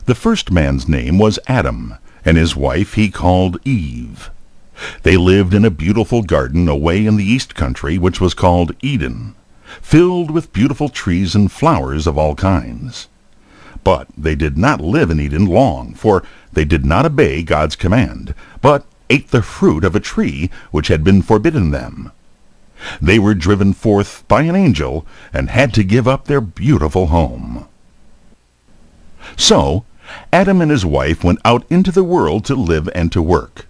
The first man's name was Adam, and his wife he called Eve. They lived in a beautiful garden away in the east country, which was called Eden, filled with beautiful trees and flowers of all kinds. But they did not live in Eden long, for they did not obey God's command, but ate the fruit of a tree which had been forbidden them. They were driven forth by an angel and had to give up their beautiful home. So Adam and his wife went out into the world to live and to work.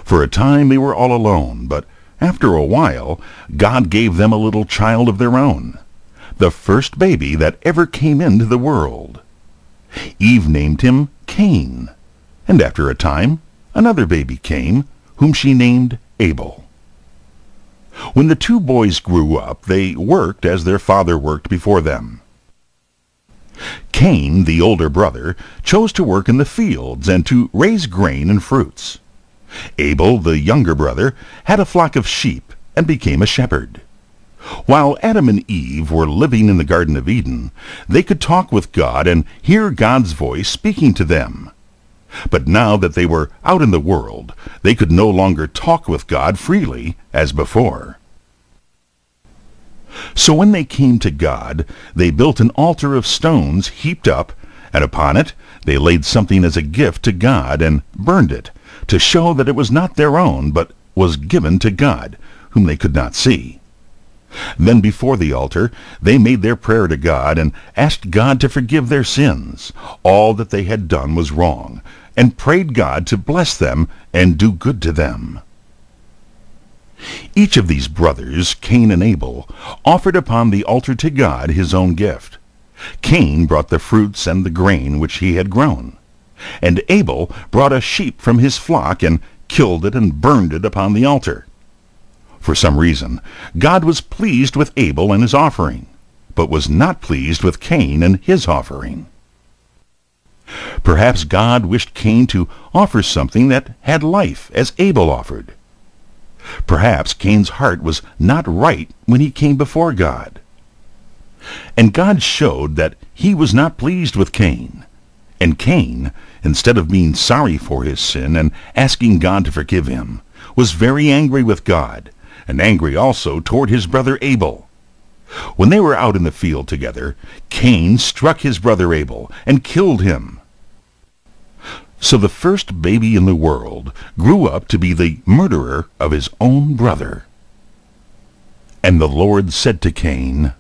For a time they were all alone, but after a while God gave them a little child of their own, the first baby that ever came into the world. Eve named him Cain, and after a time another baby came, whom she named Abel. When the two boys grew up, they worked as their father worked before them. Cain, the older brother, chose to work in the fields and to raise grain and fruits. Abel, the younger brother, had a flock of sheep and became a shepherd. While Adam and Eve were living in the Garden of Eden, they could talk with God and hear God's voice speaking to them. But now that they were out in the world, they could no longer talk with God freely as before. So when they came to God, they built an altar of stones heaped up, and upon it they laid something as a gift to God and burned it, to show that it was not their own, but was given to God, whom they could not see. Then before the altar they made their prayer to God and asked God to forgive their sins. All that they had done was wrong, and prayed God to bless them and do good to them. Each of these brothers, Cain and Abel, offered upon the altar to God his own gift. Cain brought the fruits and the grain which he had grown, and Abel brought a sheep from his flock and killed it and burned it upon the altar. For some reason, God was pleased with Abel and his offering, but was not pleased with Cain and his offering. Perhaps God wished Cain to offer something that had life, as Abel offered. Perhaps Cain's heart was not right when he came before God. And God showed that he was not pleased with Cain. And Cain, instead of being sorry for his sin and asking God to forgive him, was very angry with God, and angry also toward his brother Abel. When they were out in the field together, Cain struck his brother Abel and killed him. So the first baby in the world grew up to be the murderer of his own brother. And the Lord said to Cain,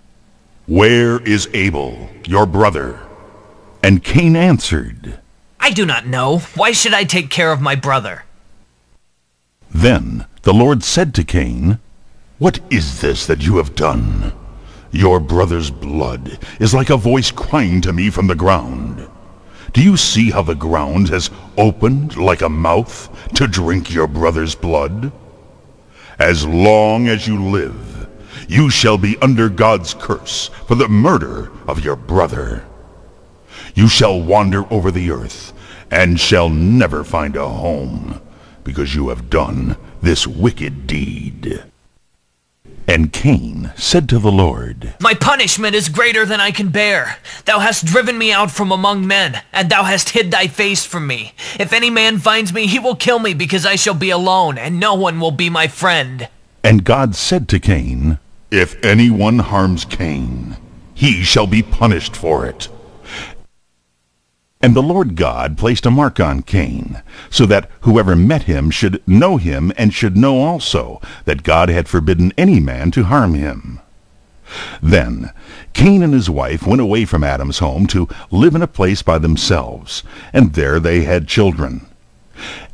"Where is Abel, your brother?" And Cain answered, "I do not know. Why should I take care of my brother?" Then the Lord said to Cain, "What is this that you have done? Your brother's blood is like a voice crying to me from the ground. Do you see how the ground has opened like a mouth to drink your brother's blood? As long as you live, you shall be under God's curse for the murder of your brother. You shall wander over the earth and shall never find a home, because you have done this wicked deed." And Cain said to the Lord, "My punishment is greater than I can bear. Thou hast driven me out from among men, and thou hast hid thy face from me. If any man finds me, he will kill me, because I shall be alone, and no one will be my friend." And God said to Cain, "If anyone harms Cain, he shall be punished for it." And the Lord God placed a mark on Cain, so that whoever met him should know him, and should know also that God had forbidden any man to harm him. Then Cain and his wife went away from Adam's home to live in a place by themselves, and there they had children.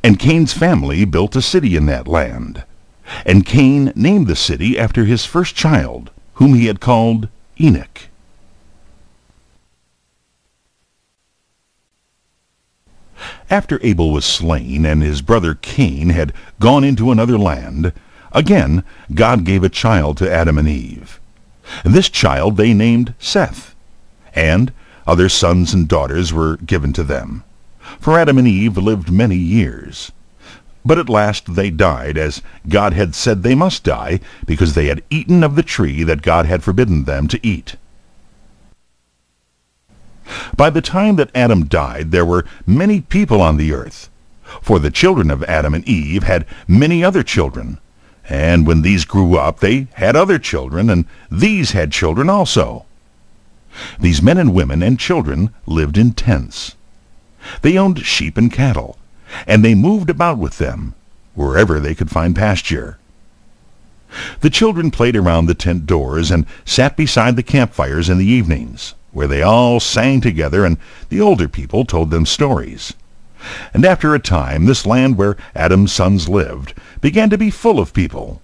And Cain's family built a city in that land. And Cain named the city after his first child, whom he had called Enoch. After Abel was slain and his brother Cain had gone into another land, again God gave a child to Adam and Eve. This child they named Seth, and other sons and daughters were given to them. For Adam and Eve lived many years. But at last they died, as God had said they must die, because they had eaten of the tree that God had forbidden them to eat. By the time that Adam died, there were many people on the earth. For the children of Adam and Eve had many other children. And when these grew up, they had other children, and these had children also. These men and women and children lived in tents. They owned sheep and cattle, and they moved about with them, wherever they could find pasture. The children played around the tent doors and sat beside the campfires in the evenings, where they all sang together, and the older people told them stories. And after a time, this land where Adam's sons lived began to be full of people.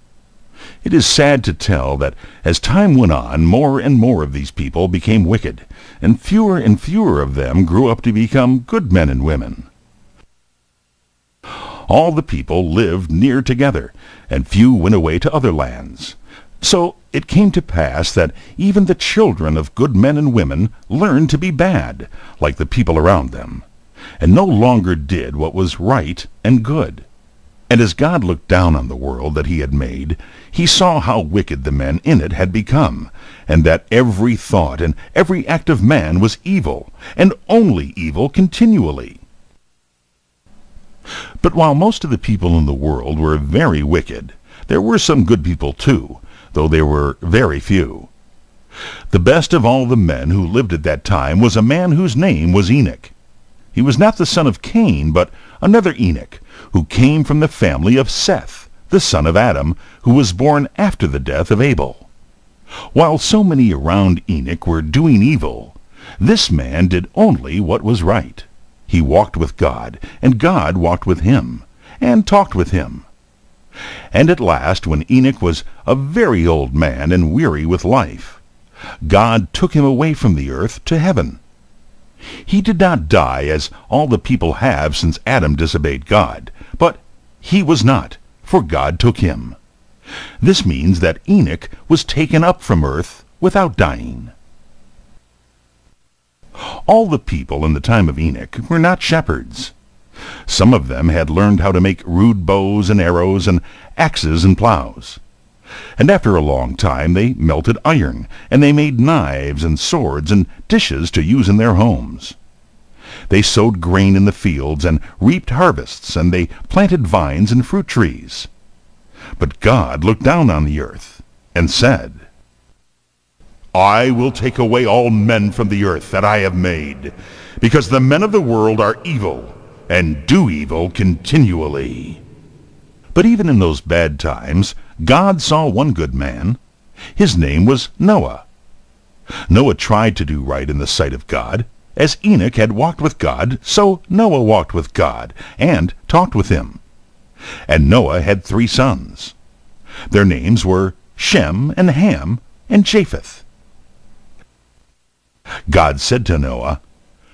It is sad to tell that as time went on, more and more of these people became wicked, and fewer of them grew up to become good men and women. All the people lived near together, and few went away to other lands. So it came to pass that even the children of good men and women learned to be bad, like the people around them, and no longer did what was right and good. And as God looked down on the world that he had made, he saw how wicked the men in it had become, and that every thought and every act of man was evil, and only evil continually. But while most of the people in the world were very wicked, there were some good people too, though they were very few. The best of all the men who lived at that time was a man whose name was Enoch. He was not the son of Cain, but another Enoch, who came from the family of Seth, the son of Adam, who was born after the death of Abel. While so many around Enoch were doing evil, this man did only what was right. He walked with God, and God walked with him, and talked with him. And at last, when Enoch was a very old man and weary with life, God took him away from the earth to heaven. He did not die as all the people have since Adam disobeyed God, but he was not, for God took him. This means that Enoch was taken up from earth without dying. All the people in the time of Enoch were not shepherds. Some of them had learned how to make rude bows and arrows and axes and plows. And after a long time they melted iron, and they made knives and swords and dishes to use in their homes. They sowed grain in the fields and reaped harvests, and they planted vines and fruit trees. But God looked down on the earth and said, I will take away all men from the earth that I have made, because the men of the world are evil, and do evil continually. But even in those bad times, God saw one good man. His name was Noah. Noah tried to do right in the sight of God. As Enoch had walked with God, so Noah walked with God, and talked with him. And Noah had 3 sons. Their names were Shem and Ham and Japheth. God said to Noah,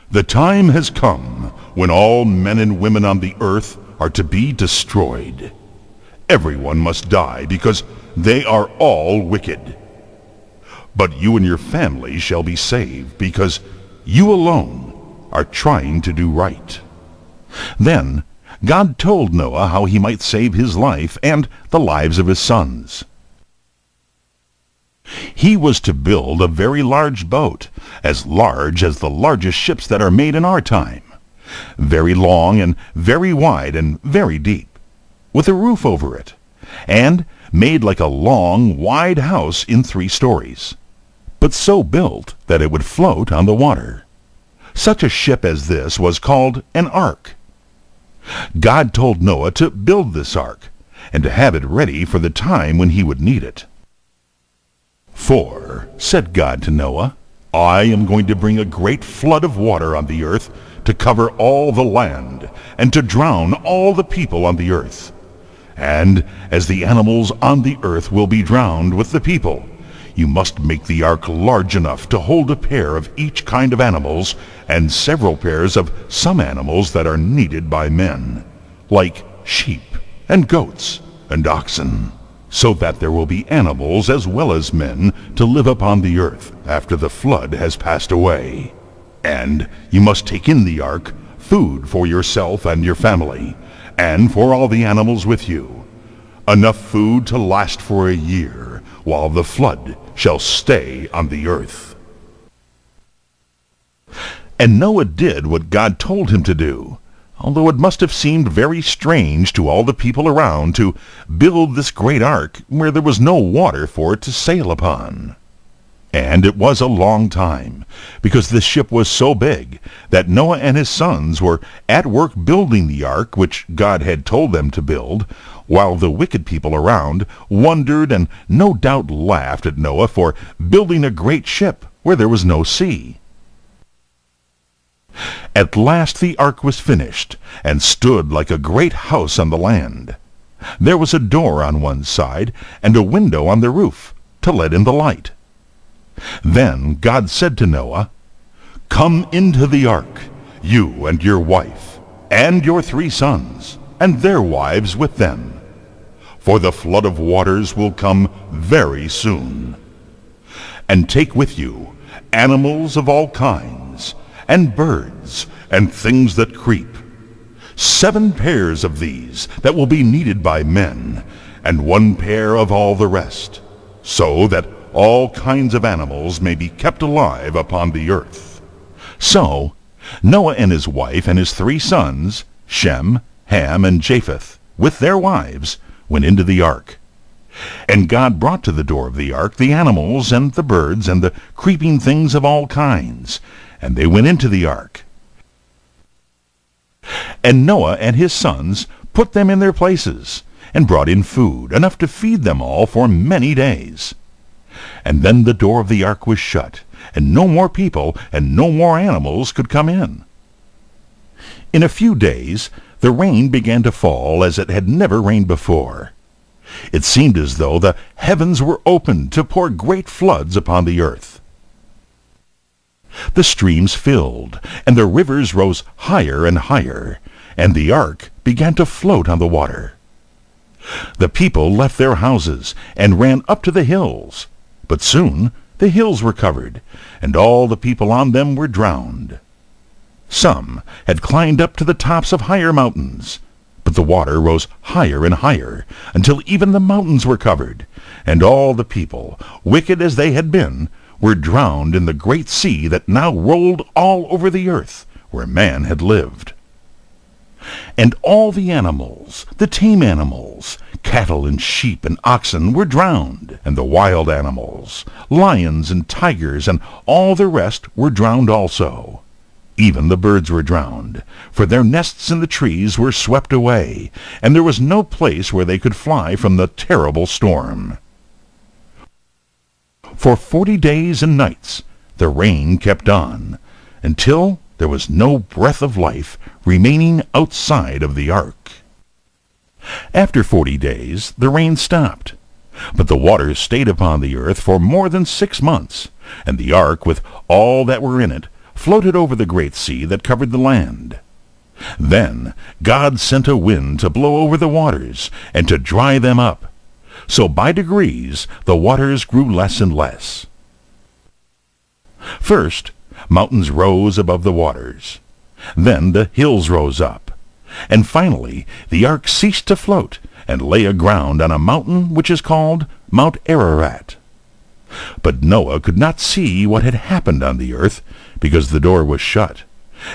The time has come when all men and women on the earth are to be destroyed. Everyone must die because they are all wicked. But you and your family shall be saved because you alone are trying to do right. Then God told Noah how he might save his life and the lives of his sons. He was to build a very large boat, as large as the largest ships that are made in our time, very long and very wide and very deep, with a roof over it, and made like a long, wide house in 3 stories, but so built that it would float on the water. Such a ship as this was called an ark. God told Noah to build this ark, and to have it ready for the time when he would need it. For, said God to Noah, I am going to bring a great flood of water on the earth to cover all the land, and to drown all the people on the earth. And as the animals on the earth will be drowned with the people, you must make the ark large enough to hold a pair of each kind of animals, and several pairs of some animals that are needed by men, like sheep and goats and oxen, so that there will be animals as well as men to live upon the earth after the flood has passed away. And you must take in the ark food for yourself and your family, and for all the animals with you, enough food to last for a year, while the flood shall stay on the earth. And Noah did what God told him to do, although it must have seemed very strange to all the people around to build this great ark where there was no water for it to sail upon. And it was a long time, because the ship was so big that Noah and his sons were at work building the ark which God had told them to build, while the wicked people around wondered and no doubt laughed at Noah for building a great ship where there was no sea. At last the ark was finished, and stood like a great house on the land. There was a door on one side, and a window on the roof, to let in the light. Then God said to Noah, "Come into the ark, you and your wife, and your 3 sons, and their wives with them, for the flood of waters will come very soon. And take with you animals of all kinds, and birds, and things that creep, 7 pairs of these that will be needed by men, and 1 pair of all the rest, so that all kinds of animals may be kept alive upon the earth." So Noah and his wife and his 3 sons, Shem, Ham, and Japheth, with their wives, went into the ark. And God brought to the door of the ark the animals and the birds and the creeping things of all kinds, and they went into the ark. And Noah and his sons put them in their places, and brought in food, enough to feed them all for many days. And then the door of the ark was shut, and no more people and no more animals could come in. In a few days the rain began to fall as it had never rained before. It seemed as though the heavens were opened to pour great floods upon the earth. The streams filled, and the rivers rose higher and higher, and the ark began to float on the water. The people left their houses and ran up to the hills, but soon the hills were covered, and all the people on them were drowned. Some had climbed up to the tops of higher mountains, but the water rose higher and higher, until even the mountains were covered, and all the people, wicked as they had been, were drowned in the great sea that now rolled all over the earth where man had lived. And all the animals, the tame animals, cattle and sheep and oxen were drowned, and the wild animals, lions and tigers and all the rest were drowned also. Even the birds were drowned, for their nests in the trees were swept away, and there was no place where they could fly from the terrible storm. For 40 days and nights the rain kept on, until there was no breath of life remaining outside of the ark. After 40 days the rain stopped, but the waters stayed upon the earth for more than 6 months, and the ark with all that were in it floated over the great sea that covered the land. Then God sent a wind to blow over the waters and to dry them up. So by degrees the waters grew less and less. First, mountains rose above the waters. Then the hills rose up. And finally the ark ceased to float and lay aground on a mountain which is called Mount Ararat. But Noah could not see what had happened on the earth, because the door was shut,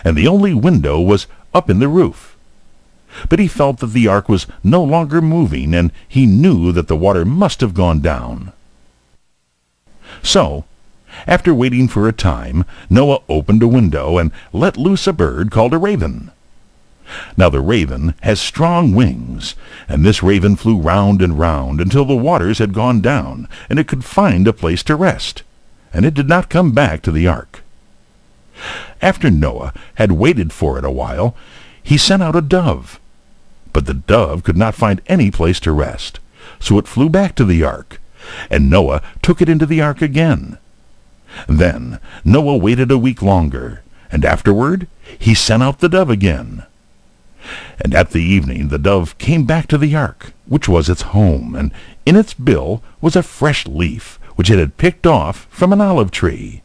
and the only window was up in the roof. But he felt that the ark was no longer moving, and he knew that the water must have gone down. So, after waiting for a time, Noah opened a window and let loose a bird called a raven. Now the raven has strong wings, and this raven flew round and round until the waters had gone down, and it could find a place to rest, and it did not come back to the ark. After Noah had waited for it a while, he sent out a dove. But the dove could not find any place to rest, so it flew back to the ark, and Noah took it into the ark again. Then Noah waited a week longer, and afterward he sent out the dove again. And at the evening the dove came back to the ark, which was its home, and in its bill was a fresh leaf, which it had picked off from an olive tree.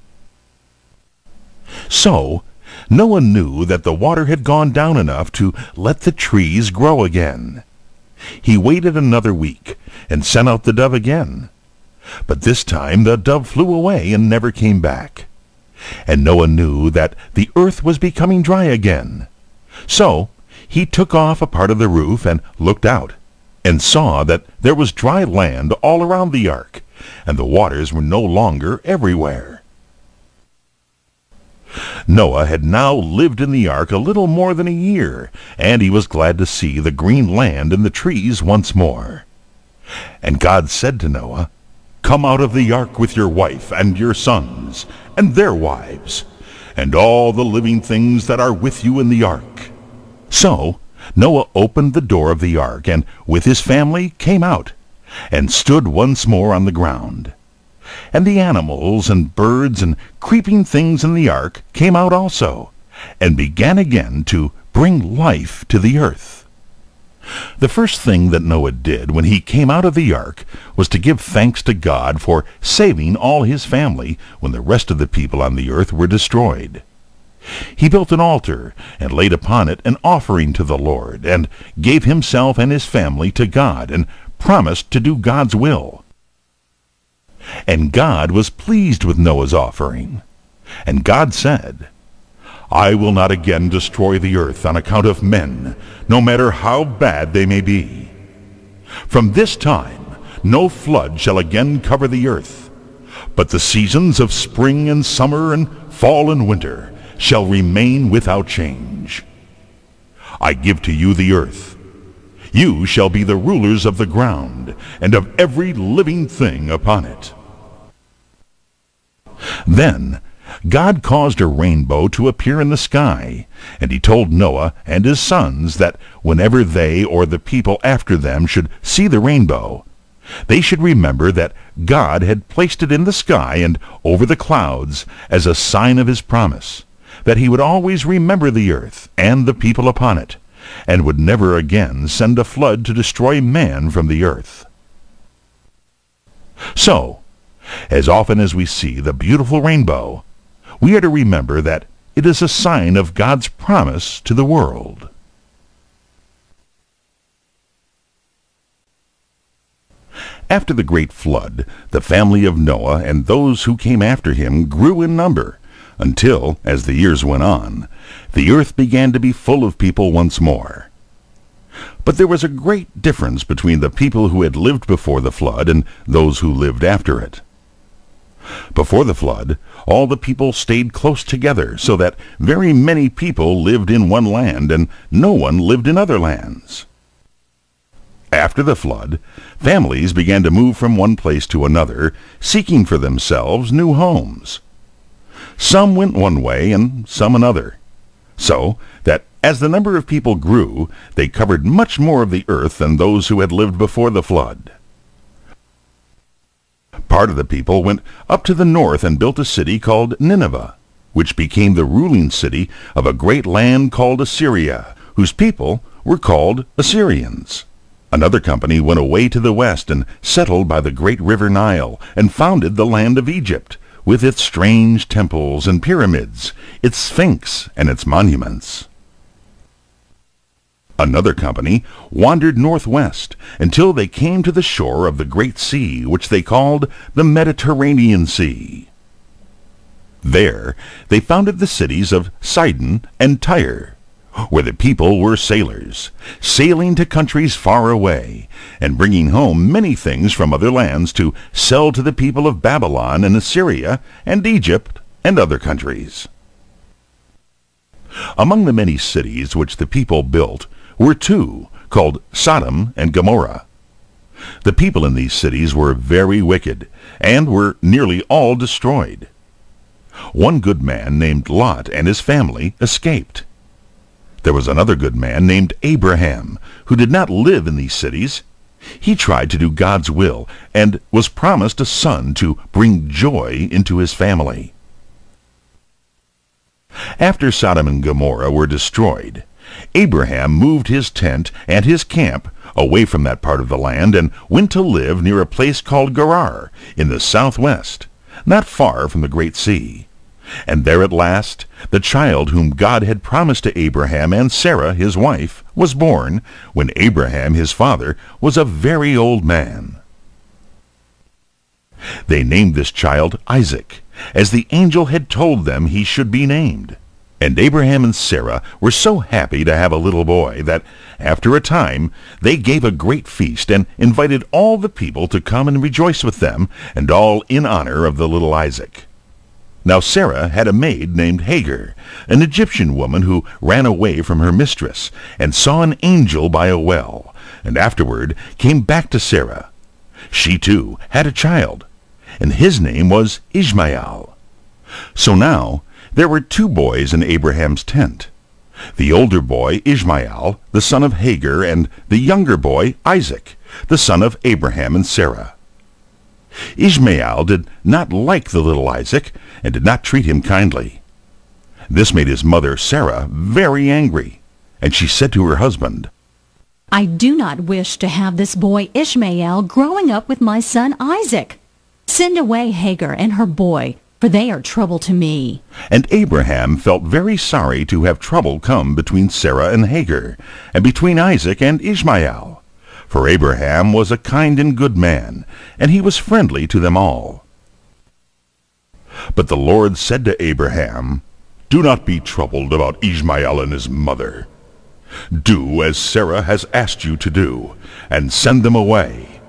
So Noah knew that the water had gone down enough to let the trees grow again. He waited another week, and sent out the dove again. But this time the dove flew away and never came back. And Noah knew that the earth was becoming dry again. So he took off a part of the roof and looked out, and saw that there was dry land all around the ark, and the waters were no longer everywhere. Noah had now lived in the ark a little more than a year, and he was glad to see the green land and the trees once more. And God said to Noah, "Come out of the ark with your wife and your sons and their wives, and all the living things that are with you in the ark." So Noah opened the door of the ark, and with his family came out, and stood once more on the ground. And the animals and birds and creeping things in the ark came out also, and began again to bring life to the earth. The first thing that Noah did when he came out of the ark was to give thanks to God for saving all his family when the rest of the people on the earth were destroyed. He built an altar and laid upon it an offering to the Lord, and gave himself and his family to God, and promised to do God's will. And God was pleased with Noah's offering. And God said, "I will not again destroy the earth on account of men, no matter how bad they may be. From this time no flood shall again cover the earth, but the seasons of spring and summer and fall and winter shall remain without change. I give to you the earth. You shall be the rulers of the ground, and of every living thing upon it." Then God caused a rainbow to appear in the sky, and he told Noah and his sons that whenever they or the people after them should see the rainbow, they should remember that God had placed it in the sky and over the clouds as a sign of his promise, that he would always remember the earth and the people upon it, and would never again send a flood to destroy man from the earth. So, as often as we see the beautiful rainbow, we are to remember that it is a sign of God's promise to the world. After the great flood, the family of Noah and those who came after him grew in number, until, as the years went on, the earth began to be full of people once more. But there was a great difference between the people who had lived before the flood and those who lived after it. Before the flood, all the people stayed close together, so that very many people lived in one land, and no one lived in other lands. After the flood, families began to move from one place to another, seeking for themselves new homes. Some went one way and some another, so that as the number of people grew, they covered much more of the earth than those who had lived before the flood. Part of the people went up to the north and built a city called Nineveh, which became the ruling city of a great land called Assyria, whose people were called Assyrians. Another company went away to the west and settled by the great river Nile, and founded the land of Egypt, with its strange temples and pyramids, its sphinx and its monuments. Another company wandered northwest until they came to the shore of the great sea, which they called the Mediterranean Sea. There they founded the cities of Sidon and Tyre, where the people were sailors, sailing to countries far away, and bringing home many things from other lands to sell to the people of Babylon and Assyria and Egypt and other countries. Among the many cities which the people built were two, called Sodom and Gomorrah. The people in these cities were very wicked, and were nearly all destroyed. One good man named Lot and his family escaped. There was another good man named Abraham, who did not live in these cities. He tried to do God's will, and was promised a son to bring joy into his family. After Sodom and Gomorrah were destroyed, Abraham moved his tent and his camp away from that part of the land, and went to live near a place called Gerar in the southwest, not far from the great sea. And there at last the child whom God had promised to Abraham and Sarah his wife was born, when Abraham his father was a very old man. They named this child Isaac, as the angel had told them he should be named. And Abraham and Sarah were so happy to have a little boy that, after a time, they gave a great feast and invited all the people to come and rejoice with them, and all in honor of the little Isaac. Now Sarah had a maid named Hagar, an Egyptian woman who ran away from her mistress, and saw an angel by a well, and afterward came back to Sarah. She too had a child, and his name was Ishmael. So now there were 2 boys in Abraham's tent. The older boy, Ishmael, the son of Hagar, and the younger boy, Isaac, the son of Abraham and Sarah. Ishmael did not like the little Isaac, and did not treat him kindly. This made his mother, Sarah, very angry, and she said to her husband, I do not wish to have this boy Ishmael growing up with my son Isaac. Send away Hagar and her boy, for they are trouble to me. And Abraham felt very sorry to have trouble come between Sarah and Hagar, and between Isaac and Ishmael. For Abraham was a kind and good man, and he was friendly to them all. But the Lord said to Abraham, Do not be troubled about Ishmael and his mother. Do as Sarah has asked you to do, and send them away.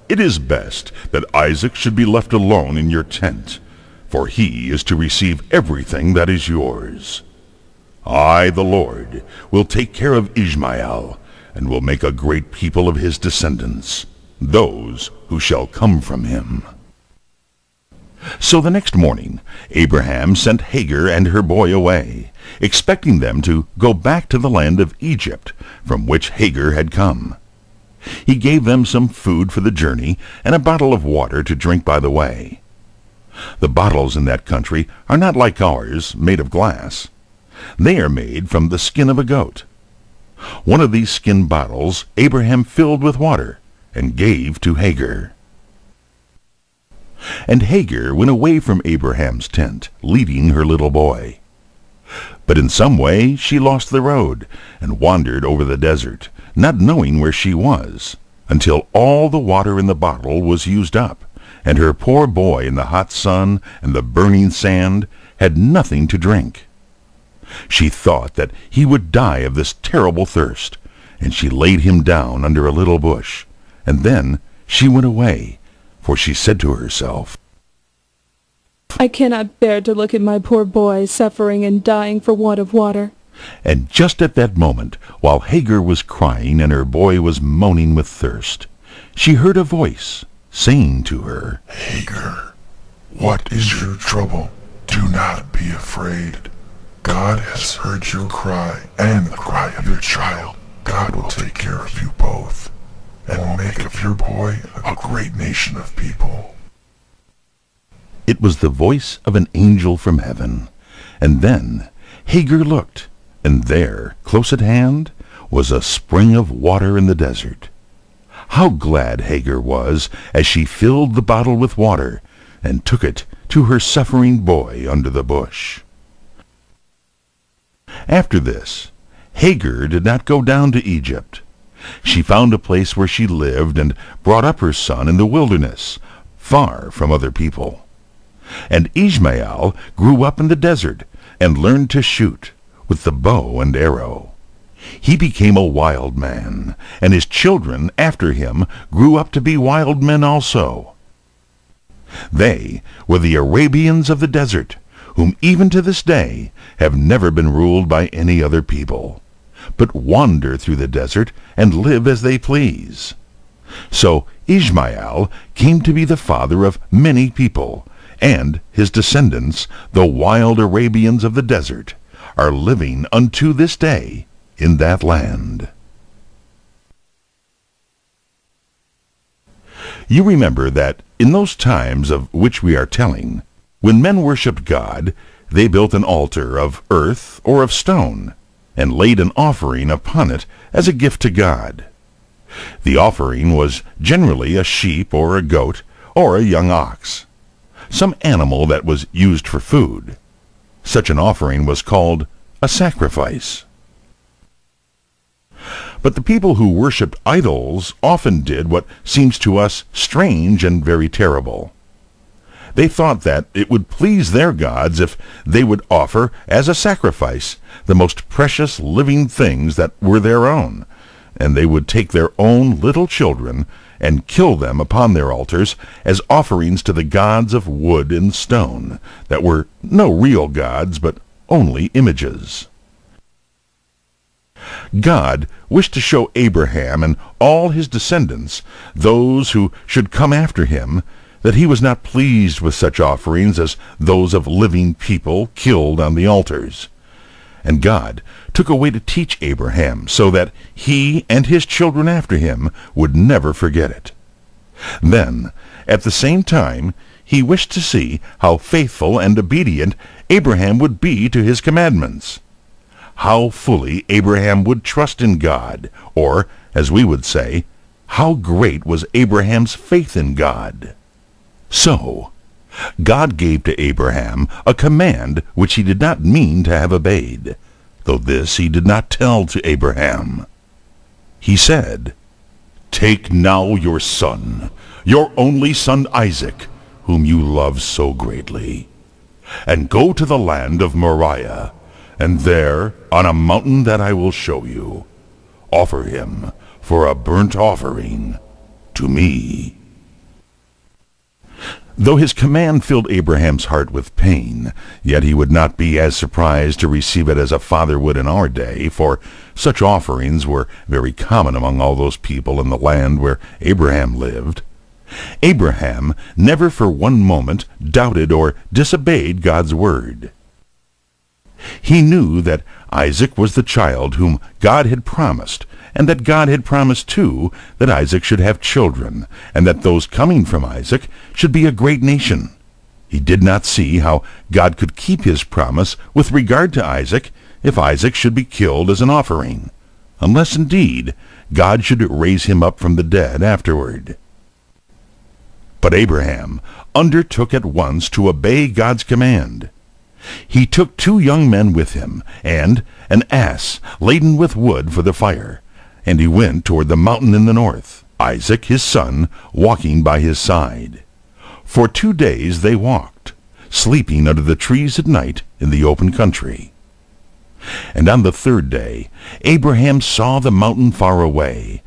It is best that Isaac should be left alone in your tent, for he is to receive everything that is yours. I, the Lord, will take care of Ishmael, and will make a great people of his descendants, those who shall come from him. So the next morning Abraham sent Hagar and her boy away, expecting them to go back to the land of Egypt, from which Hagar had come. He gave them some food for the journey and a bottle of water to drink by the way. The bottles in that country are not like ours, made of glass. They are made from the skin of a goat. One of these skin bottles Abraham filled with water and gave to Hagar. And Hagar went away from Abraham's tent, leading her little boy. But in some way she lost the road, and wandered over the desert, not knowing where she was, until all the water in the bottle was used up, and her poor boy in the hot sun and the burning sand had nothing to drink. She thought that he would die of this terrible thirst, and she laid him down under a little bush, and then she went away, for she said to herself, I cannot bear to look at my poor boy suffering and dying for want of water. And just at that moment, while Hagar was crying and her boy was moaning with thirst, she heard a voice saying to her, Hagar, what is your trouble? Do not be afraid. God has heard your cry and the cry of your child. God will take care of you both, and will make of your boy a great nation of people. It was the voice of an angel from heaven. And then Hagar looked, and there, close at hand, was a spring of water in the desert. How glad Hagar was as she filled the bottle with water and took it to her suffering boy under the bush. After this, Hagar did not go down to Egypt. She found a place where she lived and brought up her son in the wilderness, far from other people. And Ishmael grew up in the desert and learned to shoot with the bow and arrow. He became a wild man, and his children after him grew up to be wild men also. They were the Arabians of the desert, whom even to this day have never been ruled by any other people, but wander through the desert and live as they please. So Ishmael came to be the father of many people, and his descendants, the wild Arabians of the desert, are living unto this day in that land. You remember that in those times of which we are telling, when men worshipped God, they built an altar of earth or of stone, and laid an offering upon it as a gift to God. The offering was generally a sheep or a goat or a young ox, some animal that was used for food. Such an offering was called a sacrifice. But the people who worshipped idols often did what seems to us strange and very terrible. They thought that it would please their gods if they would offer as a sacrifice the most precious living things that were their own, and they would take their own little children and kill them upon their altars as offerings to the gods of wood and stone, that were no real gods, but only images. God wished to show Abraham and all his descendants, those who should come after him, that he was not pleased with such offerings as those of living people killed on the altars. And God took a way to teach Abraham so that he and his children after him would never forget it. Then, at the same time, he wished to see how faithful and obedient Abraham would be to his commandments, how fully Abraham would trust in God, or, as we would say, how great was Abraham's faith in God. So, God gave to Abraham a command which he did not mean to have obeyed, though this he did not tell to Abraham. He said, "Take now your son, your only son Isaac, whom you love so greatly, and go to the land of Moriah, and there, on a mountain that I will show you, offer him for a burnt offering to me." Though his command filled Abraham's heart with pain, yet he would not be as surprised to receive it as a father would in our day, for such offerings were very common among all those people in the land where Abraham lived. Abraham never for one moment doubted or disobeyed God's word. He knew that Isaac was the child whom God had promised, and that God had promised too that Isaac should have children, and that those coming from Isaac should be a great nation. He did not see how God could keep his promise with regard to Isaac if Isaac should be killed as an offering, unless indeed God should raise him up from the dead afterward. But Abraham undertook at once to obey God's command. He took 2 young men with him, and an ass laden with wood for the fire, and he went toward the mountain in the north, Isaac his son walking by his side. For 2 days they walked, sleeping under the trees at night in the open country. And on the 3rd day Abraham saw the mountain far away.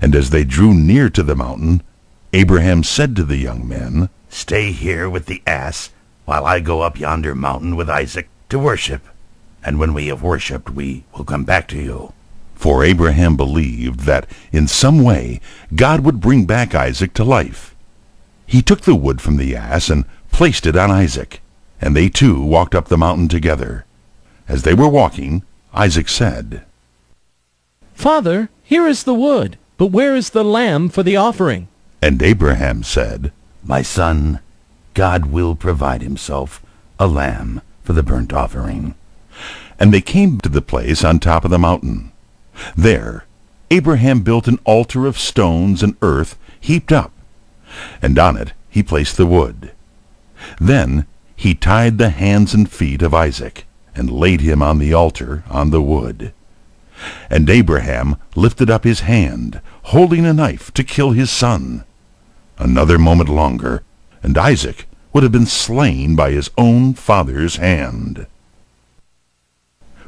And as they drew near to the mountain, Abraham said to the young men, "Stay here with the ass, while I go up yonder mountain with Isaac to worship. And when we have worshipped, we will come back to you." For Abraham believed that in some way God would bring back Isaac to life. He took the wood from the ass and placed it on Isaac, and they two walked up the mountain together. As they were walking, Isaac said, "Father, here is the wood, but where is the lamb for the offering?" And Abraham said, "My son, God will provide himself a lamb for the burnt offering." And they came to the place on top of the mountain. There Abraham built an altar of stones and earth heaped up, and on it he placed the wood. Then he tied the hands and feet of Isaac, and laid him on the altar on the wood. And Abraham lifted up his hand, holding a knife to kill his son. Another moment longer, and Isaac would have been slain by his own father's hand.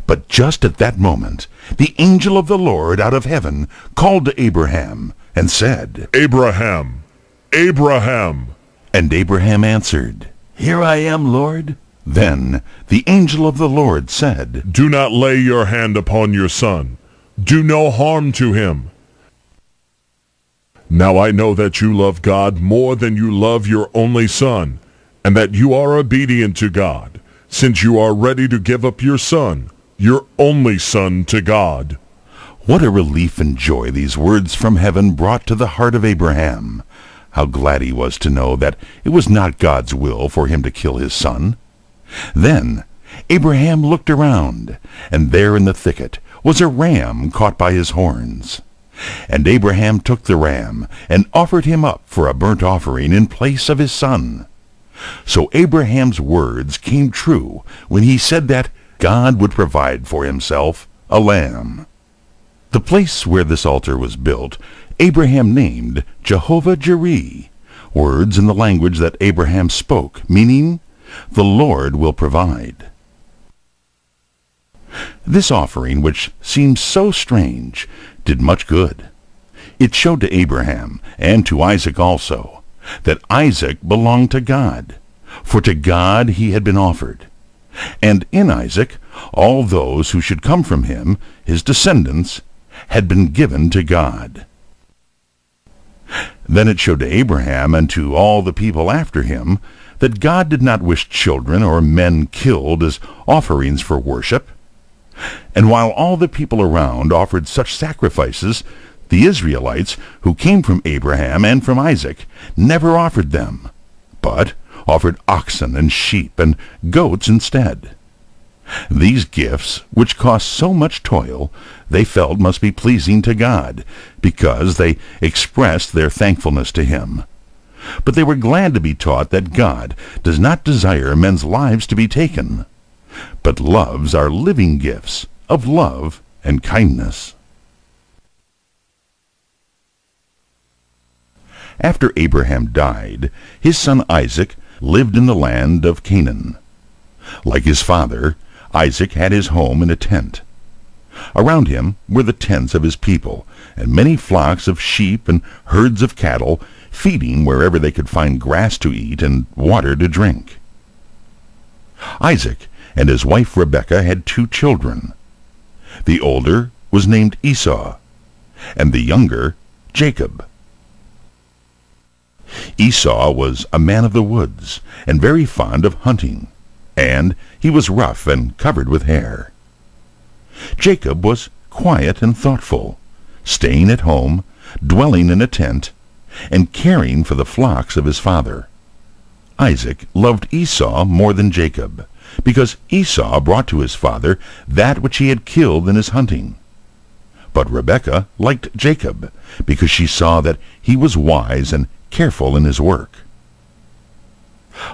But just at that moment, the angel of the Lord out of heaven called to Abraham and said, "Abraham! Abraham!" And Abraham answered, "Here I am, Lord." Then the angel of the Lord said, "Do not lay your hand upon your son. Do no harm to him. Now I know that you love God more than you love your only son, and that you are obedient to God, since you are ready to give up your son, your only son, to God." What a relief and joy these words from heaven brought to the heart of Abraham. How glad he was to know that it was not God's will for him to kill his son. Then Abraham looked around, and there in the thicket was a ram caught by his horns. And Abraham took the ram and offered him up for a burnt offering in place of his son. So Abraham's words came true when he said that God would provide for himself a lamb. The place where this altar was built, Abraham named Jehovah-Jireh, words in the language that Abraham spoke, meaning, "The Lord will provide." This offering, which seems so strange, did much good. It showed to Abraham, and to Isaac also, that Isaac belonged to God, for to God he had been offered. And in Isaac, all those who should come from him, his descendants, had been given to God. Then it showed to Abraham and to all the people after him that God did not wish children or men killed as offerings for worship. And while all the people around offered such sacrifices, the Israelites, who came from Abraham and from Isaac, never offered them, but offered oxen and sheep and goats instead. These gifts, which cost so much toil, they felt must be pleasing to God, because they expressed their thankfulness to him. But they were glad to be taught that God does not desire men's lives to be taken, but loves our living gifts of love and kindness. After Abraham died, his son Isaac lived in the land of Canaan. Like his father, Isaac had his home in a tent. Around him were the tents of his people, and many flocks of sheep and herds of cattle, feeding wherever they could find grass to eat and water to drink. Isaac and his wife Rebekah had 2 children. The older was named Esau, and the younger Jacob. Esau was a man of the woods, and very fond of hunting, and he was rough and covered with hair. Jacob was quiet and thoughtful, staying at home, dwelling in a tent, and caring for the flocks of his father. Isaac loved Esau more than Jacob, because Esau brought to his father that which he had killed in his hunting. But Rebekah liked Jacob, because she saw that he was wise and careful in his work.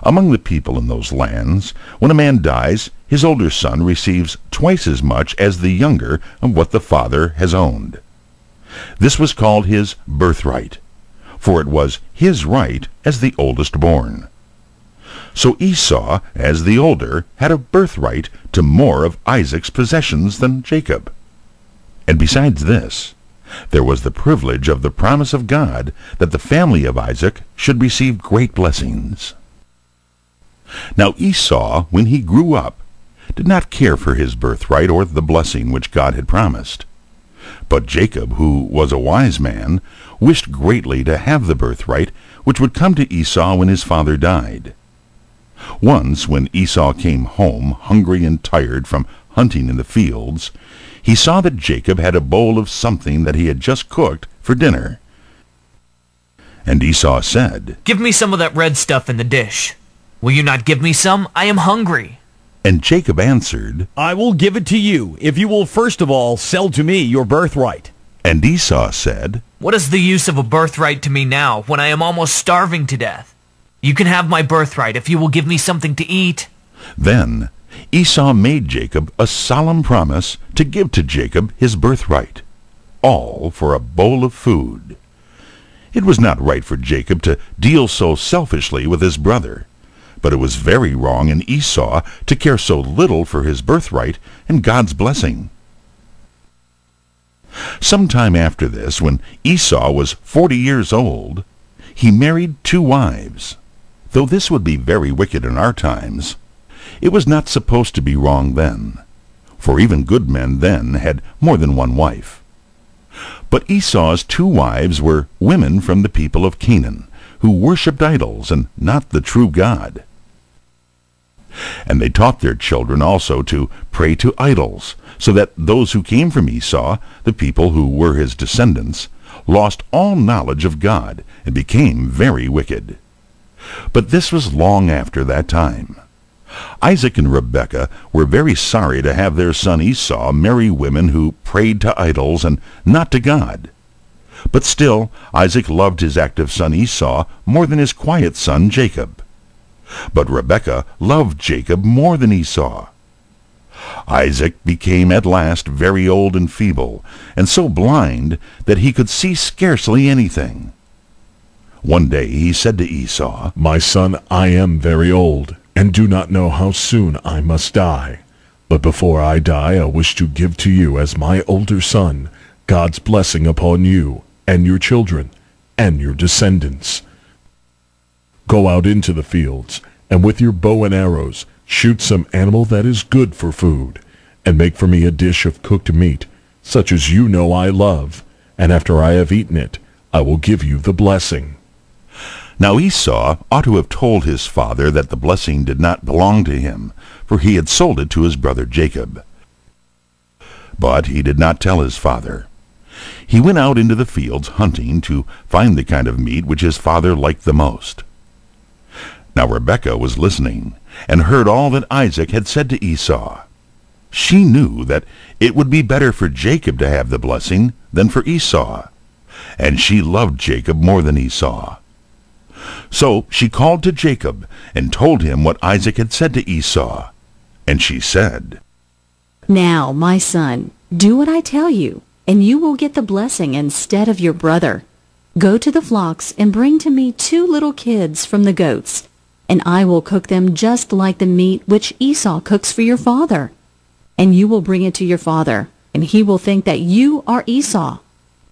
Among the people in those lands, when a man dies, his older son receives twice as much as the younger of what the father has owned. This was called his birthright, for it was his right as the oldest born. So Esau, as the older, had a birthright to more of Isaac's possessions than Jacob. And besides this, there was the privilege of the promise of God that the family of Isaac should receive great blessings. Now Esau, when he grew up, did not care for his birthright or the blessing which God had promised. But Jacob, who was a wise man, wished greatly to have the birthright which would come to Esau when his father died. Once, when Esau came home hungry and tired from hunting in the fields, he saw that Jacob had a bowl of something that he had just cooked for dinner. And Esau said, "Give me some of that red stuff in the dish. Will you not give me some? I am hungry." And Jacob answered, I will give it to you, if you will first of all sell to me your birthright. And Esau said, "What is the use of a birthright to me now, when I am almost starving to death? You can have my birthright if you will give me something to eat." Then Esau made Jacob a solemn promise to give to Jacob his birthright, all for a bowl of food. It was not right for Jacob to deal so selfishly with his brother, but it was very wrong in Esau to care so little for his birthright and God's blessing. Some time after this, when Esau was 40 years old, he married 2 wives. Though this would be very wicked in our times, it was not supposed to be wrong then, for even good men then had more than one wife. But Esau's 2 wives were women from the people of Canaan, who worshipped idols and not the true God. And they taught their children also to pray to idols, so that those who came from Esau, the people who were his descendants, lost all knowledge of God and became very wicked. But this was long after that time. Isaac and Rebekah were very sorry to have their son Esau marry women who prayed to idols and not to God. But still, Isaac loved his active son Esau more than his quiet son Jacob. But Rebekah loved Jacob more than Esau. Isaac became at last very old and feeble, and so blind that he could see scarcely anything. One day he said to Esau, My son, I am very old, and do not know how soon I must die. But before I die, I wish to give to you as my older son God's blessing upon you and your children and your descendants. Go out into the fields, and with your bow and arrows shoot some animal that is good for food, and make for me a dish of cooked meat, such as you know I love, and after I have eaten it, I will give you the blessing. Now Esau ought to have told his father that the blessing did not belong to him, for he had sold it to his brother Jacob. But he did not tell his father. He went out into the fields hunting to find the kind of meat which his father liked the most. Now Rebekah was listening, and heard all that Isaac had said to Esau. She knew that it would be better for Jacob to have the blessing than for Esau, and she loved Jacob more than Esau. So she called to Jacob and told him what Isaac had said to Esau. And she said, Now, my son, do what I tell you, and you will get the blessing instead of your brother. Go to the flocks and bring to me 2 little kids from the goats, and I will cook them just like the meat which Esau cooks for your father. And you will bring it to your father, and he will think that you are Esau,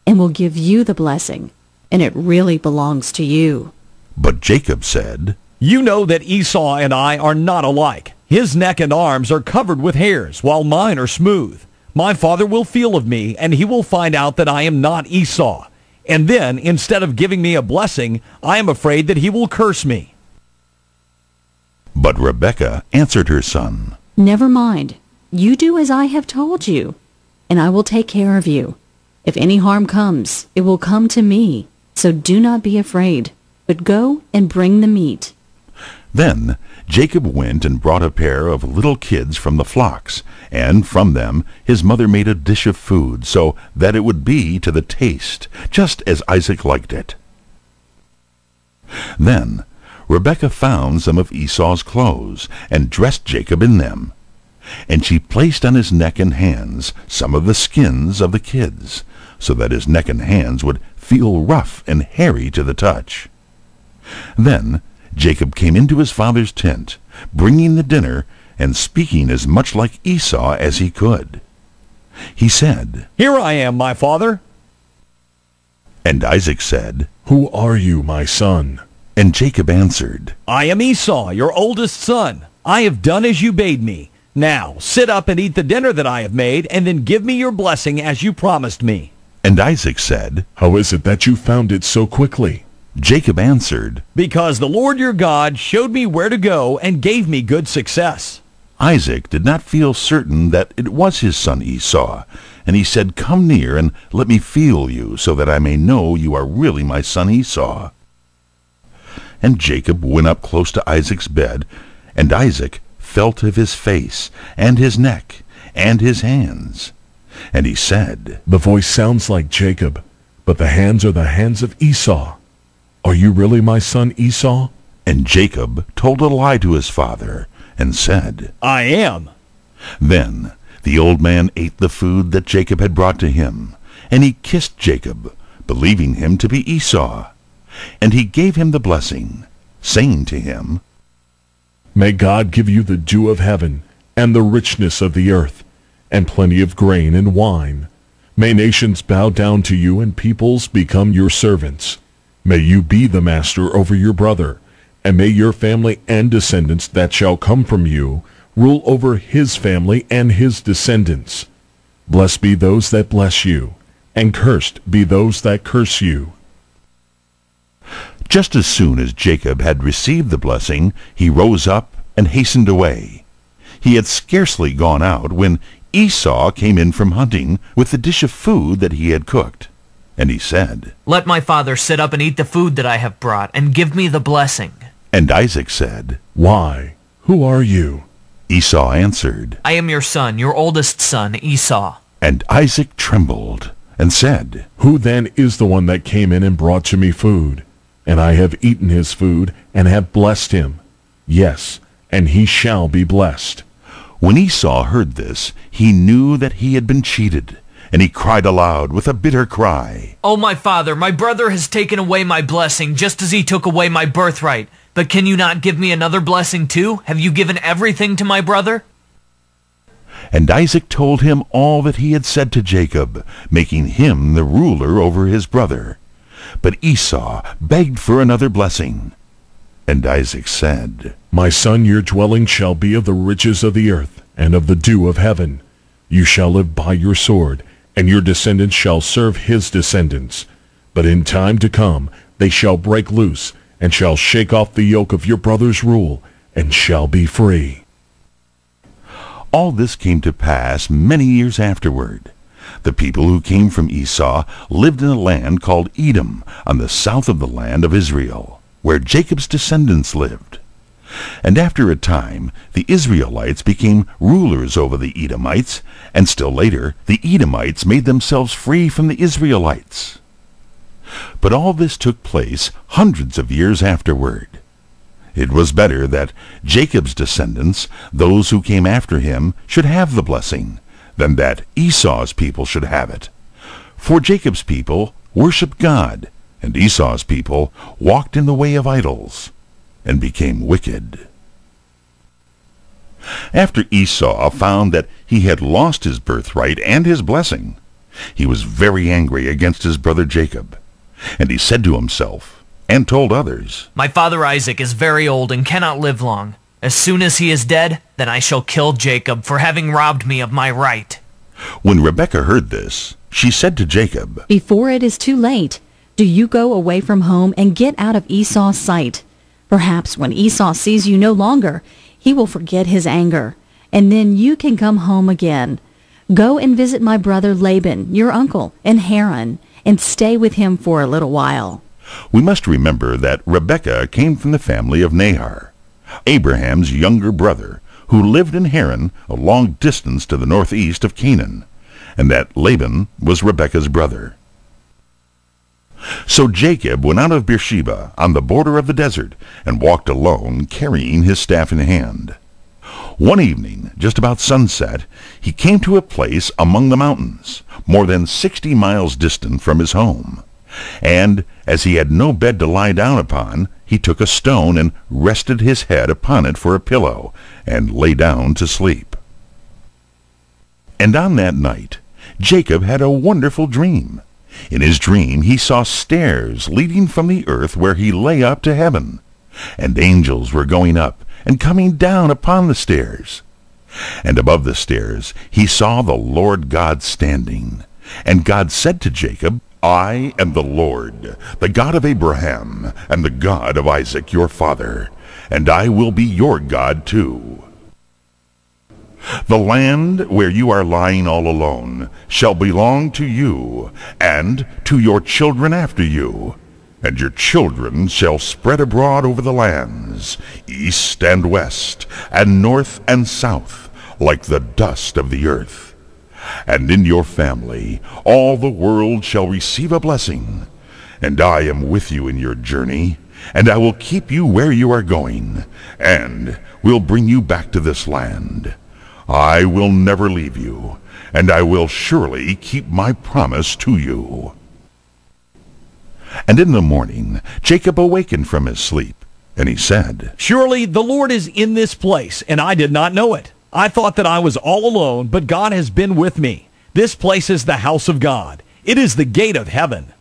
and will give you the blessing, and it really belongs to you. But Jacob said, You know that Esau and I are not alike. His neck and arms are covered with hairs, while mine are smooth. My father will feel of me, and he will find out that I am not Esau. And then, instead of giving me a blessing, I am afraid that he will curse me. But Rebekah answered her son, Never mind. You do as I have told you, and I will take care of you. If any harm comes, it will come to me. So do not be afraid, but go and bring the meat. Then Jacob went and brought a pair of little kids from the flocks, and from them his mother made a dish of food, so that it would be to the taste, just as Isaac liked it. Then Rebekah found some of Esau's clothes, and dressed Jacob in them. And she placed on his neck and hands some of the skins of the kids, so that his neck and hands would feel rough and hairy to the touch. Then Jacob came into his father's tent, bringing the dinner, and speaking as much like Esau as he could. He said, Here I am, my father. And Isaac said, Who are you, my son? And Jacob answered, I am Esau, your oldest son. I have done as you bade me. Now, sit up and eat the dinner that I have made, and then give me your blessing as you promised me. And Isaac said, How is it that you found it so quickly? Jacob answered, Because the Lord your God showed me where to go and gave me good success. Isaac did not feel certain that it was his son Esau, and he said, Come near and let me feel you, so that I may know you are really my son Esau. And Jacob went up close to Isaac's bed, and Isaac felt of his face, and his neck, and his hands. And he said, The voice sounds like Jacob, but the hands are the hands of Esau. Are you really my son Esau? And Jacob told a lie to his father, and said, I am. Then the old man ate the food that Jacob had brought to him, and he kissed Jacob, believing him to be Esau. And he gave him the blessing, saying to him, May God give you the dew of heaven, and the richness of the earth, and plenty of grain and wine. May nations bow down to you, and peoples become your servants. May you be the master over your brother, and may your family and descendants that shall come from you rule over his family and his descendants. Blessed be those that bless you, and cursed be those that curse you. Just as soon as Jacob had received the blessing, he rose up and hastened away. He had scarcely gone out when Esau came in from hunting with the dish of food that he had cooked. And he said, Let my father sit up and eat the food that I have brought, and give me the blessing. And Isaac said, Why? Who are you? Esau answered, I am your son, your oldest son, Esau. And Isaac trembled and said, Who then is the one that came in and brought to me food? And I have eaten his food, and have blessed him. Yes, and he shall be blessed. When Esau heard this, he knew that he had been cheated, and he cried aloud with a bitter cry. "Oh, my father, my brother has taken away my blessing, just as he took away my birthright. But can you not give me another blessing too? Have you given everything to my brother?" And Isaac told him all that he had said to Jacob, making him the ruler over his brother. But Esau begged for another blessing. And Isaac said, My son, your dwelling shall be of the riches of the earth, and of the dew of heaven. You shall live by your sword, and your descendants shall serve his descendants. But in time to come they shall break loose, and shall shake off the yoke of your brother's rule, and shall be free. All this came to pass many years afterward. The people who came from Esau lived in a land called Edom, on the south of the land of Israel, where Jacob's descendants lived. And after a time, the Israelites became rulers over the Edomites, and still later, the Edomites made themselves free from the Israelites. But all this took place hundreds of years afterward. It was better that Jacob's descendants, those who came after him, should have the blessing, than that Esau's people should have it. For Jacob's people worshipped God, and Esau's people walked in the way of idols, and became wicked. After Esau found that he had lost his birthright and his blessing, he was very angry against his brother Jacob, and he said to himself, and told others, "My father Isaac is very old and cannot live long. As soon as he is dead, then I shall kill Jacob for having robbed me of my right." When Rebekah heard this, she said to Jacob, Before it is too late, do you go away from home and get out of Esau's sight. Perhaps when Esau sees you no longer, he will forget his anger, and then you can come home again. Go and visit my brother Laban, your uncle, in Haran, and stay with him for a little while. We must remember that Rebekah came from the family of Nahor, Abraham's younger brother, who lived in Haran, a long distance to the northeast of Canaan, and that Laban was Rebekah's brother. So Jacob went out of Beersheba on the border of the desert and walked alone, carrying his staff in hand. One evening, just about sunset, he came to a place among the mountains, more than 60 miles distant from his home. And as he had no bed to lie down upon, he took a stone and rested his head upon it for a pillow, and lay down to sleep. And on that night Jacob had a wonderful dream. In his dream he saw stairs leading from the earth where he lay up to heaven, and angels were going up and coming down upon the stairs. And above the stairs he saw the Lord God standing. And God said to Jacob, I am the Lord, the God of Abraham, and the God of Isaac your father, and I will be your God too. The land where you are lying all alone shall belong to you, and to your children after you, and your children shall spread abroad over the lands, east and west, and north and south, like the dust of the earth. And in your family all the world shall receive a blessing. And I am with you in your journey, and I will keep you where you are going, and will bring you back to this land. I will never leave you, and I will surely keep my promise to you. And in the morning Jacob awakened from his sleep, and he said, Surely the Lord is in this place, and I did not know it. I thought that I was all alone, but God has been with me. This place is the house of God. It is the gate of heaven.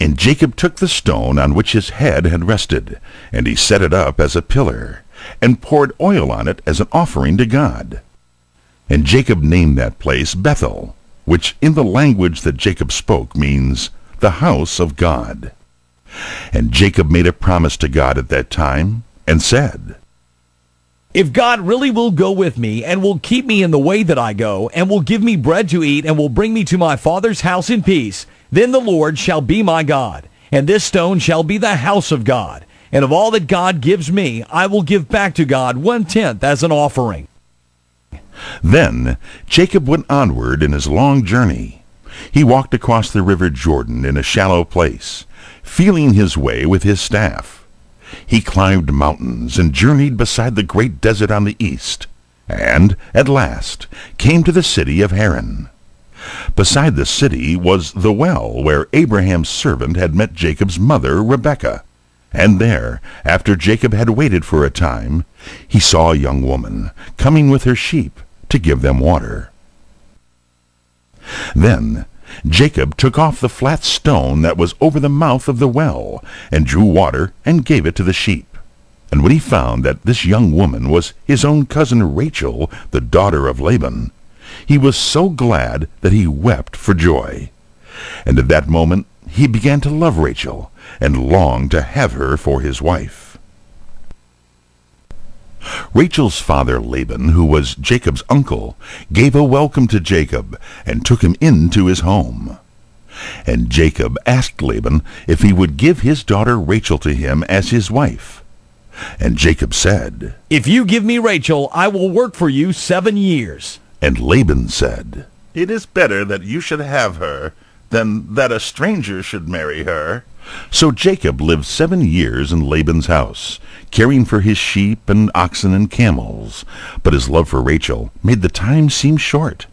And Jacob took the stone on which his head had rested, and he set it up as a pillar, and poured oil on it as an offering to God. And Jacob named that place Bethel, which in the language that Jacob spoke means the house of God. And Jacob made a promise to God at that time, and said, If God really will go with me, and will keep me in the way that I go, and will give me bread to eat, and will bring me to my father's house in peace, then the Lord shall be my God, and this stone shall be the house of God. And of all that God gives me, I will give back to God 1/10 as an offering. Then Jacob went onward in his long journey. He walked across the river Jordan in a shallow place, feeling his way with his staff. He climbed mountains and journeyed beside the great desert on the east, and at last came to the city of Haran. Beside the city was the well where Abraham's servant had met Jacob's mother, Rebekah. And there, after Jacob had waited for a time, he saw a young woman coming with her sheep to give them water. Then Jacob took off the flat stone that was over the mouth of the well, and drew water and gave it to the sheep. And when he found that this young woman was his own cousin Rachel, the daughter of Laban, he was so glad that he wept for joy. And at that moment he began to love Rachel, and longed to have her for his wife. Rachel's father Laban, who was Jacob's uncle, gave a welcome to Jacob, and took him into his home. And Jacob asked Laban if he would give his daughter Rachel to him as his wife. And Jacob said, "If you give me Rachel, I will work for you 7 years." And Laban said, "It is better that you should have her than that a stranger should marry her." So Jacob lived 7 years in Laban's house, caring for his sheep and oxen and camels, but his love for Rachel made the time seem short.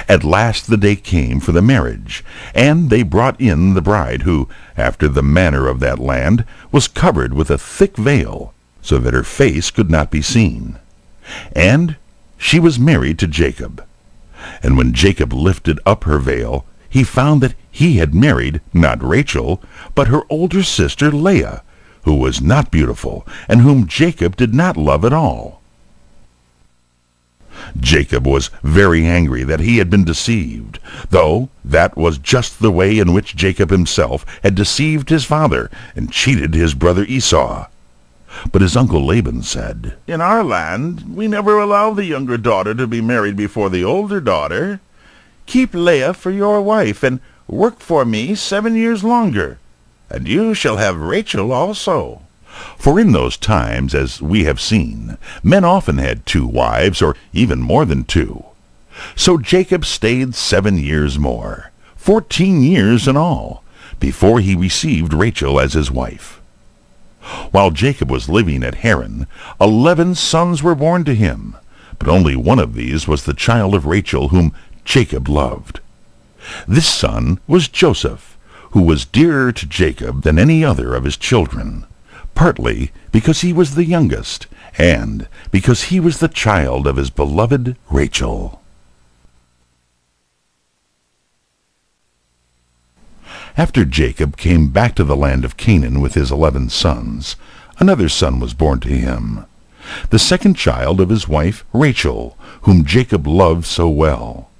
At last the day came for the marriage, and they brought in the bride, who, after the manner of that land, was covered with a thick veil, so that her face could not be seen. And she was married to Jacob. And when Jacob lifted up her veil, he found that he had married not Rachel, but her older sister Leah, who was not beautiful, and whom Jacob did not love at all. Jacob was very angry that he had been deceived, though that was just the way in which Jacob himself had deceived his father and cheated his brother Esau. But his uncle Laban said, "In our land, we never allow the younger daughter to be married before the older daughter. Keep Leah for your wife, and work for me 7 years longer, and you shall have Rachel also." For in those times, as we have seen, men often had 2 wives, or even more than 2. So Jacob stayed 7 years more, 14 years in all, before he received Rachel as his wife. While Jacob was living at Haran, 11 sons were born to him, but only one of these was the child of Rachel, whom Jacob loved. This son was Joseph, who was dearer to Jacob than any other of his children, partly because he was the youngest, and because he was the child of his beloved Rachel. After Jacob came back to the land of Canaan with his 11 sons, another son was born to him, the second child of his wife Rachel, whom Jacob loved so well.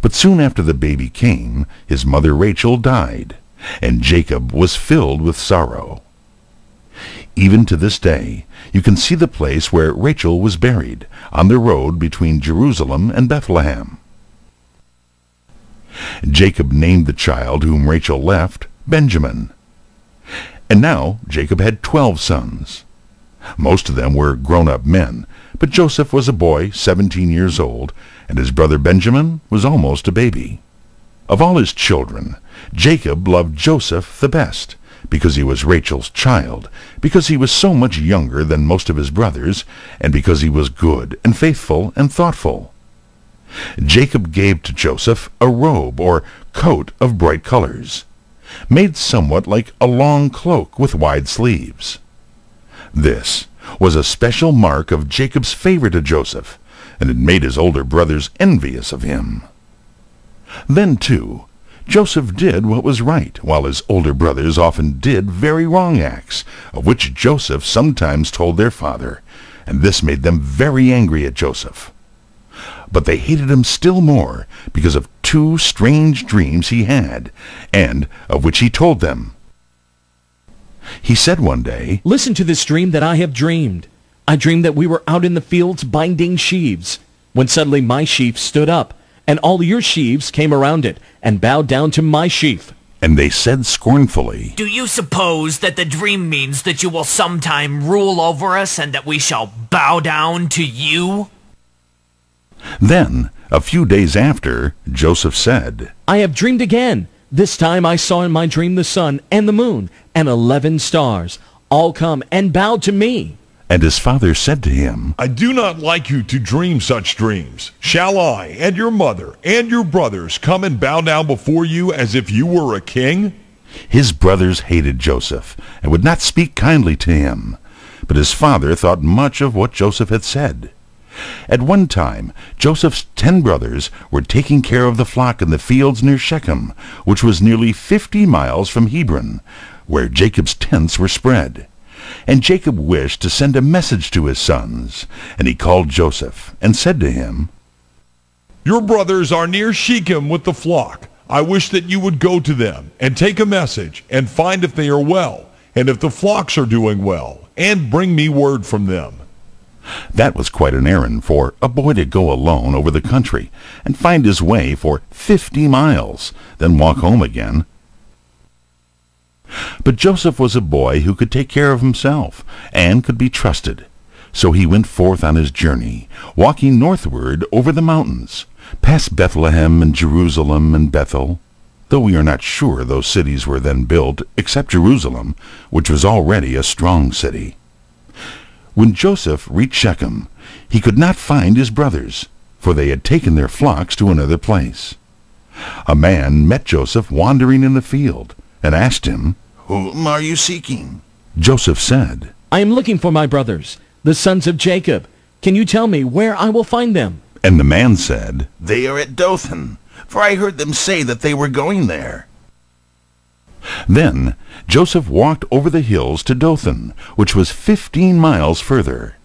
But soon after the baby came, his mother Rachel died, and Jacob was filled with sorrow. Even to this day, you can see the place where Rachel was buried, on the road between Jerusalem and Bethlehem. Jacob named the child whom Rachel left Benjamin. And now Jacob had 12 sons. Most of them were grown-up men, but Joseph was a boy 17 years old, and his brother Benjamin was almost a baby. Of all his children, Jacob loved Joseph the best, because he was Rachel's child, because he was so much younger than most of his brothers, and because he was good and faithful and thoughtful. Jacob gave to Joseph a robe or coat of bright colors, made somewhat like a long cloak with wide sleeves. This was a special mark of Jacob's favor to Joseph, and it made his older brothers envious of him. Then, too, Joseph did what was right, while his older brothers often did very wrong acts, of which Joseph sometimes told their father, and this made them very angry at Joseph. But they hated him still more because of 2 strange dreams he had, and of which he told them. He said one day, "Listen to this dream that I have dreamed. I dreamed that we were out in the fields binding sheaves, when suddenly my sheaf stood up, and all your sheaves came around it, and bowed down to my sheaf." And they said scornfully, Do you suppose that the dream means that you will sometime rule over us and that we shall bow down to you? Then, a few days after, Joseph said, "I have dreamed again. This time I saw in my dream the sun and the moon and 11 stars, all come and bowed to me." And his father said to him, I do not like you to dream such dreams. Shall I and your mother and your brothers come and bow down before you as if you were a king? His brothers hated Joseph and would not speak kindly to him. But his father thought much of what Joseph had said. At one time, Joseph's 10 brothers were taking care of the flock in the fields near Shechem, which was nearly 50 miles from Hebron, where Jacob's tents were spread. And Jacob wished to send a message to his sons, and he called Joseph and said to him, Your brothers are near Shechem with the flock. I wish that you would go to them and take a message and find if they are well, and if the flocks are doing well, and bring me word from them. That was quite an errand for a boy to go alone over the country and find his way for 50 miles, then walk home again. But Joseph was a boy who could take care of himself and could be trusted. So he went forth on his journey, walking northward over the mountains, past Bethlehem and Jerusalem and Bethel, though we are not sure those cities were then built, except Jerusalem, which was already a strong city. When Joseph reached Shechem, he could not find his brothers, for they had taken their flocks to another place. A man met Joseph wandering in the field, and asked him, Whom are you seeking? Joseph said, I am looking for my brothers, the sons of Jacob. Can you tell me where I will find them? And the man said, They are at Dothan, for I heard them say that they were going there. Then Joseph walked over the hills to Dothan, which was 15 miles further.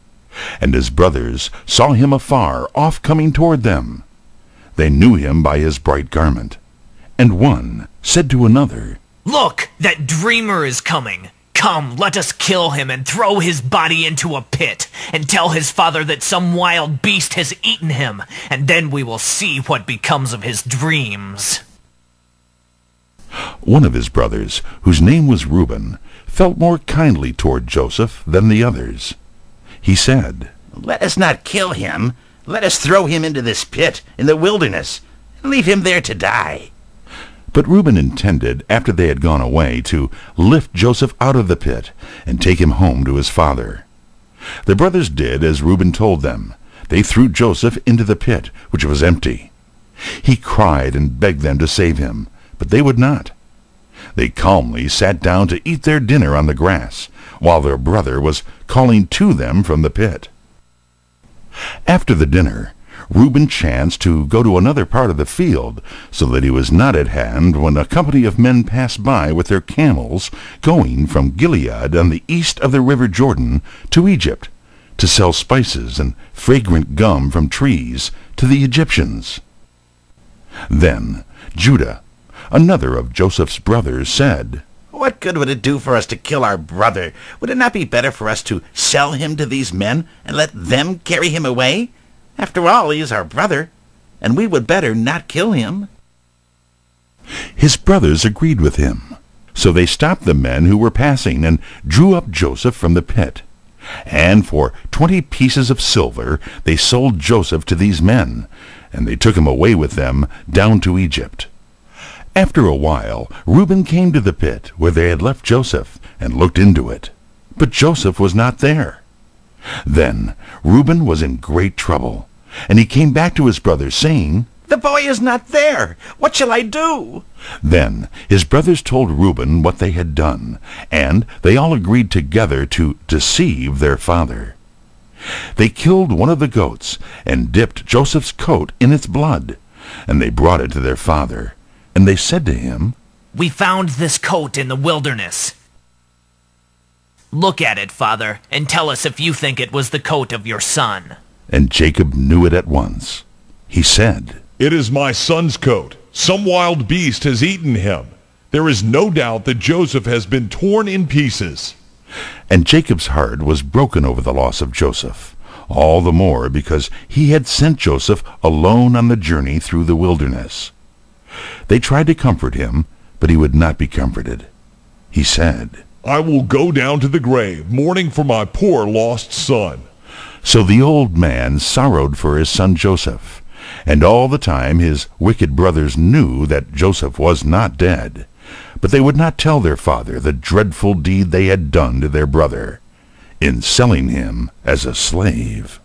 And his brothers saw him afar off coming toward them. They knew him by his bright garment. And one said to another, Look, that dreamer is coming. Come, let us kill him and throw his body into a pit, and tell his father that some wild beast has eaten him, and then we will see what becomes of his dreams. One of his brothers, whose name was Reuben, felt more kindly toward Joseph than the others. He said, Let us not kill him. Let us throw him into this pit in the wilderness, and leave him there to die. But Reuben intended, after they had gone away, to lift Joseph out of the pit and take him home to his father. The brothers did as Reuben told them. They threw Joseph into the pit, which was empty. He cried and begged them to save him, but they would not. They calmly sat down to eat their dinner on the grass, while their brother was calling to them from the pit. After the dinner, Reuben chanced to go to another part of the field, so that he was not at hand when a company of men passed by with their camels, going from Gilead on the east of the river Jordan to Egypt, to sell spices and fragrant gum from trees to the Egyptians. Then Judah, another of Joseph's brothers, said, What good would it do for us to kill our brother? Would it not be better for us to sell him to these men and let them carry him away? After all, he is our brother, and we would better not kill him. His brothers agreed with him. So they stopped the men who were passing and drew up Joseph from the pit. And for 20 pieces of silver they sold Joseph to these men, and they took him away with them down to Egypt. After a while, Reuben came to the pit where they had left Joseph, and looked into it. But Joseph was not there. Then Reuben was in great trouble, and he came back to his brothers, saying, The boy is not there. What shall I do? Then his brothers told Reuben what they had done, and they all agreed together to deceive their father. They killed one of the goats, and dipped Joseph's coat in its blood, and they brought it to their father. And they said to him, We found this coat in the wilderness. Look at it, father, and tell us if you think it was the coat of your son. And Jacob knew it at once. He said, It is my son's coat. Some wild beast has eaten him. There is no doubt that Joseph has been torn in pieces. And Jacob's heart was broken over the loss of Joseph, all the more because he had sent Joseph alone on the journey through the wilderness. They tried to comfort him, but he would not be comforted. He said, I will go down to the grave, mourning for my poor lost son. So the old man sorrowed for his son Joseph, and all the time his wicked brothers knew that Joseph was not dead. But they would not tell their father the dreadful deed they had done to their brother. in selling him as a slave.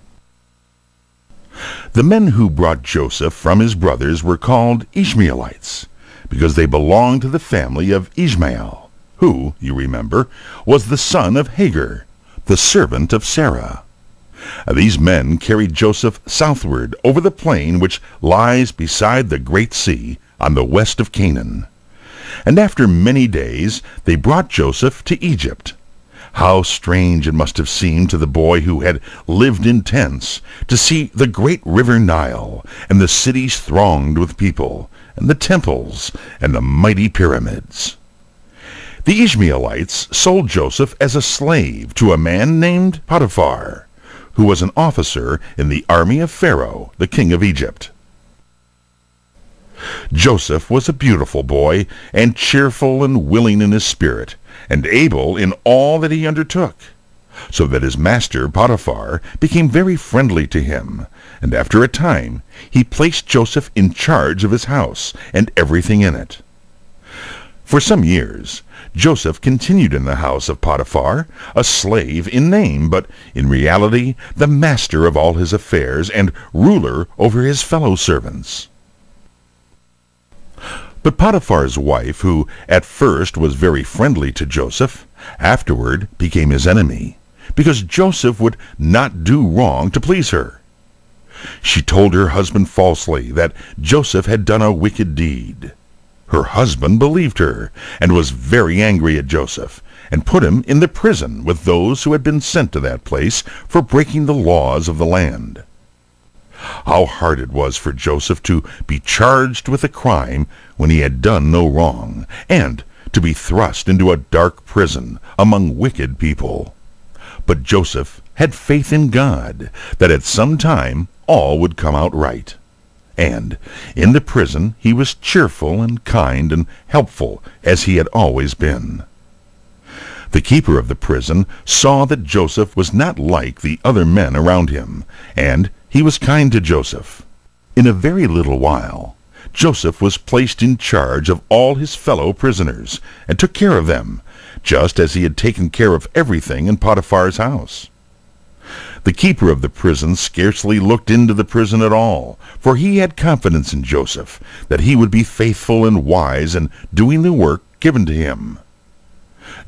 The men who brought Joseph from his brothers were called Ishmaelites, because they belonged to the family of Ishmael, who, you remember, was the son of Hagar, the servant of Sarah. These men carried Joseph southward over the plain which lies beside the great sea on the west of Canaan. And after many days they brought Joseph to Egypt. How strange it must have seemed to the boy who had lived in tents to see the great river Nile, and the cities thronged with people, and the temples, and the mighty pyramids. The Ishmaelites sold Joseph as a slave to a man named Potiphar, who was an officer in the army of Pharaoh, the king of Egypt. Joseph was a beautiful boy, and cheerful and willing in his spirit, and able in all that he undertook, so that his master Potiphar became very friendly to him, and after a time he placed Joseph in charge of his house and everything in it. For some years Joseph continued in the house of Potiphar, a slave in name, but in reality the master of all his affairs and ruler over his fellow servants. But Potiphar's wife, who at first was very friendly to Joseph, afterward became his enemy, because Joseph would not do wrong to please her. She told her husband falsely that Joseph had done a wicked deed. Her husband believed her, and was very angry at Joseph, and put him in the prison with those who had been sent to that place for breaking the laws of the land. How hard it was for Joseph to be charged with a crime when he had done no wrong, and to be thrust into a dark prison among wicked people. But Joseph had faith in God that at some time all would come out right. And in the prison he was cheerful and kind and helpful, as he had always been. The keeper of the prison saw that Joseph was not like the other men around him, and he was kind to Joseph. In a very little while, Joseph was placed in charge of all his fellow prisoners, and took care of them, just as he had taken care of everything in Potiphar's house. The keeper of the prison scarcely looked into the prison at all, for he had confidence in Joseph, that he would be faithful and wise in doing the work given to him.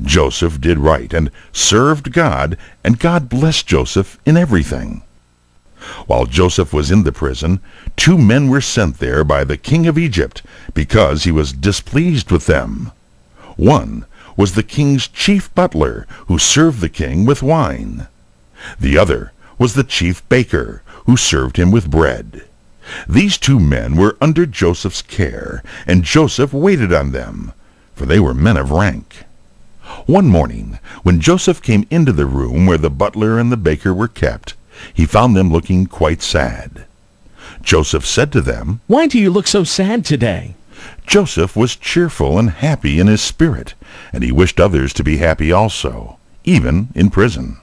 Joseph did right and served God, and God blessed Joseph in everything. While Joseph was in the prison, 2 men were sent there by the king of Egypt, because he was displeased with them. One was the king's chief butler, who served the king with wine. The other was the chief baker, who served him with bread. These 2 men were under Joseph's care, and Joseph waited on them, for they were men of rank. One morning, when Joseph came into the room where the butler and the baker were kept, he found them looking quite sad. Joseph said to them, "Why do you look so sad today?" Joseph was cheerful and happy in his spirit, and he wished others to be happy also, even in prison.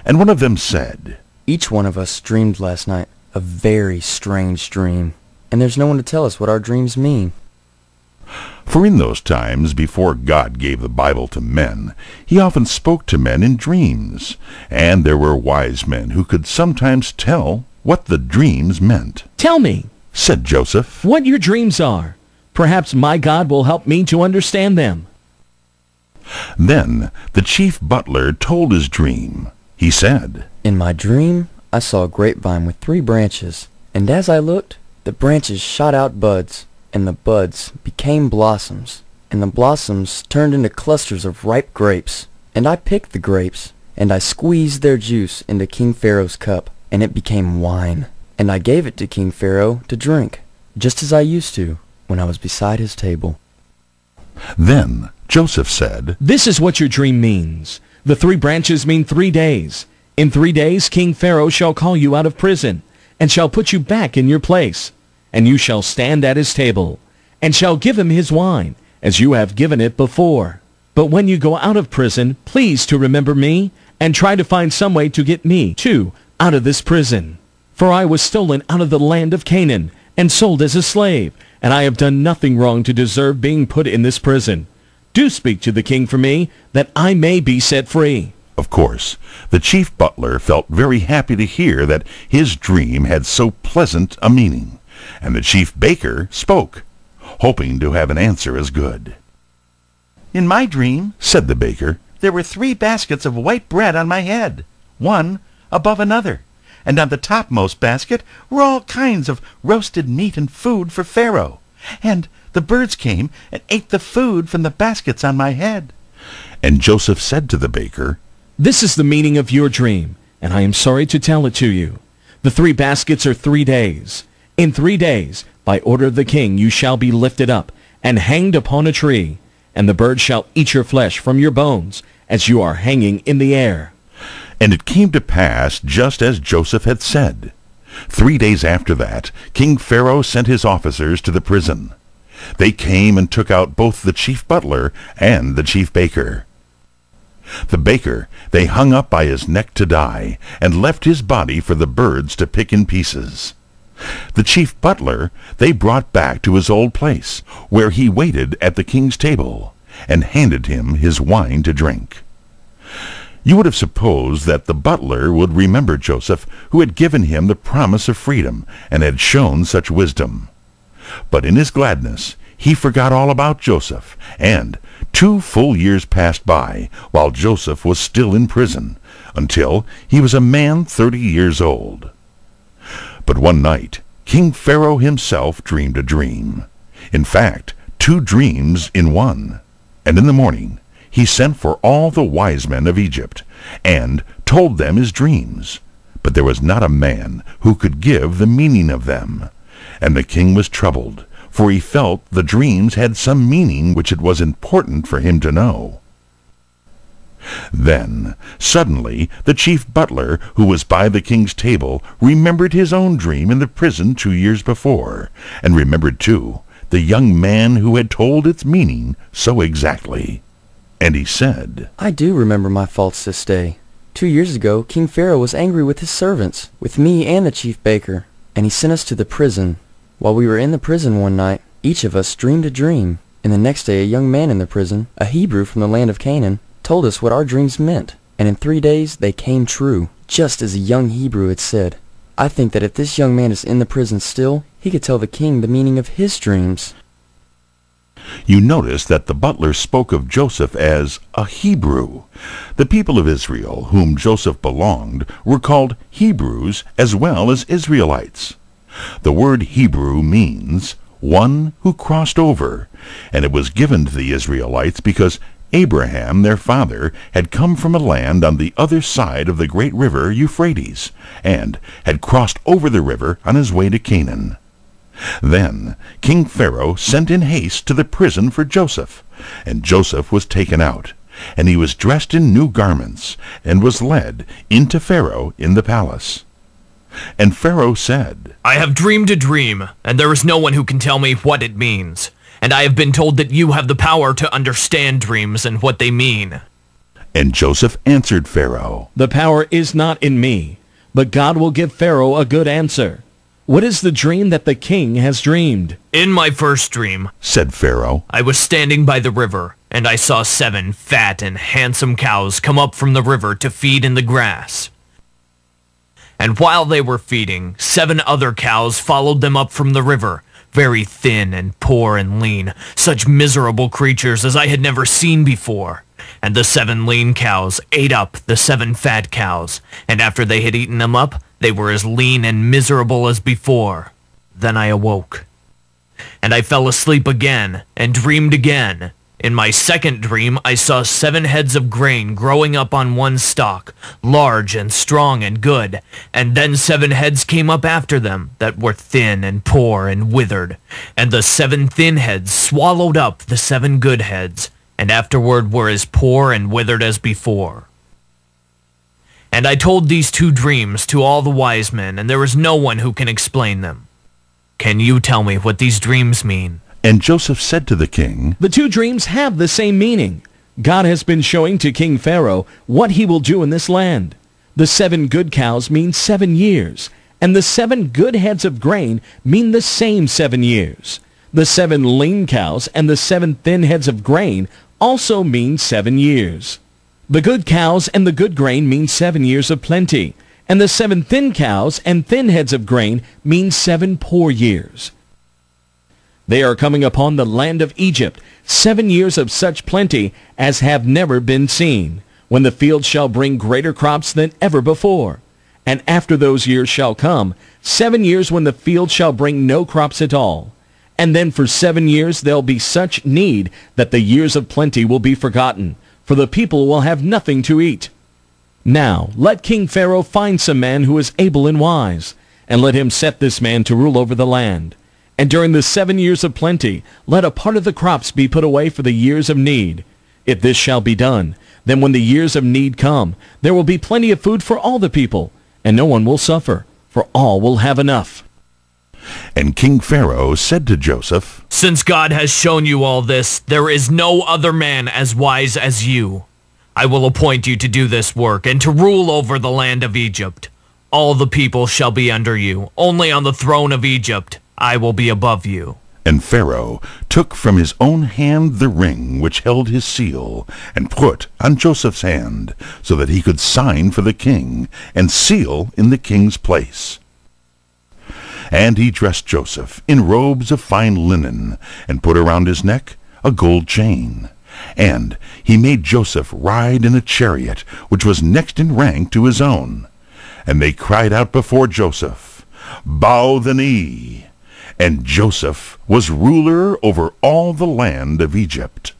And one of them said, "Each one of us dreamed last night a very strange dream, and there's no one to tell us what our dreams mean." For in those times, before God gave the Bible to men, he often spoke to men in dreams, and there were wise men who could sometimes tell what the dreams meant. "Tell me," said Joseph, "what your dreams are. Perhaps my God will help me to understand them." Then the chief butler told his dream. He said, "In my dream, I saw a grapevine with 3 branches, and as I looked, the branches shot out buds, and the buds became blossoms, and the blossoms turned into clusters of ripe grapes. And I picked the grapes, and I squeezed their juice into King Pharaoh's cup, and it became wine. And I gave it to King Pharaoh to drink, just as I used to when I was beside his table." Then Joseph said, "This is what your dream means. The 3 branches mean 3 days. In 3 days King Pharaoh shall call you out of prison, and shall put you back in your place. And you shall stand at his table, and shall give him his wine, as you have given it before. But when you go out of prison, please to remember me, and try to find some way to get me, too, out of this prison. For I was stolen out of the land of Canaan, and sold as a slave, and I have done nothing wrong to deserve being put in this prison. Do speak to the king for me, that I may be set free." Of course, the chief butler felt very happy to hear that his dream had so pleasant a meaning, and the chief baker spoke, hoping to have an answer as good. "In my dream," said the baker, "there were 3 baskets of white bread on my head, one above another, and on the topmost basket were all kinds of roasted meat and food for Pharaoh, and the birds came and ate the food from the baskets on my head." And Joseph said to the baker, "This is the meaning of your dream, and I am sorry to tell it to you. The 3 baskets are 3 days. In 3 days, by order of the king, you shall be lifted up and hanged upon a tree, and the birds shall eat your flesh from your bones, as you are hanging in the air." And it came to pass just as Joseph had said. 3 days after that, King Pharaoh sent his officers to the prison. They came and took out both the chief butler and the chief baker. The baker they hung up by his neck to die, and left his body for the birds to pick in pieces. The chief butler they brought back to his old place, where he waited at the king's table, and handed him his wine to drink. You would have supposed that the butler would remember Joseph, who had given him the promise of freedom, and had shown such wisdom. But in his gladness he forgot all about Joseph, and 2 full years passed by while Joseph was still in prison, until he was a man 30 years old. But one night King Pharaoh himself dreamed a dream. In fact, 2 dreams in one. And in the morning he sent for all the wise men of Egypt, and told them his dreams. But there was not a man who could give the meaning of them. And the king was troubled, for he felt the dreams had some meaning which it was important for him to know. Then, suddenly, the chief butler, who was by the king's table, remembered his own dream in the prison 2 years before, and remembered, too, the young man who had told its meaning so exactly. And he said, "I do remember my faults this day. 2 years ago, King Pharaoh was angry with his servants, with me and the chief baker, and he sent us to the prison. While we were in the prison one night, each of us dreamed a dream, and the next day a young man in the prison, a Hebrew from the land of Canaan, told us what our dreams meant, and in 3 days they came true, just as a young Hebrew had said. I think that if this young man is in the prison still, he could tell the king the meaning of his dreams." You notice that the butler spoke of Joseph as a Hebrew. The people of Israel, whom Joseph belonged, were called Hebrews as well as Israelites. The word Hebrew means one who crossed over, and it was given to the Israelites because Abraham, their father, had come from a land on the other side of the great river Euphrates, and had crossed over the river on his way to Canaan. Then King Pharaoh sent in haste to the prison for Joseph, and Joseph was taken out, and he was dressed in new garments, and was led into Pharaoh in the palace. And Pharaoh said, "I have dreamed a dream, and there is no one who can tell me what it means. And I have been told that you have the power to understand dreams and what they mean." And Joseph answered Pharaoh, "The power is not in me, but God will give Pharaoh a good answer. What is the dream that the king has dreamed?" "In my first dream," said Pharaoh, "I was standing by the river, and I saw 7 fat and handsome cows come up from the river to feed in the grass. And while they were feeding, 7 other cows followed them up from the river, very thin and poor and lean, such miserable creatures as I had never seen before. And the 7 lean cows ate up the 7 fat cows, and after they had eaten them up, they were as lean and miserable as before. Then I awoke, and I fell asleep again, and dreamed again. In my second dream, I saw 7 heads of grain growing up on one stalk, large and strong and good, and then 7 heads came up after them that were thin and poor and withered, and the 7 thin heads swallowed up the 7 good heads, and afterward were as poor and withered as before. And I told these 2 dreams to all the wise men, and there is no one who can explain them. Can you tell me what these dreams mean?" And Joseph said to the king, The 2 dreams have the same meaning. God has been showing to King Pharaoh what he will do in this land. The 7 good cows mean 7 years, and the 7 good heads of grain mean the same 7 years. The 7 lean cows and the 7 thin heads of grain also mean 7 years. The good cows and the good grain mean 7 years of plenty, and the 7 thin cows and thin heads of grain mean 7 poor years. They are coming upon the land of Egypt, 7 years of such plenty as have never been seen, when the field shall bring greater crops than ever before. And after those years shall come 7 years when the field shall bring no crops at all. And then for 7 years there'll be such need that the years of plenty will be forgotten, for the people will have nothing to eat. Now let King Pharaoh find some man who is able and wise, and let him set this man to rule over the land. And during the 7 years of plenty, let a part of the crops be put away for the years of need. If this shall be done, then when the years of need come, there will be plenty of food for all the people, and no one will suffer, for all will have enough. And King Pharaoh said to Joseph, Since God has shown you all this, there is no other man as wise as you. I will appoint you to do this work and to rule over the land of Egypt. All the people shall be under you. Only on the throne of Egypt I will be above you. And Pharaoh took from his own hand the ring which held his seal, and put on Joseph's hand, so that he could sign for the king, and seal in the king's place. And he dressed Joseph in robes of fine linen, and put around his neck a gold chain. And he made Joseph ride in a chariot, which was next in rank to his own. And they cried out before Joseph, Bow the knee! And Joseph was ruler over all the land of Egypt.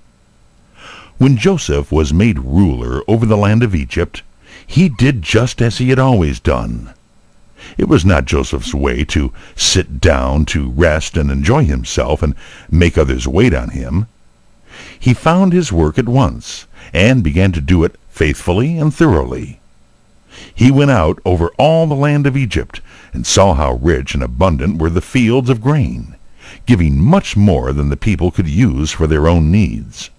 When Joseph was made ruler over the land of Egypt, he did just as he had always done. It was not Joseph's way to sit down to rest and enjoy himself and make others wait on him. He found his work at once, and began to do it faithfully and thoroughly. He went out over all the land of Egypt, and saw how rich and abundant were the fields of grain, giving much more than the people could use for their own needs.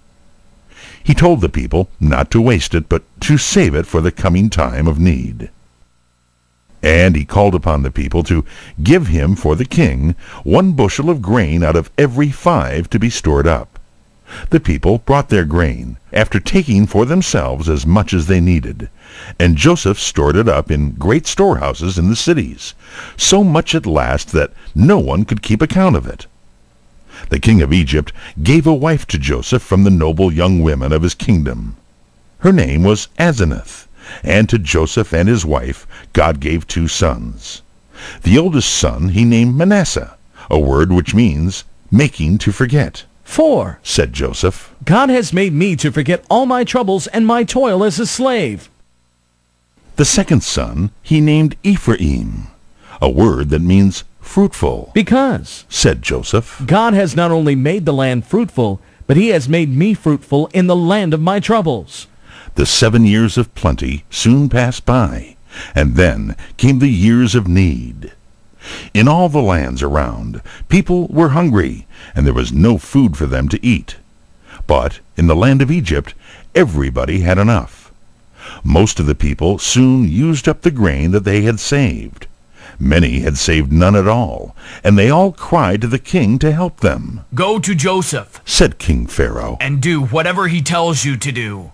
He told the people not to waste it, but to save it for the coming time of need. And he called upon the people to give him for the king 1 bushel of grain out of every 5 to be stored up. The people brought their grain, after taking for themselves as much as they needed, and Joseph stored it up in great storehouses in the cities, so much at last that no one could keep account of it. The king of Egypt gave a wife to Joseph from the noble young women of his kingdom. Her name was Asenath, and to Joseph and his wife God gave 2 sons. The oldest son he named Manasseh, a word which means making to forget. For, said Joseph, God has made me to forget all my troubles and my toil as a slave. The second son he named Ephraim, a word that means fruitful. Because, said Joseph, God has not only made the land fruitful, but he has made me fruitful in the land of my troubles. The 7 years of plenty soon passed by, and then came the years of need. In all the lands around, people were hungry, and there was no food for them to eat. But in the land of Egypt, everybody had enough. Most of the people soon used up the grain that they had saved. Many had saved none at all, and they all cried to the king to help them. Go to Joseph, said King Pharaoh, and do whatever he tells you to do.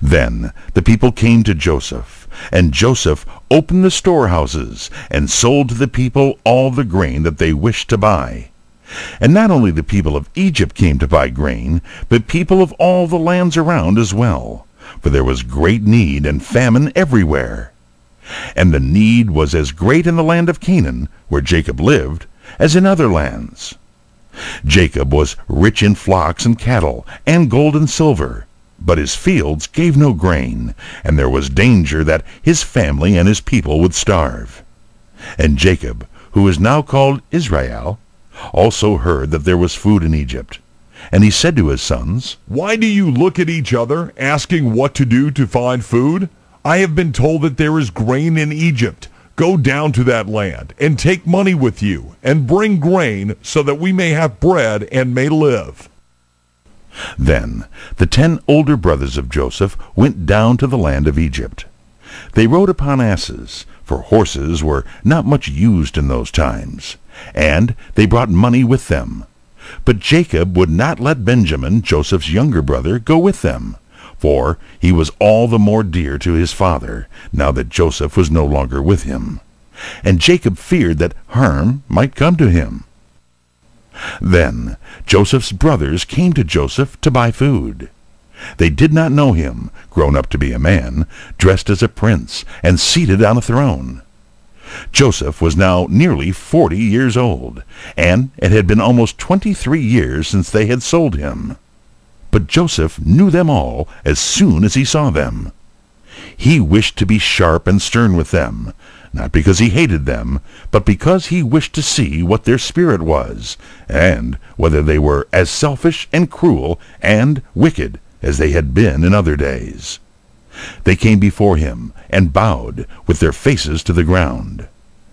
Then the people came to Joseph, and Joseph opened the storehouses and sold to the people all the grain that they wished to buy. And not only the people of Egypt came to buy grain, but people of all the lands around as well, for there was great need and famine everywhere. And the need was as great in the land of Canaan, where Jacob lived, as in other lands. Jacob was rich in flocks and cattle, and gold and silver, but his fields gave no grain, and there was danger that his family and his people would starve. And Jacob, who is now called Israel, also heard that there was food in Egypt. And he said to his sons, Why do you look at each other, asking what to do to find food? I have been told that there is grain in Egypt. Go down to that land, and take money with you, and bring grain, so that we may have bread and may live. Then the 10 older brothers of Joseph went down to the land of Egypt. They rode upon asses, for horses were not much used in those times, and they brought money with them. But Jacob would not let Benjamin, Joseph's younger brother, go with them, for he was all the more dear to his father now that Joseph was no longer with him. And Jacob feared that harm might come to him. Then Joseph's brothers came to Joseph to buy food. They did not know him, grown up to be a man, dressed as a prince, and seated on a throne. Joseph was now nearly 40 years old, and it had been almost 23 years since they had sold him. But Joseph knew them all as soon as he saw them. He wished to be sharp and stern with them, not because he hated them, but because he wished to see what their spirit was, and whether they were as selfish and cruel and wicked as they had been in other days. They came before him and bowed with their faces to the ground.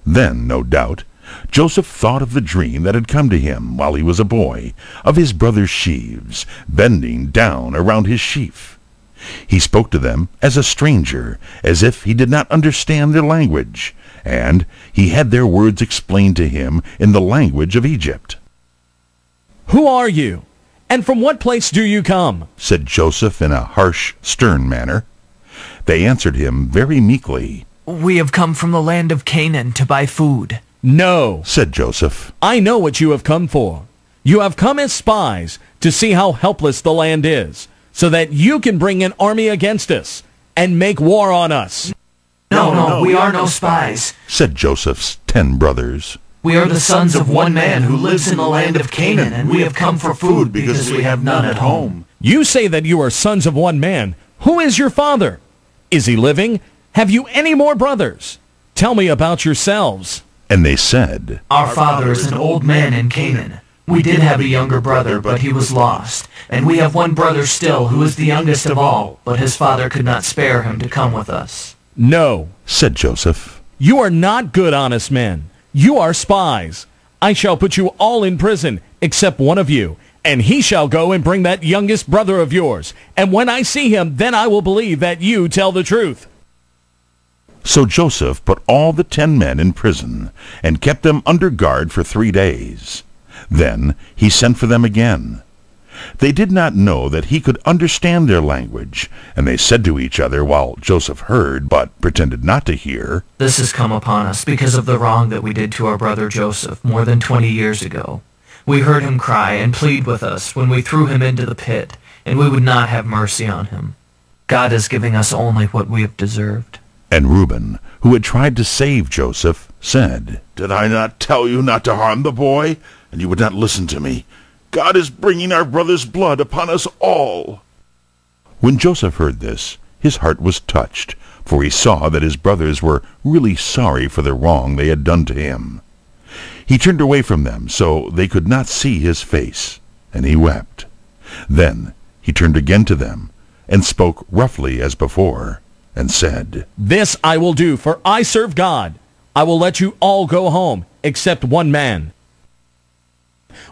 Then, no doubt, Joseph thought of the dream that had come to him while he was a boy, of his brother's sheaves bending down around his sheaf. He spoke to them as a stranger, as if he did not understand their language, and he had their words explained to him in the language of Egypt. "Who are you, and from what place do you come?" said Joseph in a harsh, stern manner. They answered him very meekly. "We have come from the land of Canaan to buy food." "No," said Joseph. "I know what you have come for. You have come as spies to see how helpless the land is, so that you can bring an army against us and make war on us." No, we are no spies, said Joseph's 10 brothers. "We are the sons of one man who lives in the land of Canaan, and we have come for food because we have none at home." "You say that you are sons of one man. Who is your father? Is he living? Have you any more brothers? Tell me about yourselves." And they said, "Our father is an old man in Canaan. We did have a younger brother, but he was lost. And we have one brother still, who is the youngest of all, but his father could not spare him to come with us." "No," said Joseph. "You are not good, honest men. You are spies. I shall put you all in prison, except one of you, and he shall go and bring that youngest brother of yours. And when I see him, then I will believe that you tell the truth." So Joseph put all the 10 men in prison, and kept them under guard for 3 days. Then he sent for them again. They did not know that he could understand their language, and they said to each other while Joseph heard, but pretended not to hear, "This has come upon us because of the wrong that we did to our brother Joseph more than 20 years ago. We heard him cry and plead with us when we threw him into the pit, and we would not have mercy on him. God is giving us only what we have deserved." And Reuben, who had tried to save Joseph, said, "Did I not tell you not to harm the boy? And you would not listen to me. God is bringing our brother's blood upon us all." When Joseph heard this, his heart was touched, for he saw that his brothers were really sorry for the wrong they had done to him. He turned away from them so they could not see his face, and he wept. Then he turned again to them, and spoke roughly as before, and said, "This I will do, for I serve God. I will let you all go home, except one man.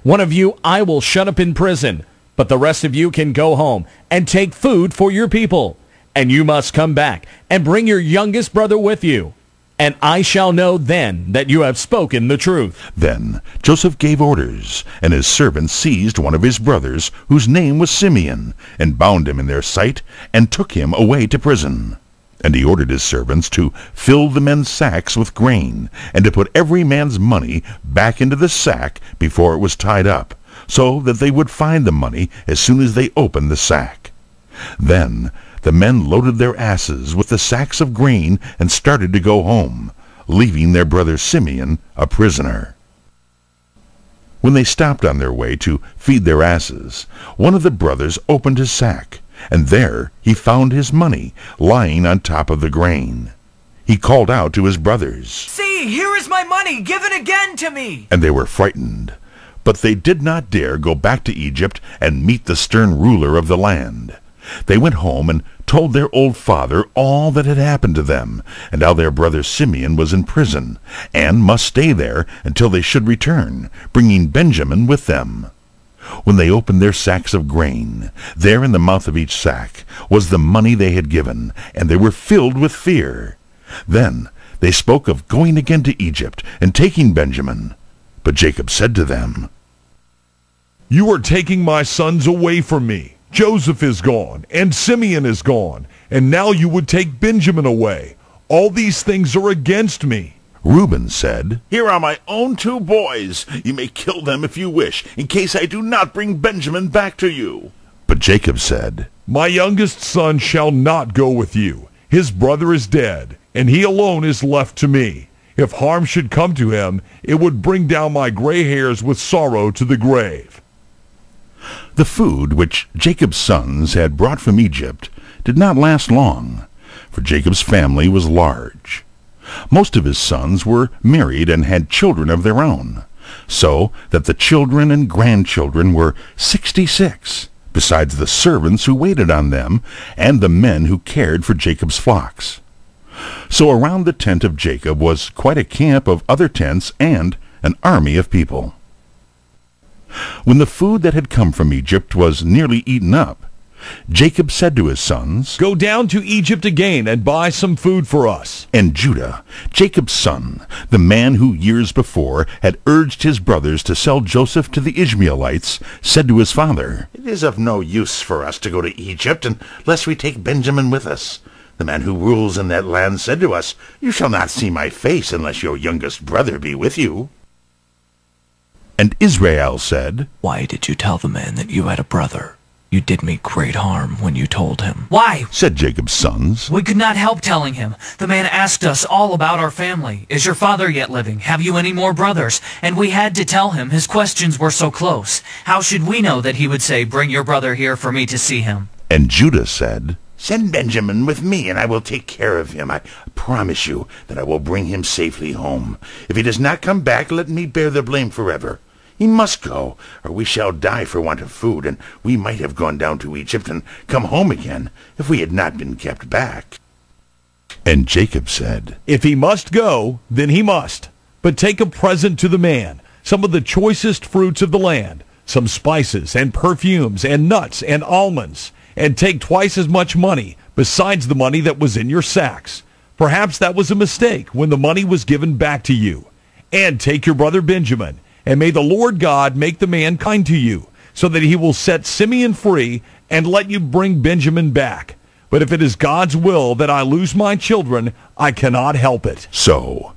One of you I will shut up in prison, but the rest of you can go home and take food for your people. And you must come back and bring your youngest brother with you. And I shall know then that you have spoken the truth." Then Joseph gave orders, and his servants seized one of his brothers, whose name was Simeon, and bound him in their sight, and took him away to prison. And he ordered his servants to fill the men's sacks with grain, and to put every man's money back into the sack before it was tied up, so that they would find the money as soon as they opened the sack. Then the men loaded their asses with the sacks of grain and started to go home, leaving their brother Simeon a prisoner. When they stopped on their way to feed their asses, one of the brothers opened his sack, and there he found his money lying on top of the grain. He called out to his brothers, "See, here is my money, give it again to me!" And they were frightened, but they did not dare go back to Egypt and meet the stern ruler of the land. They went home and told their old father all that had happened to them, and how their brother Simeon was in prison, and must stay there until they should return, bringing Benjamin with them. When they opened their sacks of grain, there in the mouth of each sack was the money they had given, and they were filled with fear. Then they spoke of going again to Egypt and taking Benjamin. But Jacob said to them, "You are taking my sons away from me. Joseph is gone, and Simeon is gone, and now you would take Benjamin away. All these things are against me. Reuben said, Here are my own 2 boys. You may kill them if you wish, in case I do not bring Benjamin back to you. But Jacob said, My youngest son shall not go with you. His brother is dead, and he alone is left to me. If harm should come to him, it would bring down my gray hairs with sorrow to the grave. The food which Jacob's sons had brought from Egypt did not last long, for Jacob's family was large. Most of his sons were married and had children of their own, so that the children and grandchildren were 66, besides the servants who waited on them and the men who cared for Jacob's flocks. So around the tent of Jacob was quite a camp of other tents and an army of people. When the food that had come from Egypt was nearly eaten up, Jacob said to his sons, Go down to Egypt again and buy some food for us. And Judah, Jacob's son, the man who years before had urged his brothers to sell Joseph to the Ishmaelites, said to his father, It is of no use for us to go to Egypt unless we take Benjamin with us. The man who rules in that land said to us, You shall not see my face unless your youngest brother be with you. And Israel said, Why did you tell the man that you had a brother? You did me great harm when you told him. Why? said Jacob's sons. We could not help telling him. The man asked us all about our family. Is your father yet living? Have you any more brothers? And we had to tell him. His questions were so close. How should we know that he would say, Bring your brother here for me to see him? And Judah said, Send Benjamin with me, and I will take care of him. I promise you that I will bring him safely home. If he does not come back, let me bear the blame forever. He must go, or we shall die for want of food, and we might have gone down to Egypt and come home again if we had not been kept back. And Jacob said, If he must go, then he must. But take a present to the man, some of the choicest fruits of the land, some spices and perfumes and nuts and almonds, and take twice as much money, besides the money that was in your sacks. Perhaps that was a mistake when the money was given back to you. And take your brother Benjamin, and may the Lord God make the man kind to you, so that he will set Simeon free and let you bring Benjamin back. But if it is God's will that I lose my children, I cannot help it. So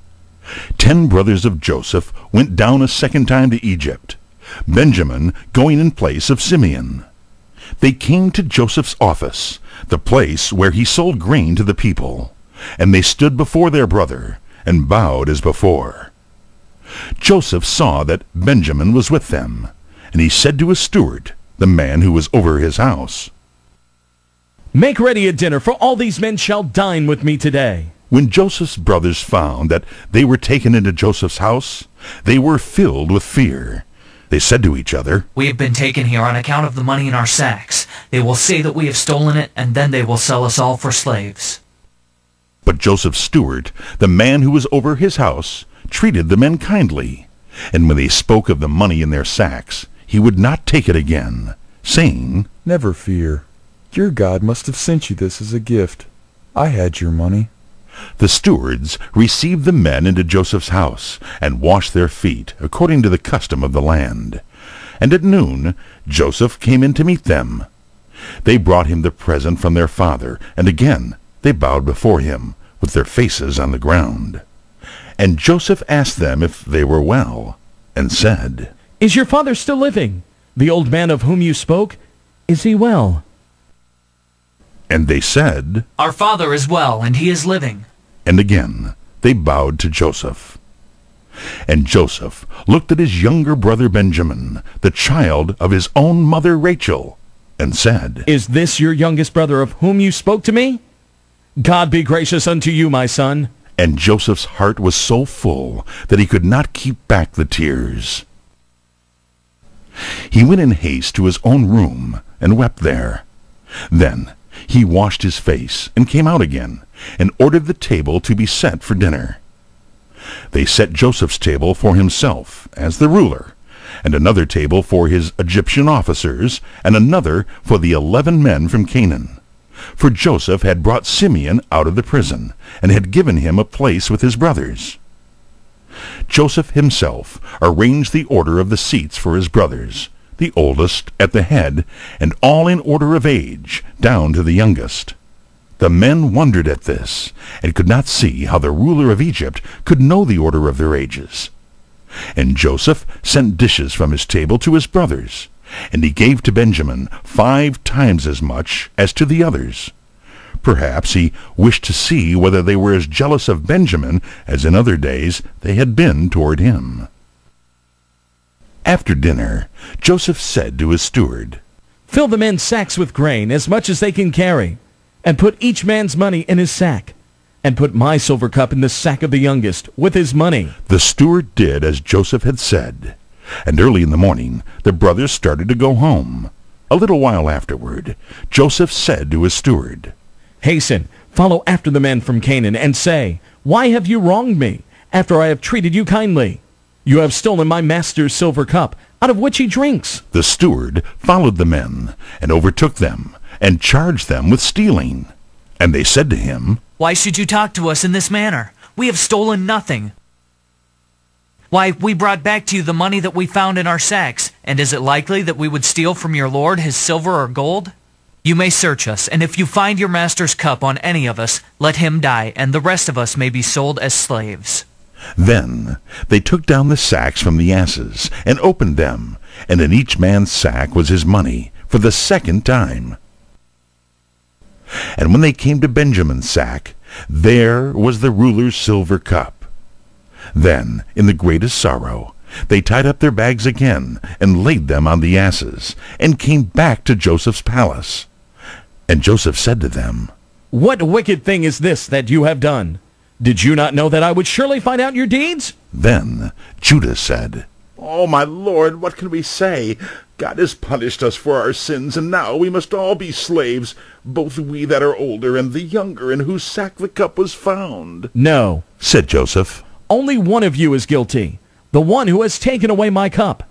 10 brothers of Joseph went down a second time to Egypt, Benjamin going in place of Simeon. They came to Joseph's office, the place where he sold grain to the people, and they stood before their brother and bowed as before. Joseph saw that Benjamin was with them, and he said to his steward, the man who was over his house, Make ready a dinner, for all these men shall dine with me today. When Joseph's brothers found that they were taken into Joseph's house, they were filled with fear. They said to each other, We have been taken here on account of the money in our sacks. They will say that we have stolen it, and then they will sell us all for slaves. But Joseph's steward, the man who was over his house, treated the men kindly, and when they spoke of the money in their sacks, he would not take it again, saying, Never fear. Your God must have sent you this as a gift. I had your money. The stewards received the men into Joseph's house, and washed their feet, according to the custom of the land. And at noon Joseph came in to meet them. They brought him the present from their father, and again they bowed before him, with their faces on the ground. And Joseph asked them if they were well, and said, Is your father still living? The old man of whom you spoke, is he well? And they said, Our father is well, and he is living. And again they bowed to Joseph. And Joseph looked at his younger brother Benjamin, the child of his own mother Rachel, and said, Is this your youngest brother of whom you spoke to me? God be gracious unto you, my son. And Joseph's heart was so full that he could not keep back the tears. He went in haste to his own room and wept there. Then he washed his face and came out again, and ordered the table to be set for dinner. They set Joseph's table for himself as the ruler, and another table for his Egyptian officers, and another for the 11 men from Canaan. For Joseph had brought Simeon out of the prison, and had given him a place with his brothers. Joseph himself arranged the order of the seats for his brothers, the oldest at the head, and all in order of age, down to the youngest. The men wondered at this, and could not see how the ruler of Egypt could know the order of their ages. And Joseph sent dishes from his table to his brothers, and he gave to Benjamin 5 times as much as to the others. Perhaps he wished to see whether they were as jealous of Benjamin as in other days they had been toward him. After dinner, Joseph said to his steward, "Fill the men's sacks with grain, as much as they can carry, and put each man's money in his sack, and put my silver cup in the sack of the youngest, with his money." The steward did as Joseph had said, and early in the morning the brothers started to go home. A little while afterward, Joseph said to his steward, "Hasten, follow after the men from Canaan, and say, 'Why have you wronged me, after I have treated you kindly? You have stolen my master's silver cup, out of which he drinks.'" The steward followed the men, and overtook them, and charged them with stealing. And they said to him, Why should you talk to us in this manner? We have stolen nothing. Why, we brought back to you the money that we found in our sacks, and is it likely that we would steal from your lord his silver or gold? You may search us, and if you find your master's cup on any of us, let him die, and the rest of us may be sold as slaves. Then they took down the sacks from the asses, and opened them, and in each man's sack was his money, for the second time. And when they came to Benjamin's sack, there was the ruler's silver cup. Then, in the greatest sorrow, they tied up their bags again, and laid them on the asses, and came back to Joseph's palace. And Joseph said to them, "What wicked thing is this that you have done? Did you not know that I would surely find out your deeds?" Then Judah said, "Oh, my lord, what can we say? God has punished us for our sins, and now we must all be slaves, both we that are older and the younger, in whose sack the cup was found." "No," said Joseph, "only one of you is guilty, the one who has taken away my cup.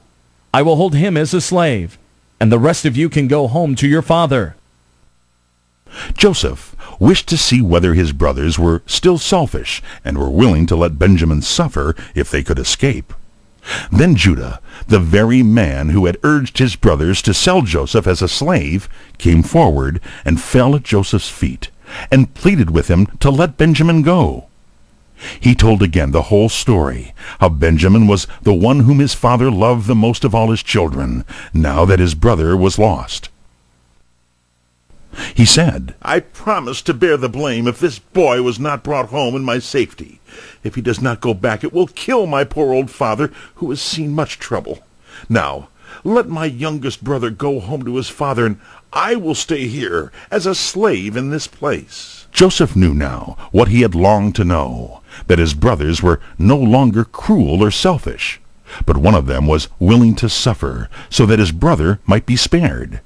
I will hold him as a slave, and the rest of you can go home to your father." Joseph wished to see whether his brothers were still selfish and were willing to let Benjamin suffer if they could escape. Then Judah, the very man who had urged his brothers to sell Joseph as a slave, came forward and fell at Joseph's feet and pleaded with him to let Benjamin go. He told again the whole story, how Benjamin was the one whom his father loved the most of all his children, now that his brother was lost. He said, "I promise to bear the blame if this boy was not brought home in my safety. If he does not go back, it will kill my poor old father, who has seen much trouble. Now, let my youngest brother go home to his father, and I will stay here as a slave in this place." Joseph knew now what he had longed to know, that his brothers were no longer cruel or selfish, but one of them was willing to suffer so that his brother might be spared.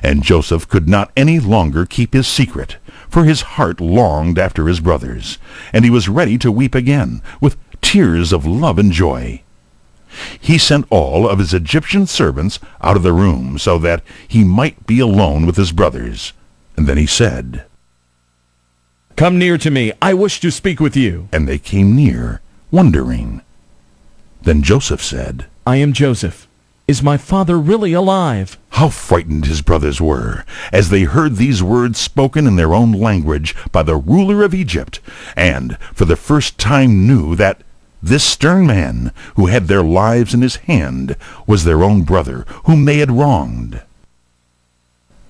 And Joseph could not any longer keep his secret, for his heart longed after his brothers, and he was ready to weep again, with tears of love and joy. He sent all of his Egyptian servants out of the room, so that he might be alone with his brothers. And then he said, "Come near to me, I wish to speak with you." And they came near, wondering. Then Joseph said, "I am Joseph. Is my father really alive?" How frightened his brothers were, as they heard these words spoken in their own language by the ruler of Egypt, and for the first time knew that this stern man, who had their lives in his hand, was their own brother, whom they had wronged.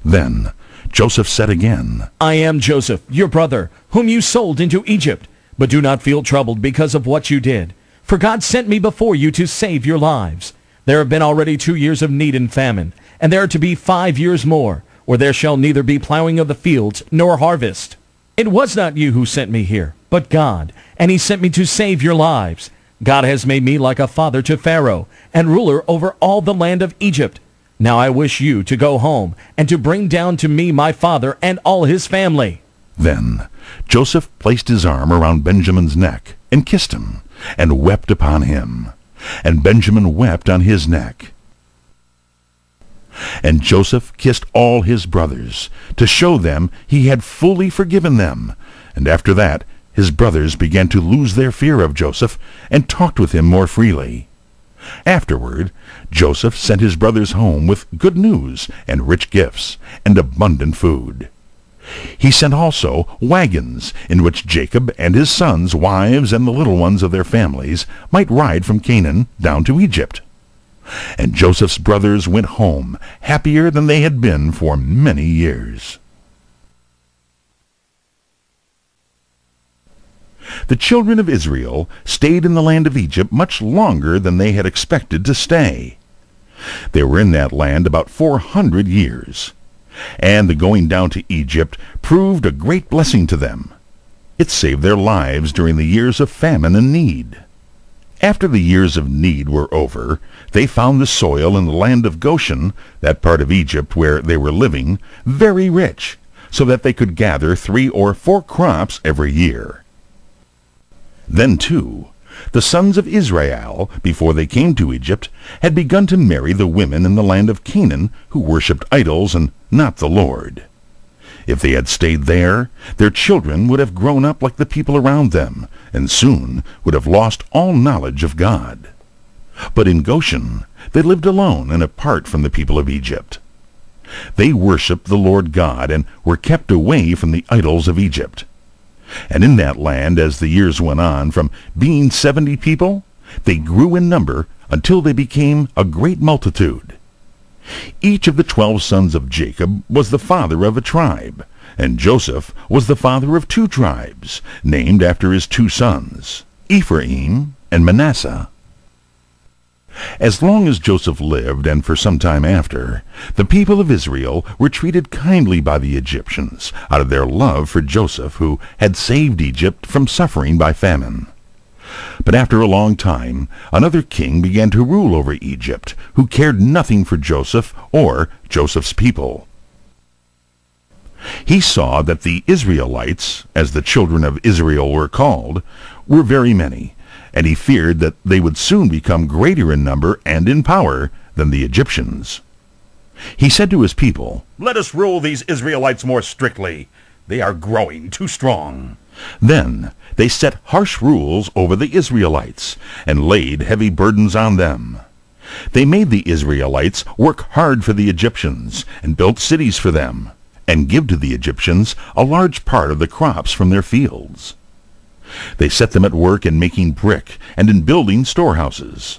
Then Joseph said again, "I am Joseph, your brother, whom you sold into Egypt. But do not feel troubled because of what you did, for God sent me before you to save your lives. There have been already 2 years of need and famine, and there are to be 5 years more, where there shall neither be plowing of the fields nor harvest. It was not you who sent me here, but God, and he sent me to save your lives. God has made me like a father to Pharaoh, and ruler over all the land of Egypt. Now I wish you to go home, and to bring down to me my father and all his family." Then Joseph placed his arm around Benjamin's neck, and kissed him, and wept upon him. And Benjamin wept on his neck. And Joseph kissed all his brothers, to show them he had fully forgiven them. And after that his brothers began to lose their fear of Joseph, and talked with him more freely. Afterward, Joseph sent his brothers home with good news and rich gifts and abundant food. He sent also wagons in which Jacob and his sons, wives, and the little ones of their families might ride from Canaan down to Egypt. And Joseph's brothers went home happier than they had been for many years. The children of Israel stayed in the land of Egypt much longer than they had expected to stay. They were in that land about 400 years, and the going down to Egypt proved a great blessing to them. It saved their lives during the years of famine and need. After the years of need were over, they found the soil in the land of Goshen, that part of Egypt where they were living, very rich, so that they could gather 3 or 4 crops every year. Then, too, the sons of Israel, before they came to Egypt, had begun to marry the women in the land of Canaan who worshipped idols and not the Lord. If they had stayed there, their children would have grown up like the people around them, and soon would have lost all knowledge of God. But in Goshen, they lived alone and apart from the people of Egypt. They worshipped the Lord God and were kept away from the idols of Egypt. And in that land, as the years went on, from being 70 people, they grew in number until they became a great multitude. Each of the 12 sons of Jacob was the father of a tribe, and Joseph was the father of 2 tribes, named after his 2 sons, Ephraim and Manasseh. As long as Joseph lived, and for some time after, the people of Israel were treated kindly by the Egyptians out of their love for Joseph, who had saved Egypt from suffering by famine. But after a long time, another king began to rule over Egypt, who cared nothing for Joseph or Joseph's people. He saw that the Israelites, as the children of Israel were called, were very many, and he feared that they would soon become greater in number and in power than the Egyptians. He said to his people, Let us rule these Israelites more strictly. They are growing too strong. Then they set harsh rules over the Israelites and laid heavy burdens on them. They made the Israelites work hard for the Egyptians and built cities for them, and give to the Egyptians a large part of the crops from their fields. They set them at work in making brick and in building storehouses.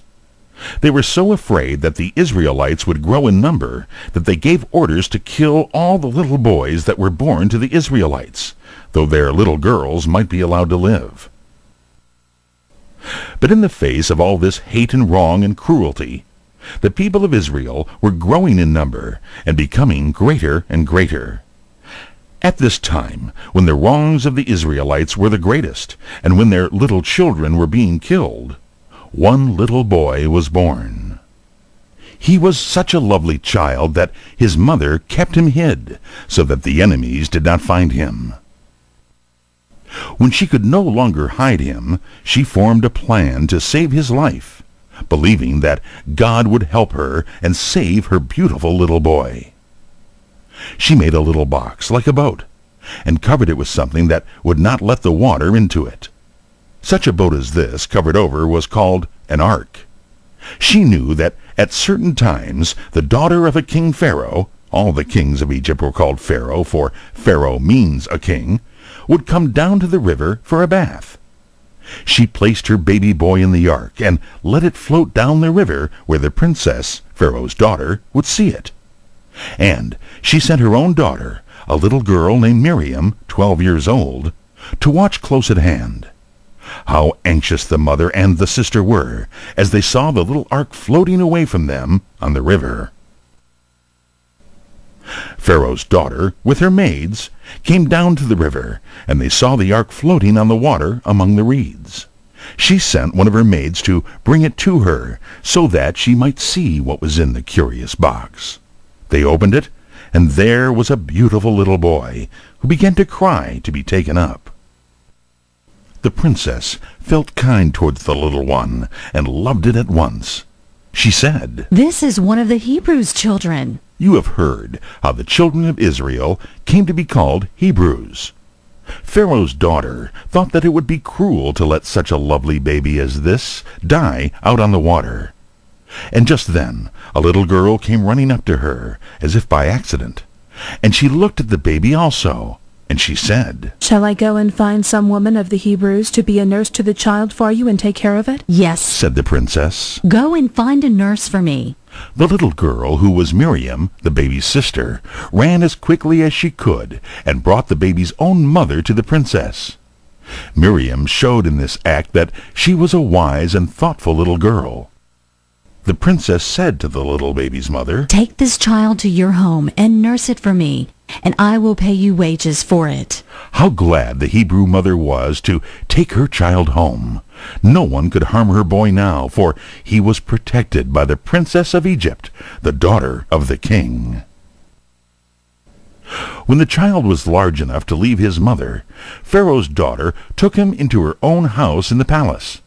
They were so afraid that the Israelites would grow in number that they gave orders to kill all the little boys that were born to the Israelites, though their little girls might be allowed to live. But in the face of all this hate and wrong and cruelty, the people of Israel were growing in number and becoming greater and greater. At this time, when the wrongs of the Israelites were the greatest, and when their little children were being killed, one little boy was born. He was such a lovely child that his mother kept him hid, so that the enemies did not find him. When she could no longer hide him, she formed a plan to save his life, believing that God would help her and save her beautiful little boy. She made a little box like a boat, and covered it with something that would not let the water into it. Such a boat as this, covered over, was called an ark. She knew that at certain times the daughter of a king Pharaoh, all the kings of Egypt were called Pharaoh, for Pharaoh means a king, would come down to the river for a bath. She placed her baby boy in the ark and let it float down the river where the princess, Pharaoh's daughter, would see it. And she sent her own daughter, a little girl named Miriam, 12 years old, to watch close at hand. How anxious the mother and the sister were as they saw the little ark floating away from them on the river. Pharaoh's daughter, with her maids, came down to the river, and they saw the ark floating on the water among the reeds. She sent one of her maids to bring it to her, so that she might see what was in the curious box. They opened it, and there was a beautiful little boy, who began to cry to be taken up. The princess felt kind towards the little one, and loved it at once. She said, "This is one of the Hebrews' children." "You have heard how the children of Israel came to be called Hebrews. Pharaoh's daughter thought that it would be cruel to let such a lovely baby as this die out on the water. And just then a little girl came running up to her, as if by accident. And she looked at the baby also, and she said, "Shall I go and find some woman of the Hebrews to be a nurse to the child for you and take care of it?" "Yes," said the princess. "Go and find a nurse for me." The little girl, who was Miriam, the baby's sister, ran as quickly as she could and brought the baby's own mother to the princess. Miriam showed in this act that she was a wise and thoughtful little girl. The princess said to the little baby's mother, "Take this child to your home and nurse it for me, and I will pay you wages for it." How glad the Hebrew mother was to take her child home. No one could harm her boy now, for he was protected by the princess of Egypt, the daughter of the king. When the child was large enough to leave his mother, Pharaoh's daughter took him into her own house in the palace.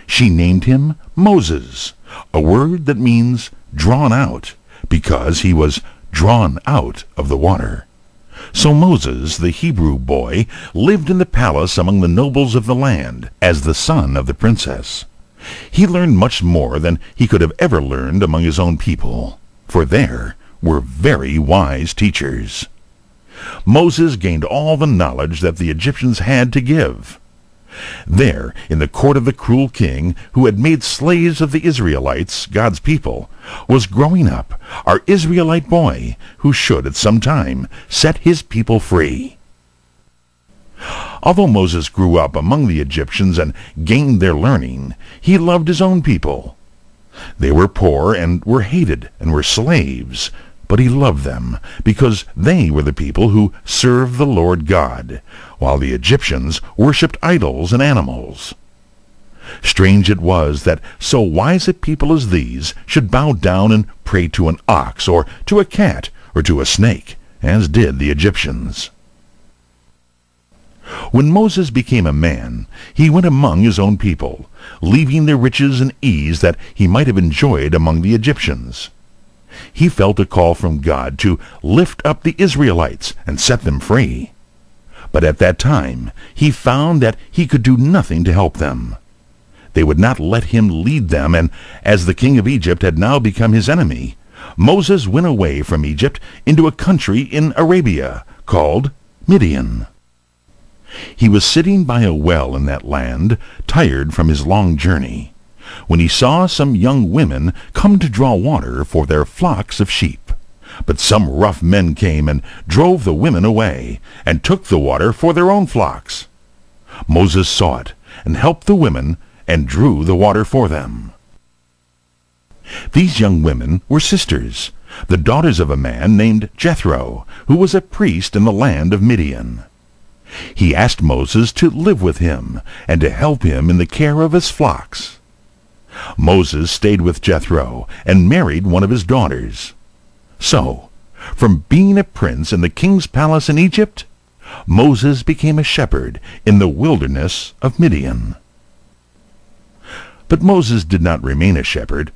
She named him Moses, a word that means drawn out, because he was drawn out of the water. So Moses, the Hebrew boy, lived in the palace among the nobles of the land, as the son of the princess. He learned much more than he could have ever learned among his own people, for there were very wise teachers. Moses gained all the knowledge that the Egyptians had to give. There, in the court of the cruel king, who had made slaves of the Israelites, God's people, was growing up our Israelite boy, who should at some time set his people free. Although Moses grew up among the Egyptians and gained their learning, he loved his own people. They were poor and were hated and were slaves, but he loved them because they were the people who served the Lord God, while the Egyptians worshipped idols and animals. Strange it was that so wise a people as these should bow down and pray to an ox, or to a cat, or to a snake, as did the Egyptians. When Moses became a man, he went among his own people, leaving the riches and ease that he might have enjoyed among the Egyptians. He felt a call from God to lift up the Israelites and set them free. But at that time he found that he could do nothing to help them. They would not let him lead them, and as the king of Egypt had now become his enemy, Moses went away from Egypt into a country in Arabia called Midian. He was sitting by a well in that land, tired from his long journey, when he saw some young women come to draw water for their flocks of sheep. But some rough men came and drove the women away, and took the water for their own flocks. Moses saw it, and helped the women, and drew the water for them. These young women were sisters, the daughters of a man named Jethro, who was a priest in the land of Midian. He asked Moses to live with him, and to help him in the care of his flocks. Moses stayed with Jethro, and married one of his daughters. So, from being a prince in the king's palace in Egypt, Moses became a shepherd in the wilderness of Midian. But Moses did not remain a shepherd.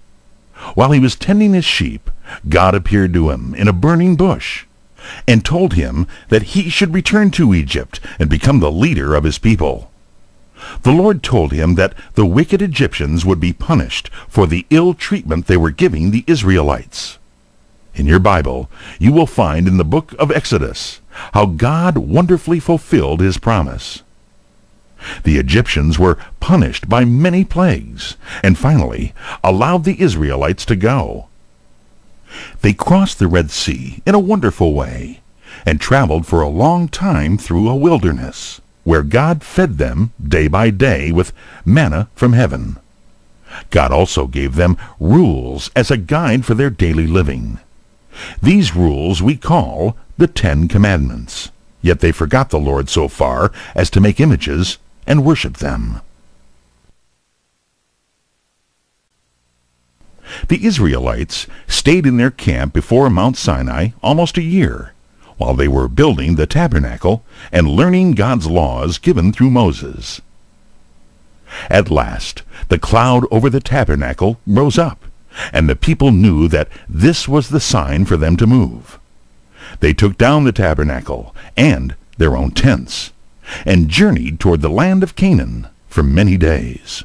While he was tending his sheep, God appeared to him in a burning bush, and told him that he should return to Egypt and become the leader of his people. The Lord told him that the wicked Egyptians would be punished for the ill treatment they were giving the Israelites. In your Bible, you will find in the book of Exodus how God wonderfully fulfilled his promise. The Egyptians were punished by many plagues, and finally allowed the Israelites to go. They crossed the Red Sea in a wonderful way, and traveled for a long time through a wilderness, where God fed them day by day with manna from heaven. God also gave them rules as a guide for their daily living. These rules we call the 10 Commandments, yet they forgot the Lord so far as to make images and worship them. The Israelites stayed in their camp before Mount Sinai almost a year, while they were building the tabernacle and learning God's laws given through Moses. At last, the cloud over the tabernacle rose up, and the people knew that this was the sign for them to move. They took down the tabernacle and their own tents, and journeyed toward the land of Canaan for many days.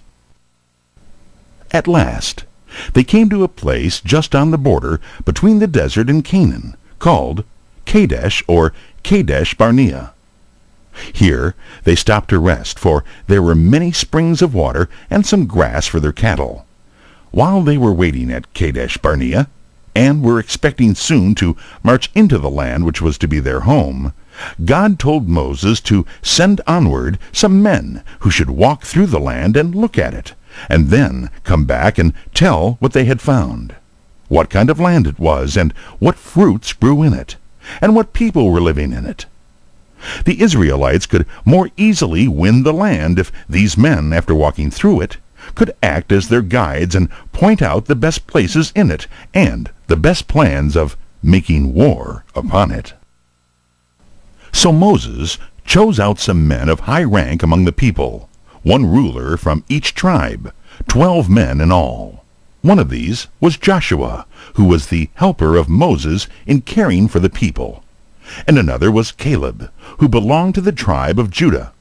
At last, They came to a place just on the border between the desert and Canaan, called Kadesh or Kadesh Barnea. Here they stopped to rest, for there were many springs of water and some grass for their cattle. While they were waiting at Kadesh Barnea, and were expecting soon to march into the land which was to be their home, God told Moses to send onward some men who should walk through the land and look at it, and then come back and tell what they had found, what kind of land it was, and what fruits grew in it, and what people were living in it. The Israelites could more easily win the land if these men, after walking through it, could act as their guides and point out the best places in it and the best plans of making war upon it. So Moses chose out some men of high rank among the people, one ruler from each tribe, 12 men in all. One of these was Joshua, who was the helper of Moses in caring for the people, and another was Caleb, who belonged to the tribe of Judah.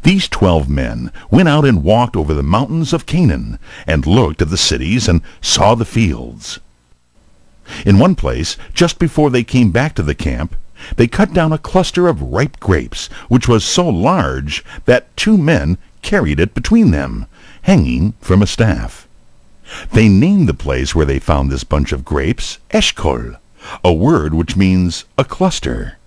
These 12 men went out and walked over the mountains of Canaan, and looked at the cities and saw the fields. In one place, just before they came back to the camp, they cut down a cluster of ripe grapes, which was so large that 2 men carried it between them, hanging from a staff. They named the place where they found this bunch of grapes Eshkol, a word which means a cluster.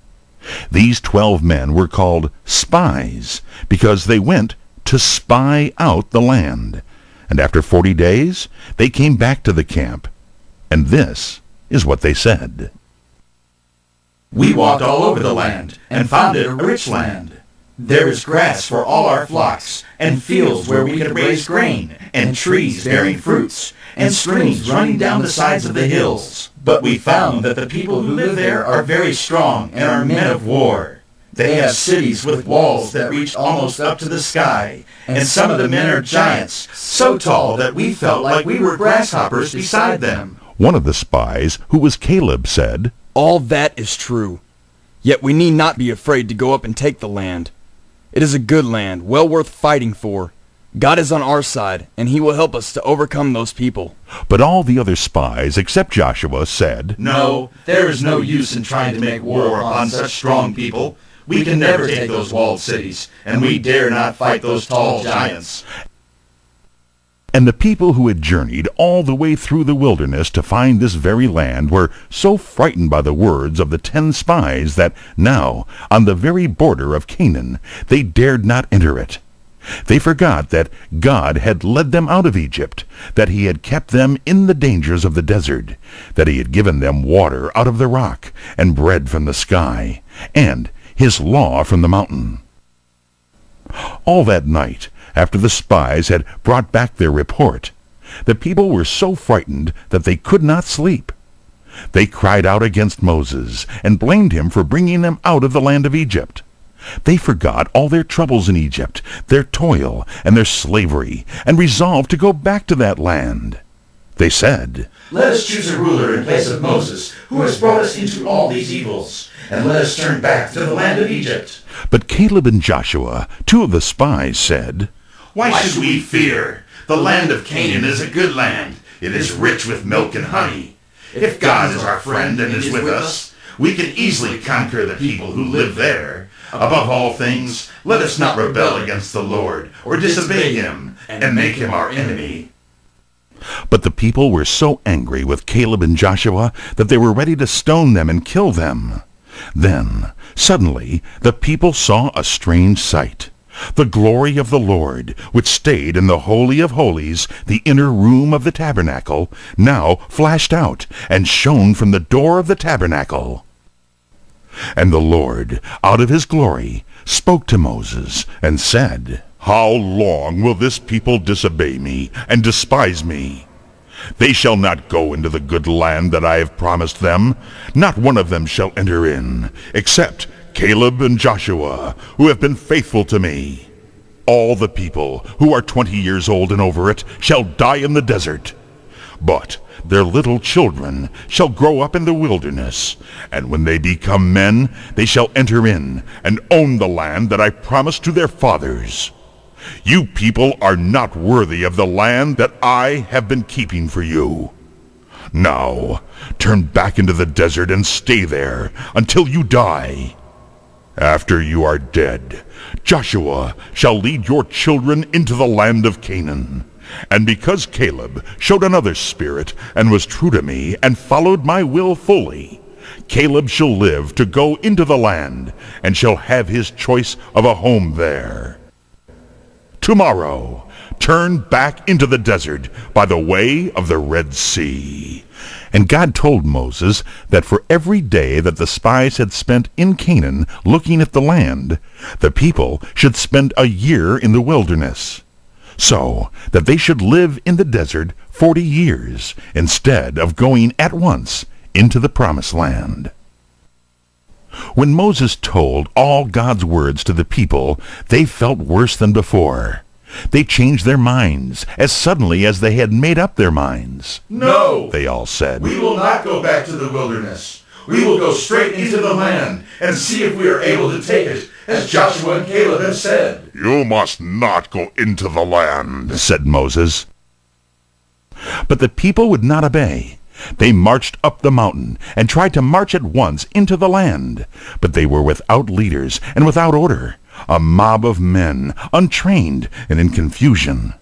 These 12 men were called spies, because they went to spy out the land. And after 40 days, they came back to the camp. And this is what they said. We walked all over the land, and found it a rich land. There is grass for all our flocks, and fields where we could raise grain, and trees bearing fruits, and streams running down the sides of the hills. But we found that the people who live there are very strong, and are men of war. They have cities with walls that reach almost up to the sky, and some of the men are giants, so tall that we felt like we were grasshoppers beside them. One of the spies, who was Caleb, said, All that is true. Yet we need not be afraid to go up and take the land. It is a good land, well worth fighting for. God is on our side, and he will help us to overcome those people. But all the other spies, except Joshua, said, No, there is no use in trying to make war upon such strong people. We can never take those walled cities, and we dare not fight those tall giants. And the people who had journeyed all the way through the wilderness to find this very land were so frightened by the words of the 10 spies that now, on the very border of Canaan, they dared not enter it. They forgot that God had led them out of Egypt, that he had kept them in the dangers of the desert, that he had given them water out of the rock, and bread from the sky, and his law from the mountain. All that night, after the spies had brought back their report, the people were so frightened that they could not sleep. They cried out against Moses and blamed him for bringing them out of the land of Egypt. They forgot all their troubles in Egypt, their toil and their slavery, and resolved to go back to that land. They said, Let us choose a ruler in place of Moses, who has brought us into all these evils, and let us turn back to the land of Egypt. But Caleb and Joshua, 2 of the spies, said, Why should we fear? The land of Canaan is a good land. It is rich with milk and honey. If God is our friend and is with us, we can easily conquer the people who live there. Above all things, let us not rebel against the Lord, or disobey him, and make him our enemy. But the people were so angry with Caleb and Joshua that they were ready to stone them and kill them. Then, suddenly, the people saw a strange sight. The glory of the Lord, which stayed in the Holy of Holies, the inner room of the tabernacle, now flashed out and shone from the door of the tabernacle. And the Lord, out of his glory, spoke to Moses and said, How long will this people disobey me and despise me? They shall not go into the good land that I have promised them. Not one of them shall enter in, except Caleb and Joshua, who have been faithful to me. All the people who are 20 years old and over it shall die in the desert. But their little children shall grow up in the wilderness, and when they become men, they shall enter in and own the land that I promised to their fathers. You people are not worthy of the land that I have been keeping for you. Now, turn back into the desert and stay there until you die. After you are dead, Joshua shall lead your children into the land of Canaan. And because Caleb showed another spirit and was true to me and followed my will fully, Caleb shall live to go into the land and shall have his choice of a home there. Tomorrow, turn back into the desert by the way of the Red Sea. And God told Moses that for every day that the spies had spent in Canaan looking at the land, the people should spend a year in the wilderness, so that they should live in the desert 40 years instead of going at once into the promised land. When Moses told all God's words to the people, they felt worse than before. They changed their minds as suddenly as they had made up their minds. No, they all said. We will not go back to the wilderness. We will go straight into the land and see if we are able to take it, as Joshua and Caleb have said. You must not go into the land, said Moses. But the people would not obey. They marched up the mountain and tried to march at once into the land, but they were without leaders and without order, a mob of men, untrained and in confusion.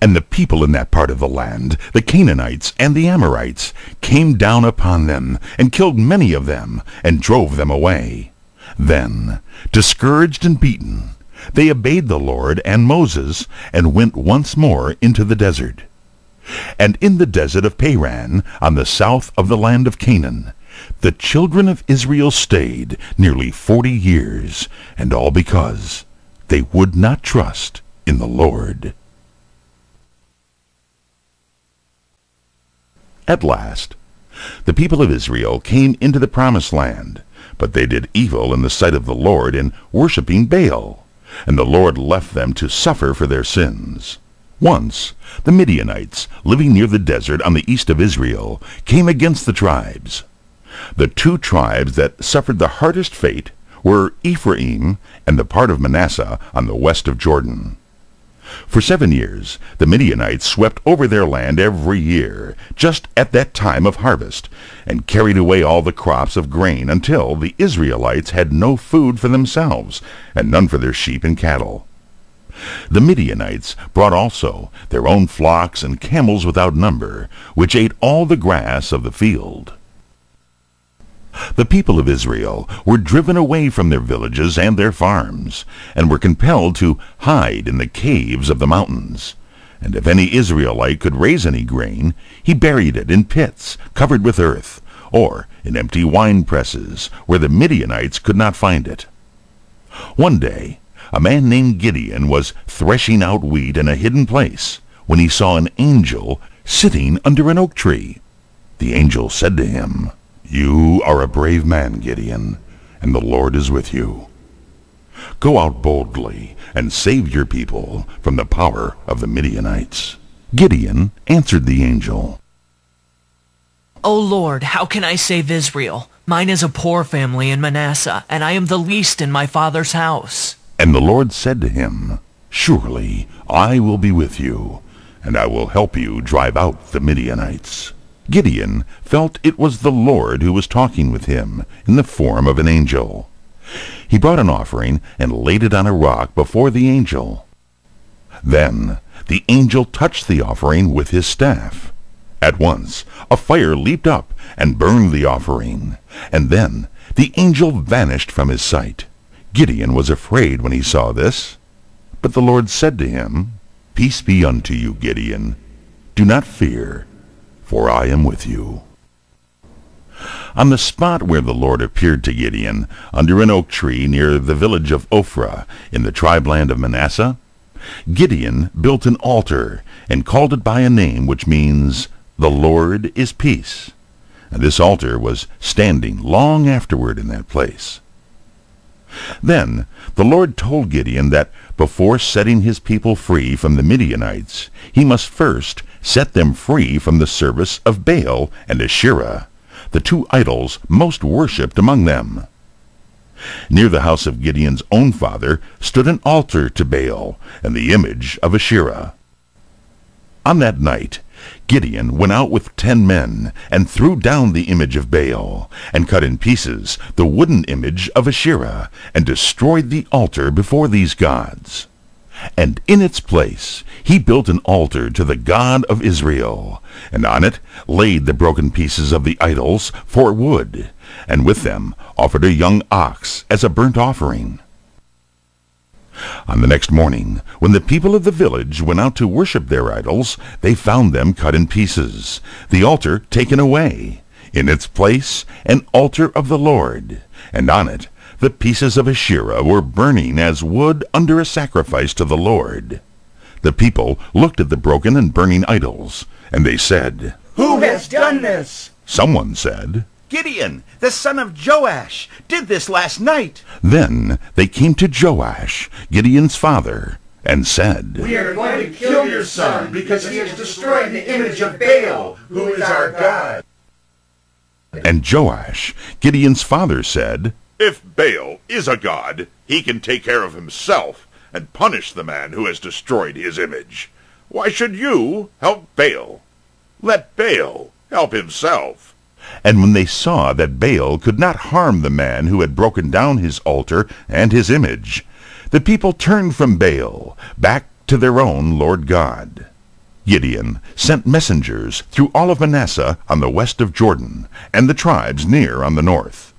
And the people in that part of the land, the Canaanites and the Amorites, came down upon them and killed many of them and drove them away. Then, discouraged and beaten, they obeyed the Lord and Moses and went once more into the desert. And in the desert of Paran, on the south of the land of Canaan, the children of Israel stayed nearly 40 years, and all because they would not trust in the Lord. At last, the people of Israel came into the promised land, but they did evil in the sight of the Lord in worshipping Baal, and the Lord left them to suffer for their sins. Once, the Midianites, living near the desert on the east of Israel, came against the tribes. The two tribes that suffered the hardest fate were Ephraim and the part of Manasseh on the west of Jordan. For 7 years, the Midianites swept over their land every year, just at that time of harvest, and carried away all the crops of grain until the Israelites had no food for themselves, and none for their sheep and cattle. The Midianites brought also their own flocks and camels without number, which ate all the grass of the field. The people of Israel were driven away from their villages and their farms, and were compelled to hide in the caves of the mountains. And if any Israelite could raise any grain, he buried it in pits covered with earth, or in empty wine presses, where the Midianites could not find it. One day, a man named Gideon was threshing out wheat in a hidden place, when he saw an angel sitting under an oak tree. The angel said to him, "You are a brave man, Gideon, and the Lord is with you. Go out boldly and save your people from the power of the Midianites." Gideon answered the angel, O Lord, how can I save Israel? Mine is a poor family in Manasseh, and I am the least in my father's house. And the Lord said to him, "Surely I will be with you, and I will help you drive out the Midianites." Gideon felt it was the Lord who was talking with him in the form of an angel. He brought an offering and laid it on a rock before the angel. Then the angel touched the offering with his staff. At once a fire leaped up and burned the offering, and then the angel vanished from his sight. Gideon was afraid when he saw this. But the Lord said to him, "Peace be unto you, Gideon. Do not fear, for I am with you." On the spot where the Lord appeared to Gideon, under an oak tree near the village of Ophrah in the tribe land of Manasseh, Gideon built an altar and called it by a name which means, "The Lord is Peace." And this altar was standing long afterward in that place. Then the Lord told Gideon that before setting his people free from the Midianites, he must first set them free from the service of Baal and Asherah, the two idols most worshipped among them. Near the house of Gideon's own father stood an altar to Baal and the image of Asherah. On that night, Gideon went out with 10 men and threw down the image of Baal and cut in pieces the wooden image of Asherah and destroyed the altar before these gods. And in its place he built an altar to the God of Israel, and on it laid the broken pieces of the idols for wood, and with them offered a young ox as a burnt offering. On the next morning, when the people of the village went out to worship their idols, they found them cut in pieces, the altar taken away, in its place an altar of the Lord, and on it the pieces of Asherah were burning as wood under a sacrifice to the Lord. The people looked at the broken and burning idols, and they said, "Who has done this?" Someone said, "Gideon, the son of Joash, did this last night." Then they came to Joash, Gideon's father, and said, "We are going to kill your son because he has destroyed the image of Baal, who is our God." And Joash, Gideon's father, said, If Baal is a god, he can take care of himself and punish the man who has destroyed his image. Why should you help Baal? Let Baal help himself." And when they saw that Baal could not harm the man who had broken down his altar and his image, the people turned from Baal back to their own Lord God. Gideon sent messengers through all of Manasseh on the west of Jordan, and the tribes near on the north.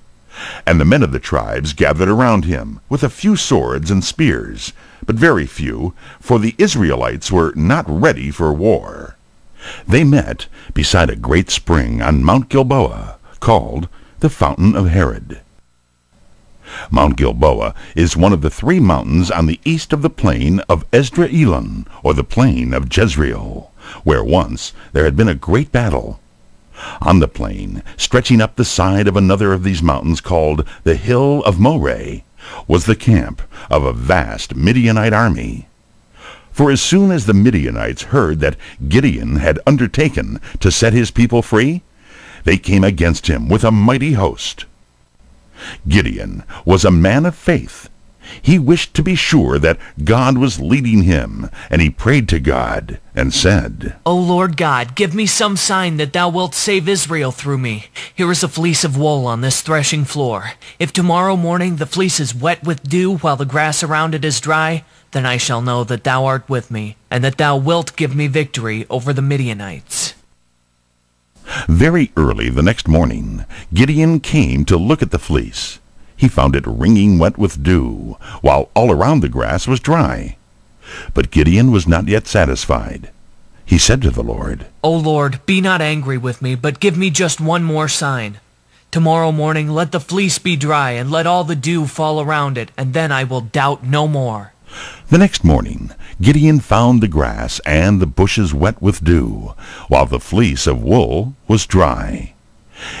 And the men of the tribes gathered around him, with a few swords and spears, but very few, for the Israelites were not ready for war. They met beside a great spring on Mount Gilboa, called the Fountain of Herod. Mount Gilboa is one of the 3 mountains on the east of the plain of Esdraelon, or the plain of Jezreel, where once there had been a great battle. On the plain, stretching up the side of another of these mountains called the Hill of Moreh, was the camp of a vast Midianite army. For as soon as the Midianites heard that Gideon had undertaken to set his people free, they came against him with a mighty host. Gideon was a man of faith. He wished to be sure that God was leading him, and he prayed to God and said, O Lord God, give me some sign that thou wilt save Israel through me. Here is a fleece of wool on this threshing floor. If tomorrow morning the fleece is wet with dew while the grass around it is dry, then I shall know that thou art with me, and that thou wilt give me victory over the Midianites. Very early the next morning, Gideon came to look at the fleece. He found it wringing wet with dew, while all around the grass was dry. But Gideon was not yet satisfied. He said to the Lord, O Lord, be not angry with me, but give me just one more sign. Tomorrow morning let the fleece be dry, and let all the dew fall around it, and then I will doubt no more. The next morning Gideon found the grass and the bushes wet with dew, while the fleece of wool was dry.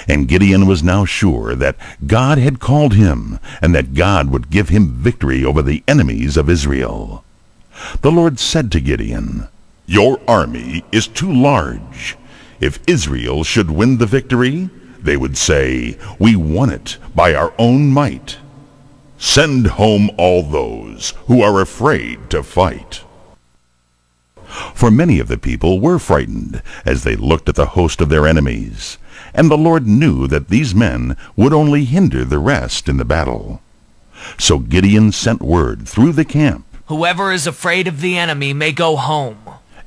And Gideon was now sure that God had called him, and that God would give him victory over the enemies of Israel. The Lord said to Gideon, Your army is too large. If Israel should win the victory, they would say, We won it by our own might. Send home all those who are afraid to fight. For many of the people were frightened as they looked at the host of their enemies, and the Lord knew that these men would only hinder the rest in the battle. So Gideon sent word through the camp, Whoever is afraid of the enemy may go home.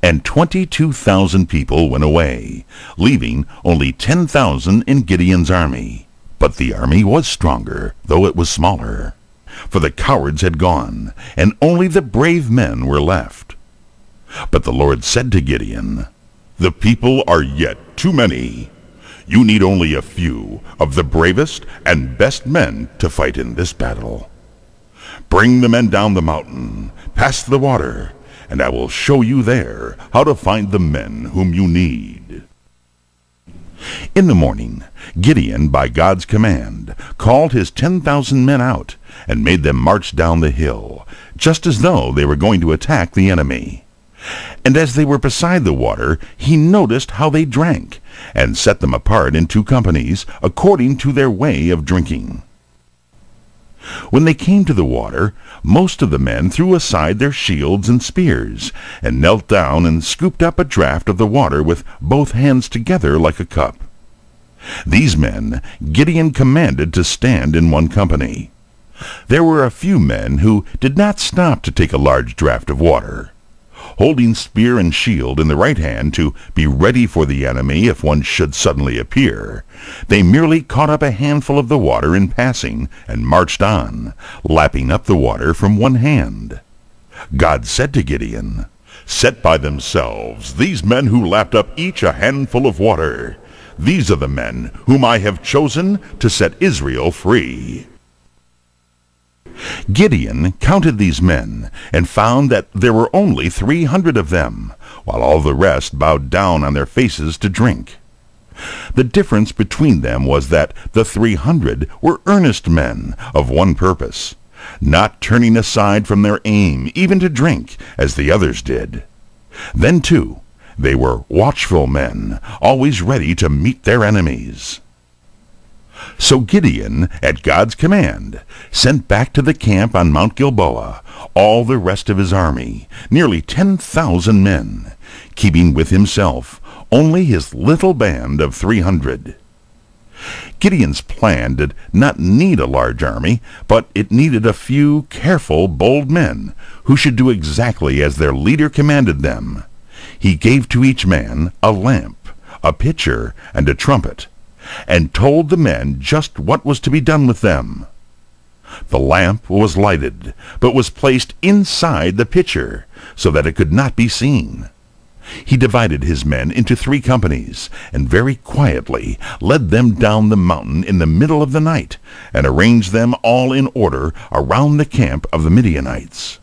And 22,000 people went away, leaving only 10,000 in Gideon's army. But the army was stronger, though it was smaller. For the cowards had gone, and only the brave men were left. But the Lord said to Gideon, The people are yet too many. You need only a few of the bravest and best men to fight in this battle. Bring the men down the mountain, past the water, and I will show you there how to find the men whom you need. In the morning, Gideon, by God's command, called his 10,000 men out and made them march down the hill, just as though they were going to attack the enemy. And as they were beside the water, he noticed how they drank, and set them apart in 2 companies, according to their way of drinking. When they came to the water, most of the men threw aside their shields and spears, and knelt down and scooped up a draught of the water with both hands together like a cup. These men Gideon commanded to stand in one company. There were a few men who did not stop to take a large draught of water. Holding spear and shield in the right hand to be ready for the enemy if one should suddenly appear, they merely caught up a handful of the water in passing and marched on, lapping up the water from one hand. God said to Gideon, "Set by themselves these men who lapped up each a handful of water. These are the men whom I have chosen to set Israel free." Gideon counted these men, and found that there were only 300 of them, while all the rest bowed down on their faces to drink. The difference between them was that the 300 were earnest men of one purpose, not turning aside from their aim even to drink, as the others did. Then, too, they were watchful men, always ready to meet their enemies. So Gideon, at God's command, sent back to the camp on Mount Gilboa all the rest of his army, nearly 10,000 men, keeping with himself only his little band of 300. Gideon's plan did not need a large army, but it needed a few careful, bold men who should do exactly as their leader commanded them. He gave to each man a lamp, a pitcher, and a trumpet, and told the men just what was to be done with them. The lamp was lighted, but was placed inside the pitcher, so that it could not be seen. He divided his men into 3 companies, and very quietly led them down the mountain in the middle of the night, and arranged them all in order around the camp of the Midianites.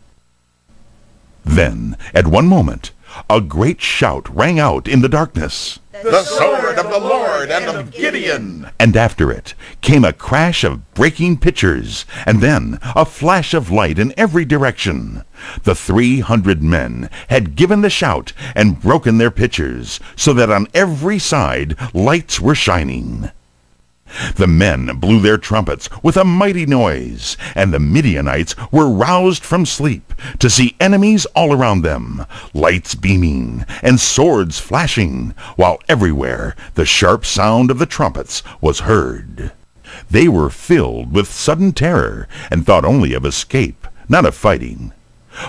Then, at one moment, a great shout rang out in the darkness. "The sword of the Lord and of Gideon!" And after it came a crash of breaking pitchers, and then a flash of light in every direction. The 300 men had given the shout and broken their pitchers, so that on every side lights were shining. The men blew their trumpets with a mighty noise, and the Midianites were roused from sleep to see enemies all around them, lights beaming and swords flashing, while everywhere the sharp sound of the trumpets was heard. They were filled with sudden terror and thought only of escape, not of fighting.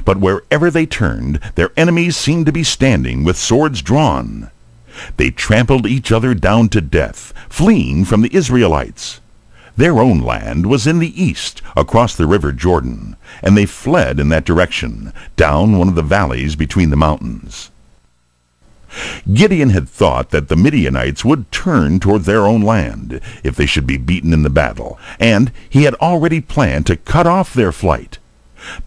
But wherever they turned, their enemies seemed to be standing with swords drawn. They trampled each other down to death, fleeing from the Israelites. Their own land was in the east, across the river Jordan, and they fled in that direction, down one of the valleys between the mountains. Gideon had thought that the Midianites would turn toward their own land if they should be beaten in the battle, and he had already planned to cut off their flight.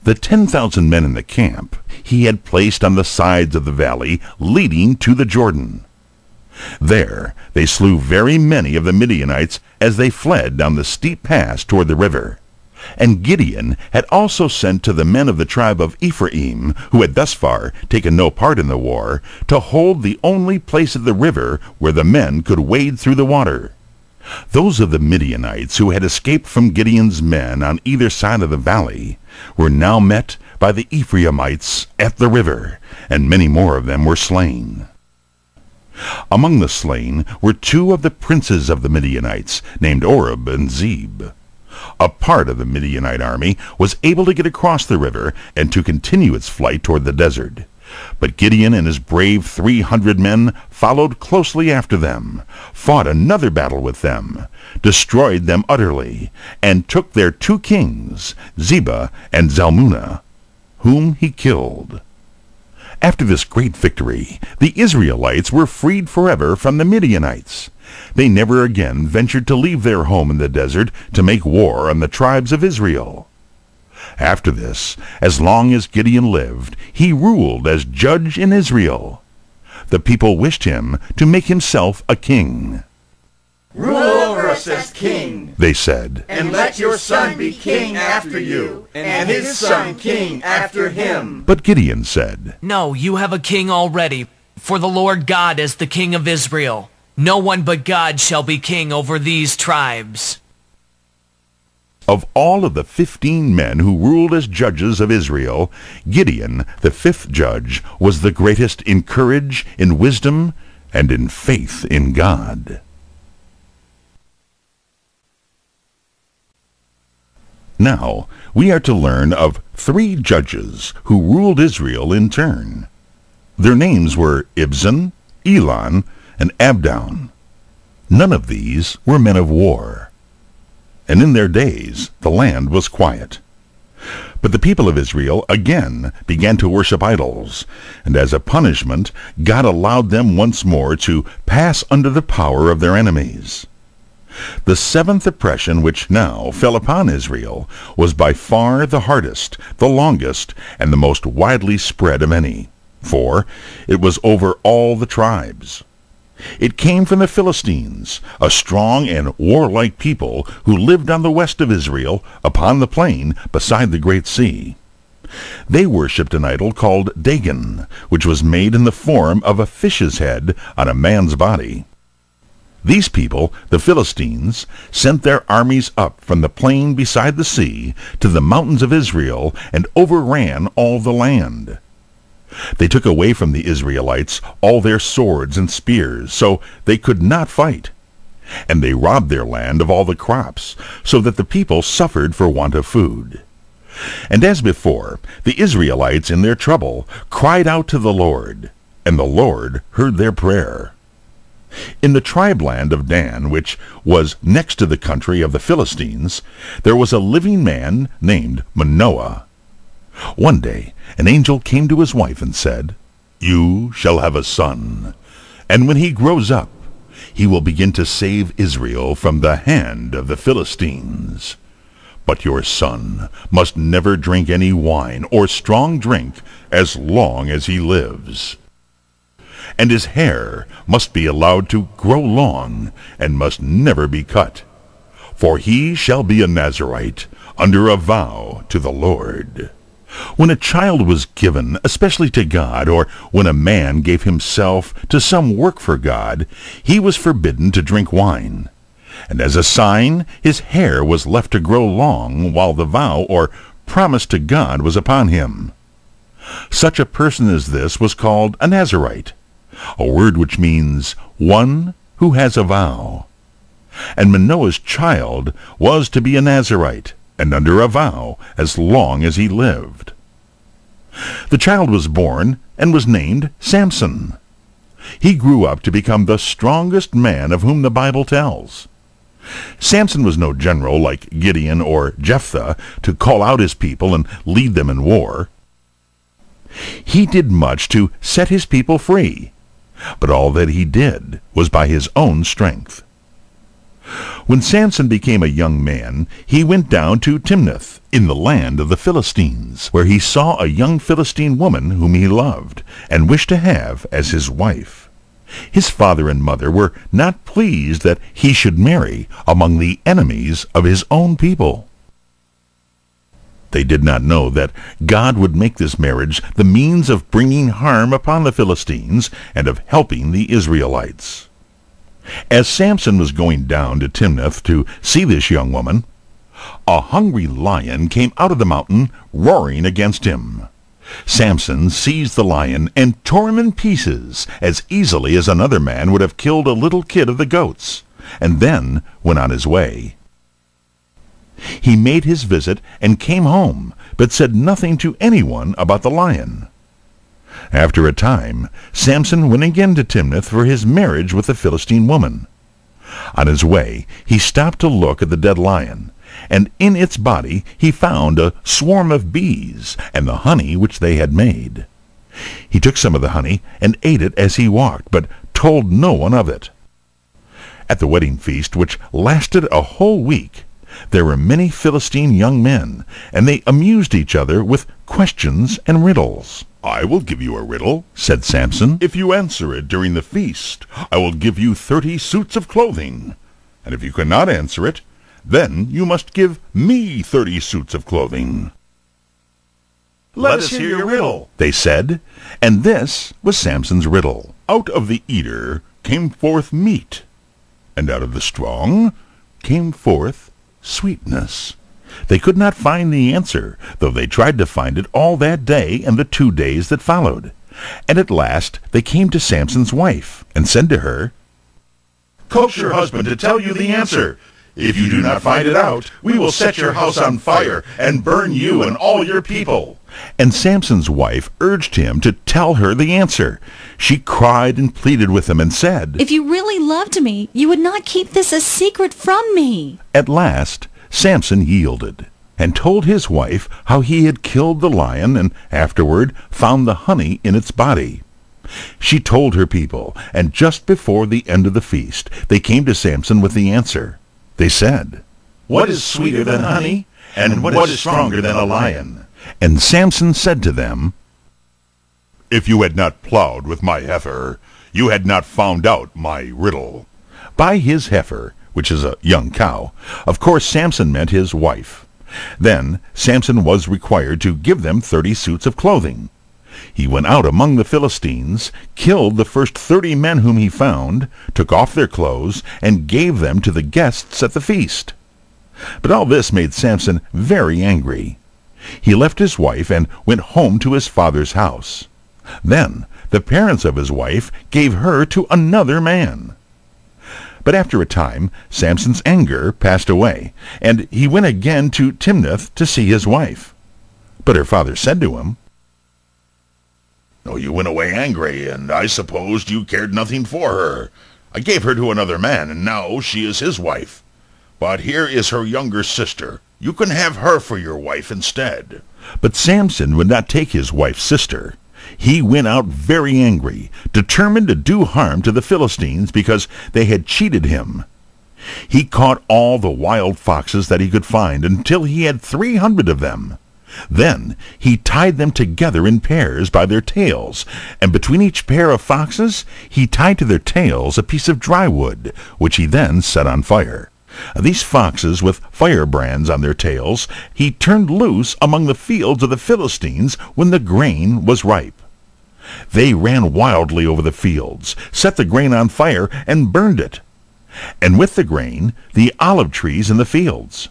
The 10,000 men in the camp he had placed on the sides of the valley leading to the Jordan. There they slew very many of the Midianites as they fled down the steep pass toward the river. And Gideon had also sent to the men of the tribe of Ephraim, who had thus far taken no part in the war, to hold the only place at the river where the men could wade through the water. Those of the Midianites who had escaped from Gideon's men on either side of the valley were now met by the Ephraimites at the river, and many more of them were slain. Among the slain were 2 of the princes of the Midianites, named Oreb and Zeb. A part of the Midianite army was able to get across the river and to continue its flight toward the desert. But Gideon and his brave 300 men followed closely after them, fought another battle with them, destroyed them utterly, and took their 2 kings, Zebah and Zalmunna, whom he killed. After this great victory, the Israelites were freed forever from the Midianites. They never again ventured to leave their home in the desert to make war on the tribes of Israel. After this, as long as Gideon lived, he ruled as judge in Israel. The people wished him to make himself a king. "Rule over us as king," they said, "and let your son be king after you, and his son king after him." But Gideon said, "No, you have a king already, for the Lord God is the king of Israel. No one but God shall be king over these tribes." Of all of the 15 men who ruled as judges of Israel, Gideon, the 5th judge, was the greatest in courage, in wisdom, and in faith in God. Now, we are to learn of 3 judges who ruled Israel in turn. Their names were Ibzan, Elon, and Abdon. None of these were men of war. And in their days the land was quiet. But the people of Israel again began to worship idols, and as a punishment God allowed them once more to pass under the power of their enemies. The 7th oppression which now fell upon Israel was by far the hardest, the longest, and the most widely spread of any, for it was over all the tribes. It came from the Philistines, a strong and warlike people who lived on the west of Israel, upon the plain beside the Great Sea. They worshipped an idol called Dagon, which was made in the form of a fish's head on a man's body. These people, the Philistines, sent their armies up from the plain beside the sea to the mountains of Israel and overran all the land. They took away from the Israelites all their swords and spears, so they could not fight. And they robbed their land of all the crops, so that the people suffered for want of food. And as before, the Israelites in their trouble cried out to the Lord, and the Lord heard their prayer. In the tribe land of Dan, which was next to the country of the Philistines, there was a living man named Manoah. One day an angel came to his wife and said, "You shall have a son, and when he grows up, he will begin to save Israel from the hand of the Philistines. But your son must never drink any wine or strong drink as long as he lives. And his hair must be allowed to grow long, and must never be cut. For he shall be a Nazirite, under a vow to the Lord." When a child was given, especially to God, or when a man gave himself to some work for God, he was forbidden to drink wine. And as a sign, his hair was left to grow long while the vow or promise to God was upon him. Such a person as this was called a Nazirite, a word which means one who has a vow. And Manoah's child was to be a Nazirite, and under a vow as long as he lived. The child was born and was named Samson. He grew up to become the strongest man of whom the Bible tells. Samson was no general like Gideon or Jephthah to call out his people and lead them in war. He did much to set his people free, but all that he did was by his own strength. When Samson became a young man, he went down to Timnath in the land of the Philistines, where he saw a young Philistine woman whom he loved and wished to have as his wife. His father and mother were not pleased that he should marry among the enemies of his own people. They did not know that God would make this marriage the means of bringing harm upon the Philistines and of helping the Israelites. As Samson was going down to Timnath to see this young woman, a hungry lion came out of the mountain, roaring against him. Samson seized the lion and tore him in pieces as easily as another man would have killed a little kid of the goats, and then went on his way. He made his visit and came home, but said nothing to anyone about the lion. After a time, Samson went again to Timnath for his marriage with the Philistine woman. On his way, he stopped to look at the dead lion, and in its body he found a swarm of bees and the honey which they had made. He took some of the honey and ate it as he walked, but told no one of it. At the wedding feast, which lasted a whole week, there were many Philistine young men, and they amused each other with questions and riddles. "I will give you a riddle," said Samson. "If you answer it during the feast, I will give you 30 suits of clothing. And if you cannot answer it, then you must give me 30 suits of clothing." "Let us hear your riddle," they said. And this was Samson's riddle. "Out of the eater came forth meat, and out of the strong came forth sweetness. They could not find the answer, though they tried to find it all that day and the 2 days that followed. And at last they came to Samson's wife, and said to her, Coax your husband to tell you the answer. If you do not find it out, we will set your house on fire and burn you and all your people. And Samson's wife urged him to tell her the answer. She cried and pleaded with him and said, If you really loved me, you would not keep this a secret from me. At last Samson yielded, and told his wife how he had killed the lion and afterward found the honey in its body. She told her people, and just before the end of the feast they came to Samson with the answer. They said, What is sweeter than honey, and what is stronger than a lion? And Samson said to them, If you had not plowed with my heifer, you had not found out my riddle. By his heifer, which is a young cow, of course Samson meant his wife. Then Samson was required to give them 30 suits of clothing. He went out among the Philistines, killed the first 30 men whom he found, took off their clothes, and gave them to the guests at the feast. But all this made Samson very angry. He left his wife and went home to his father's house. Then the parents of his wife gave her to another man. But after a time Samson's anger passed away, and he went again to Timnath to see his wife. But her father said to him, Oh, you went away angry, and I supposed you cared nothing for her. I gave her to another man, and now she is his wife. But here is her younger sister. You can have her for your wife instead. But Samson would not take his wife's sister. He went out very angry, determined to do harm to the Philistines because they had cheated him. He caught all the wild foxes that he could find until he had 300 of them. Then he tied them together in pairs by their tails, and between each pair of foxes he tied to their tails a piece of dry wood, which he then set on fire. These foxes, with firebrands on their tails, he turned loose among the fields of the Philistines when the grain was ripe. They ran wildly over the fields, set the grain on fire, and burned it, and with the grain the olive trees in the fields.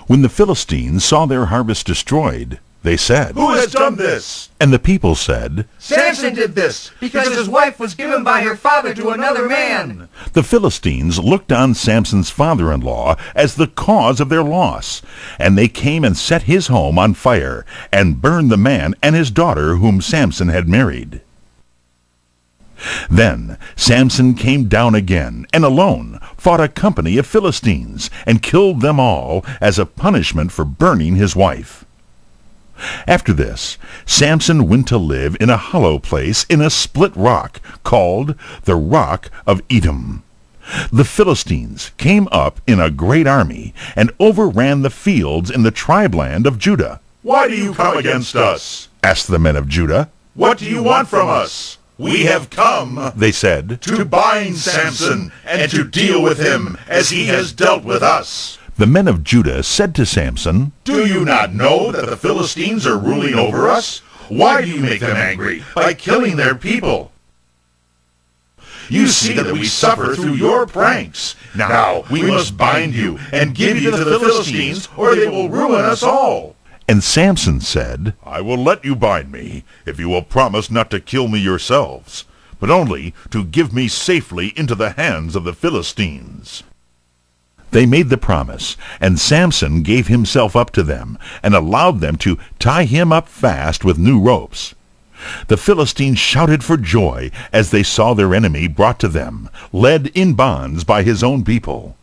When the Philistines saw their harvest destroyed, they said, Who has done this? And the people said, Samson did this, because his wife was given by her father to another man. The Philistines looked on Samson's father-in-law as the cause of their loss, and they came and set his home on fire, and burned the man and his daughter whom Samson had married. Then Samson came down again, and alone fought a company of Philistines, and killed them all as a punishment for burning his wife. After this, Samson went to live in a hollow place in a split rock, called the Rock of Edom. The Philistines came up in a great army, and overran the fields in the tribe-land of Judah. Why do you come against us? Asked the men of Judah. What do you want from us? We have come, they said, to bind Samson and to deal with him as he has dealt with us. The men of Judah said to Samson, Do you not know that the Philistines are ruling over us? Why do you make them angry by killing their people? You see that we suffer through your pranks. Now we must bind you and give you to the Philistines, or they will ruin us all. And Samson said, I will let you bind me, if you will promise not to kill me yourselves, but only to give me safely into the hands of the Philistines. They made the promise, and Samson gave himself up to them, and allowed them to tie him up fast with new ropes. The Philistines shouted for joy as they saw their enemy brought to them, led in bonds by his own people.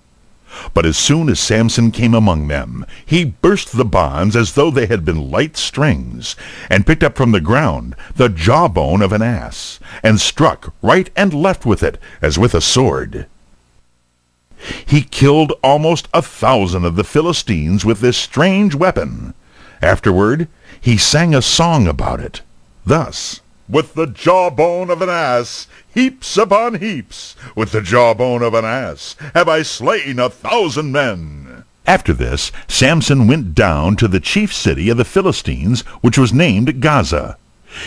But as soon as Samson came among them, he burst the bonds as though they had been light strings, and picked up from the ground the jawbone of an ass, and struck right and left with it as with a sword. He killed almost 1,000 of the Philistines with this strange weapon. Afterward he sang a song about it, thus: With the jawbone of an ass, heaps upon heaps, with the jawbone of an ass, have I slain 1,000 men. After this, Samson went down to the chief city of the Philistines, which was named Gaza.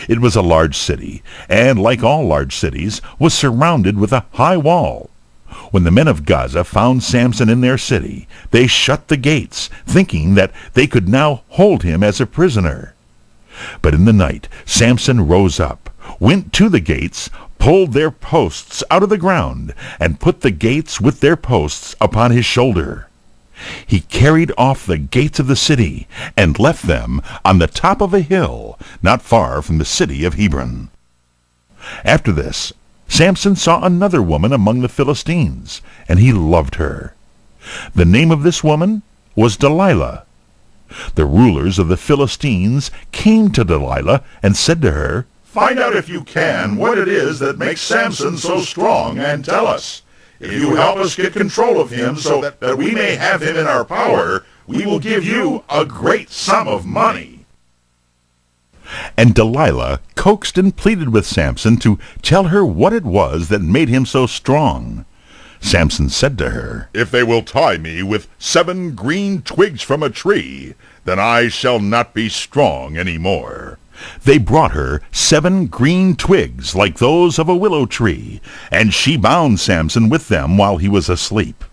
It was a large city, and like all large cities, was surrounded with a high wall. When the men of Gaza found Samson in their city, they shut the gates, thinking that they could now hold him as a prisoner. But in the night Samson rose up, went to the gates, pulled their posts out of the ground, and put the gates with their posts upon his shoulder. He carried off the gates of the city, and left them on the top of a hill, not far from the city of Hebron. After this, Samson saw another woman among the Philistines, and he loved her. The name of this woman was Delilah. The rulers of the Philistines came to Delilah and said to her, "Find out if you can what it is that makes Samson so strong, and tell us. If you help us get control of him so that we may have him in our power, we will give you a great sum of money." And Delilah coaxed and pleaded with Samson to tell her what it was that made him so strong. Samson said to her, "If they will tie me with 7 green twigs from a tree, then I shall not be strong any more." They brought her 7 green twigs like those of a willow tree, and she bound Samson with them while he was asleep.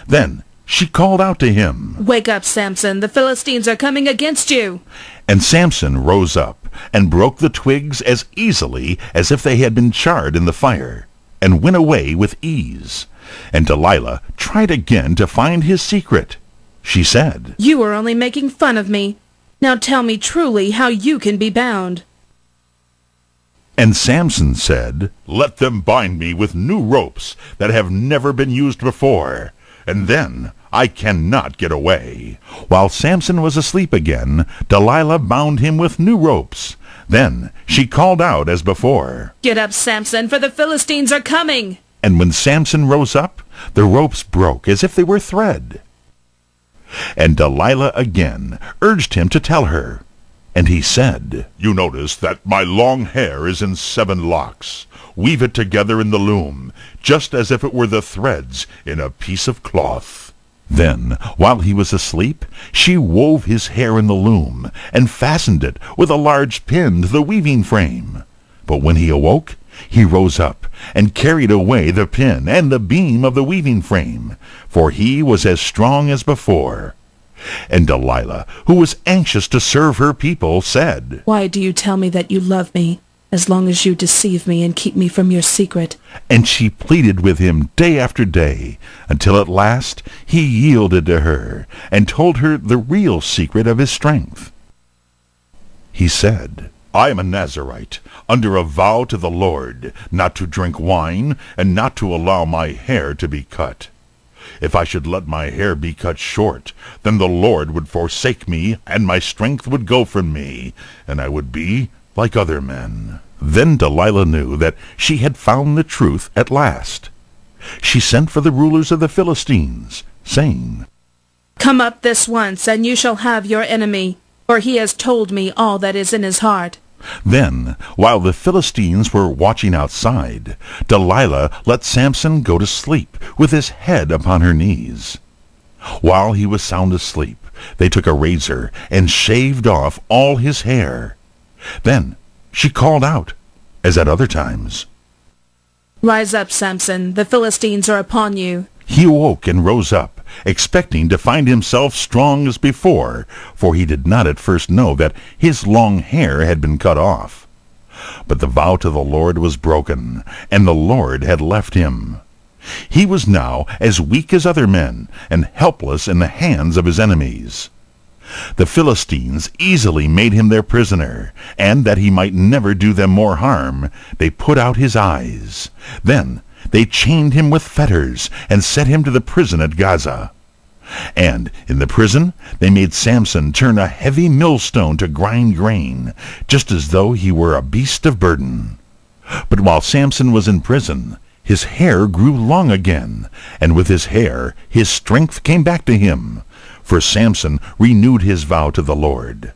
Then she called out to him, "Wake up, Samson! The Philistines are coming against you!" And Samson rose up and broke the twigs as easily as if they had been charred in the fire, and went away with ease. And Delilah tried again to find his secret. She said, "You are only making fun of me. Now tell me truly how you can be bound." And Samson said, "Let them bind me with new ropes that have never been used before, and then I cannot get away." While Samson was asleep again, Delilah bound him with new ropes. Then she called out as before, "Get up, Samson, for the Philistines are coming!" And when Samson rose up, the ropes broke as if they were thread. And Delilah again urged him to tell her. And he said, "You notice that my long hair is in 7 locks. Weave it together in the loom, just as if it were the threads in a piece of cloth." Then, while he was asleep, she wove his hair in the loom, and fastened it with a large pin to the weaving frame. But when he awoke, he rose up, and carried away the pin and the beam of the weaving frame, for he was as strong as before. And Delilah, who was anxious to serve her people, said, "Why do you tell me that you love me, as long as you deceive me and keep me from your secret?" And she pleaded with him day after day, until at last he yielded to her, and told her the real secret of his strength. He said, "I am a Nazirite, under a vow to the Lord, not to drink wine, and not to allow my hair to be cut. If I should let my hair be cut short, then the Lord would forsake me, and my strength would go from me, and I would be like other men." Then Delilah knew that she had found the truth at last. She sent for the rulers of the Philistines, saying, "Come up this once, and you shall have your enemy, for he has told me all that is in his heart." Then, while the Philistines were watching outside, Delilah let Samson go to sleep with his head upon her knees. While he was sound asleep, they took a razor and shaved off all his hair. Then she called out, as at other times, "Rise up, Samson, the Philistines are upon you." He awoke and rose up, expecting to find himself strong as before, for he did not at first know that his long hair had been cut off. But the vow to the Lord was broken, and the Lord had left him. He was now as weak as other men, and helpless in the hands of his enemies. The Philistines easily made him their prisoner, and that he might never do them more harm, they put out his eyes. Then they chained him with fetters, and set him to the prison at Gaza. And in the prison they made Samson turn a heavy millstone to grind grain, just as though he were a beast of burden. But while Samson was in prison, his hair grew long again, and with his hair his strength came back to him, for Samson renewed his vow to the Lord.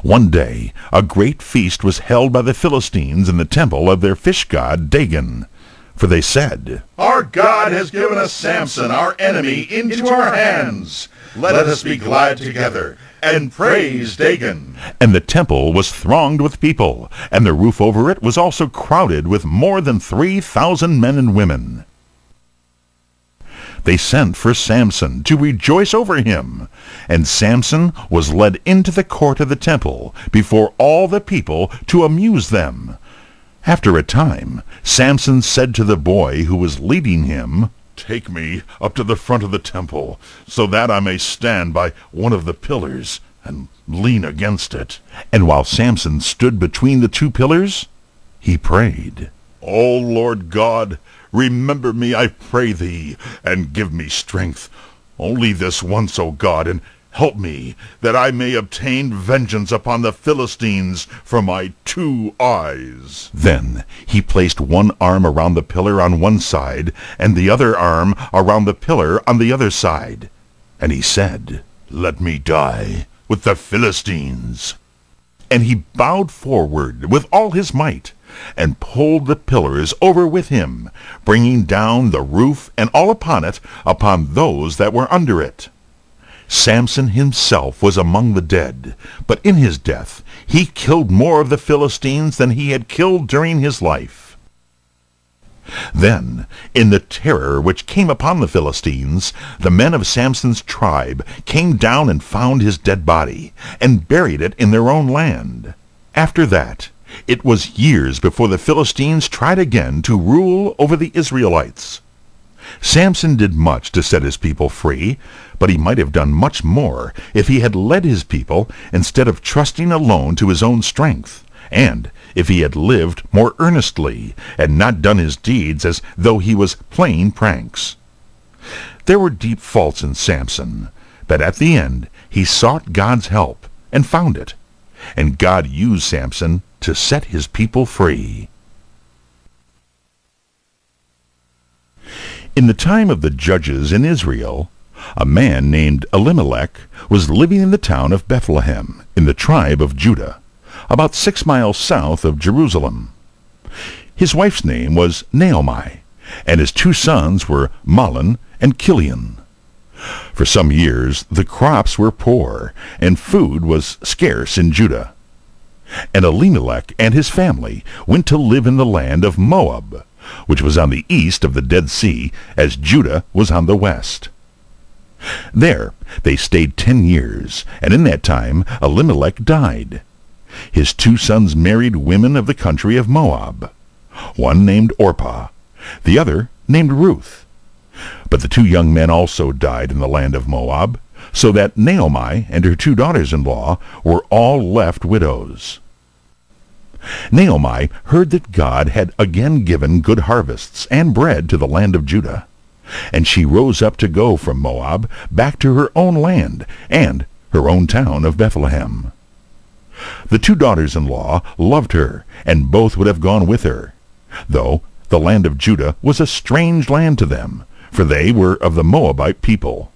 One day a great feast was held by the Philistines in the temple of their fish god Dagon, for they said, "Our God has given us Samson, our enemy, into our hands. Let us be glad together, and praise Dagon." And the temple was thronged with people, and the roof over it was also crowded with more than 3,000 men and women. they sent for Samson to rejoice over him, and Samson was led into the court of the temple before all the people to amuse them. After a time, Samson said to the boy who was leading him, "Take me up to the front of the temple, so that I may stand by one of the pillars and lean against it." And while Samson stood between the two pillars, he prayed, "O Lord God, remember me, I pray thee, and give me strength. Only this once, O God, and help me, that I may obtain vengeance upon the Philistines for my 2 eyes." Then he placed one arm around the pillar on one side, and the other arm around the pillar on the other side. And he said, "Let me die with the Philistines." And he bowed forward with all his might, and pulled the pillars over with him, bringing down the roof and all upon it, upon those that were under it. Samson himself was among the dead, but in his death he killed more of the Philistines than he had killed during his life. Then, in the terror which came upon the Philistines, the men of Samson's tribe came down and found his dead body, and buried it in their own land. After that, it was years before the Philistines tried again to rule over the Israelites. Samson did much to set his people free, but he might have done much more if he had led his people instead of trusting alone to his own strength, and if he had lived more earnestly and not done his deeds as though he was playing pranks. There were deep faults in Samson, but at the end he sought God's help and found it, and God used Samson to set his people free. In the time of the judges in Israel, a man named Elimelech was living in the town of Bethlehem in the tribe of Judah, about 6 miles south of Jerusalem. His wife's name was Naomi, and his 2 sons were Mahlon and Chilion. For some years the crops were poor, and food was scarce in Judah. And Elimelech and his family went to live in the land of Moab, which was on the east of the Dead Sea, as Judah was on the west. There they stayed 10 years, and in that time Elimelech died. His 2 sons married women of the country of Moab, one named Orpah, the other named Ruth. But the 2 young men also died in the land of Moab, so that Naomi and her 2 daughters-in-law were all left widows. Naomi heard that God had again given good harvests and bread to the land of Judah, and she rose up to go from Moab back to her own land and her own town of Bethlehem. The 2 daughters-in-law loved her, and both would have gone with her, though the land of Judah was a strange land to them, for they were of the Moabite people.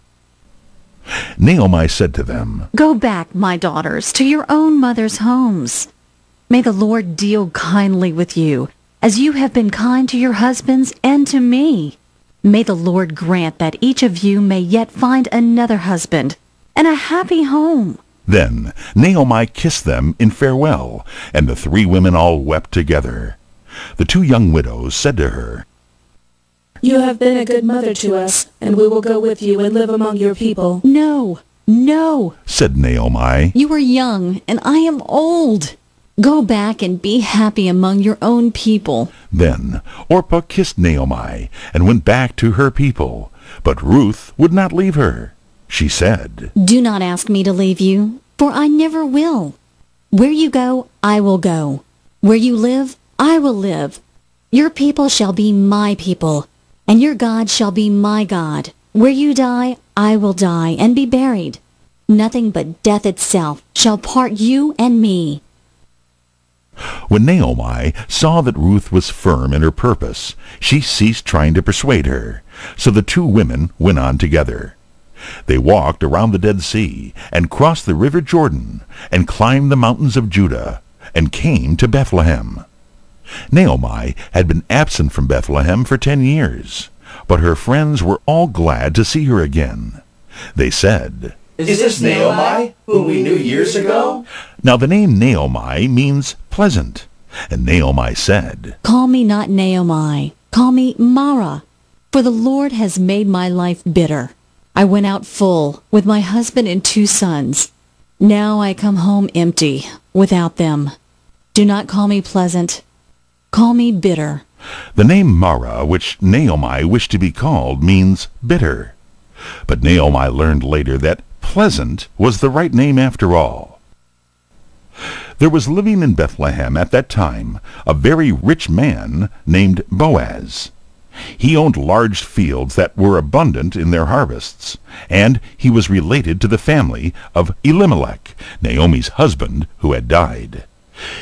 Naomi said to them, "Go back, my daughters, to your own mother's homes. May the Lord deal kindly with you, as you have been kind to your husbands and to me. May the Lord grant that each of you may yet find another husband and a happy home." Then Naomi kissed them in farewell, and the 3 women all wept together. The 2 young widows said to her, You have been a good mother to us, and we will go with you and live among your people. "No, no," said Naomi. "You are young, and I am old. Go back and be happy among your own people." Then Orpah kissed Naomi and went back to her people, but Ruth would not leave her. She said, "Do not ask me to leave you, for I never will. Where you go, I will go. Where you live, I will live. Your people shall be my people, and your God shall be my God. Where you die, I will die and be buried. Nothing but death itself shall part you and me." When Naomi saw that Ruth was firm in her purpose, she ceased trying to persuade her. So the 2 women went on together. They walked around the Dead Sea, and crossed the river Jordan, and climbed the mountains of Judah, and came to Bethlehem. Naomi had been absent from Bethlehem for 10 years, but her friends were all glad to see her again. They said, "Is this Naomi, whom we knew years ago?" Now the name Naomi means pleasant, and Naomi said, "Call me not Naomi, call me Mara, For the Lord has made my life bitter. I went out full, with my husband and 2 sons. Now I come home empty, without them. Do not call me pleasant. Call me bitter. The name Mara, which Naomi wished to be called, means bitter. But Naomi learned later that pleasant was the right name after all. There was living in Bethlehem at that time a very rich man named Boaz. He owned large fields that were abundant in their harvests, and he was related to the family of Elimelech, Naomi's husband, who had died.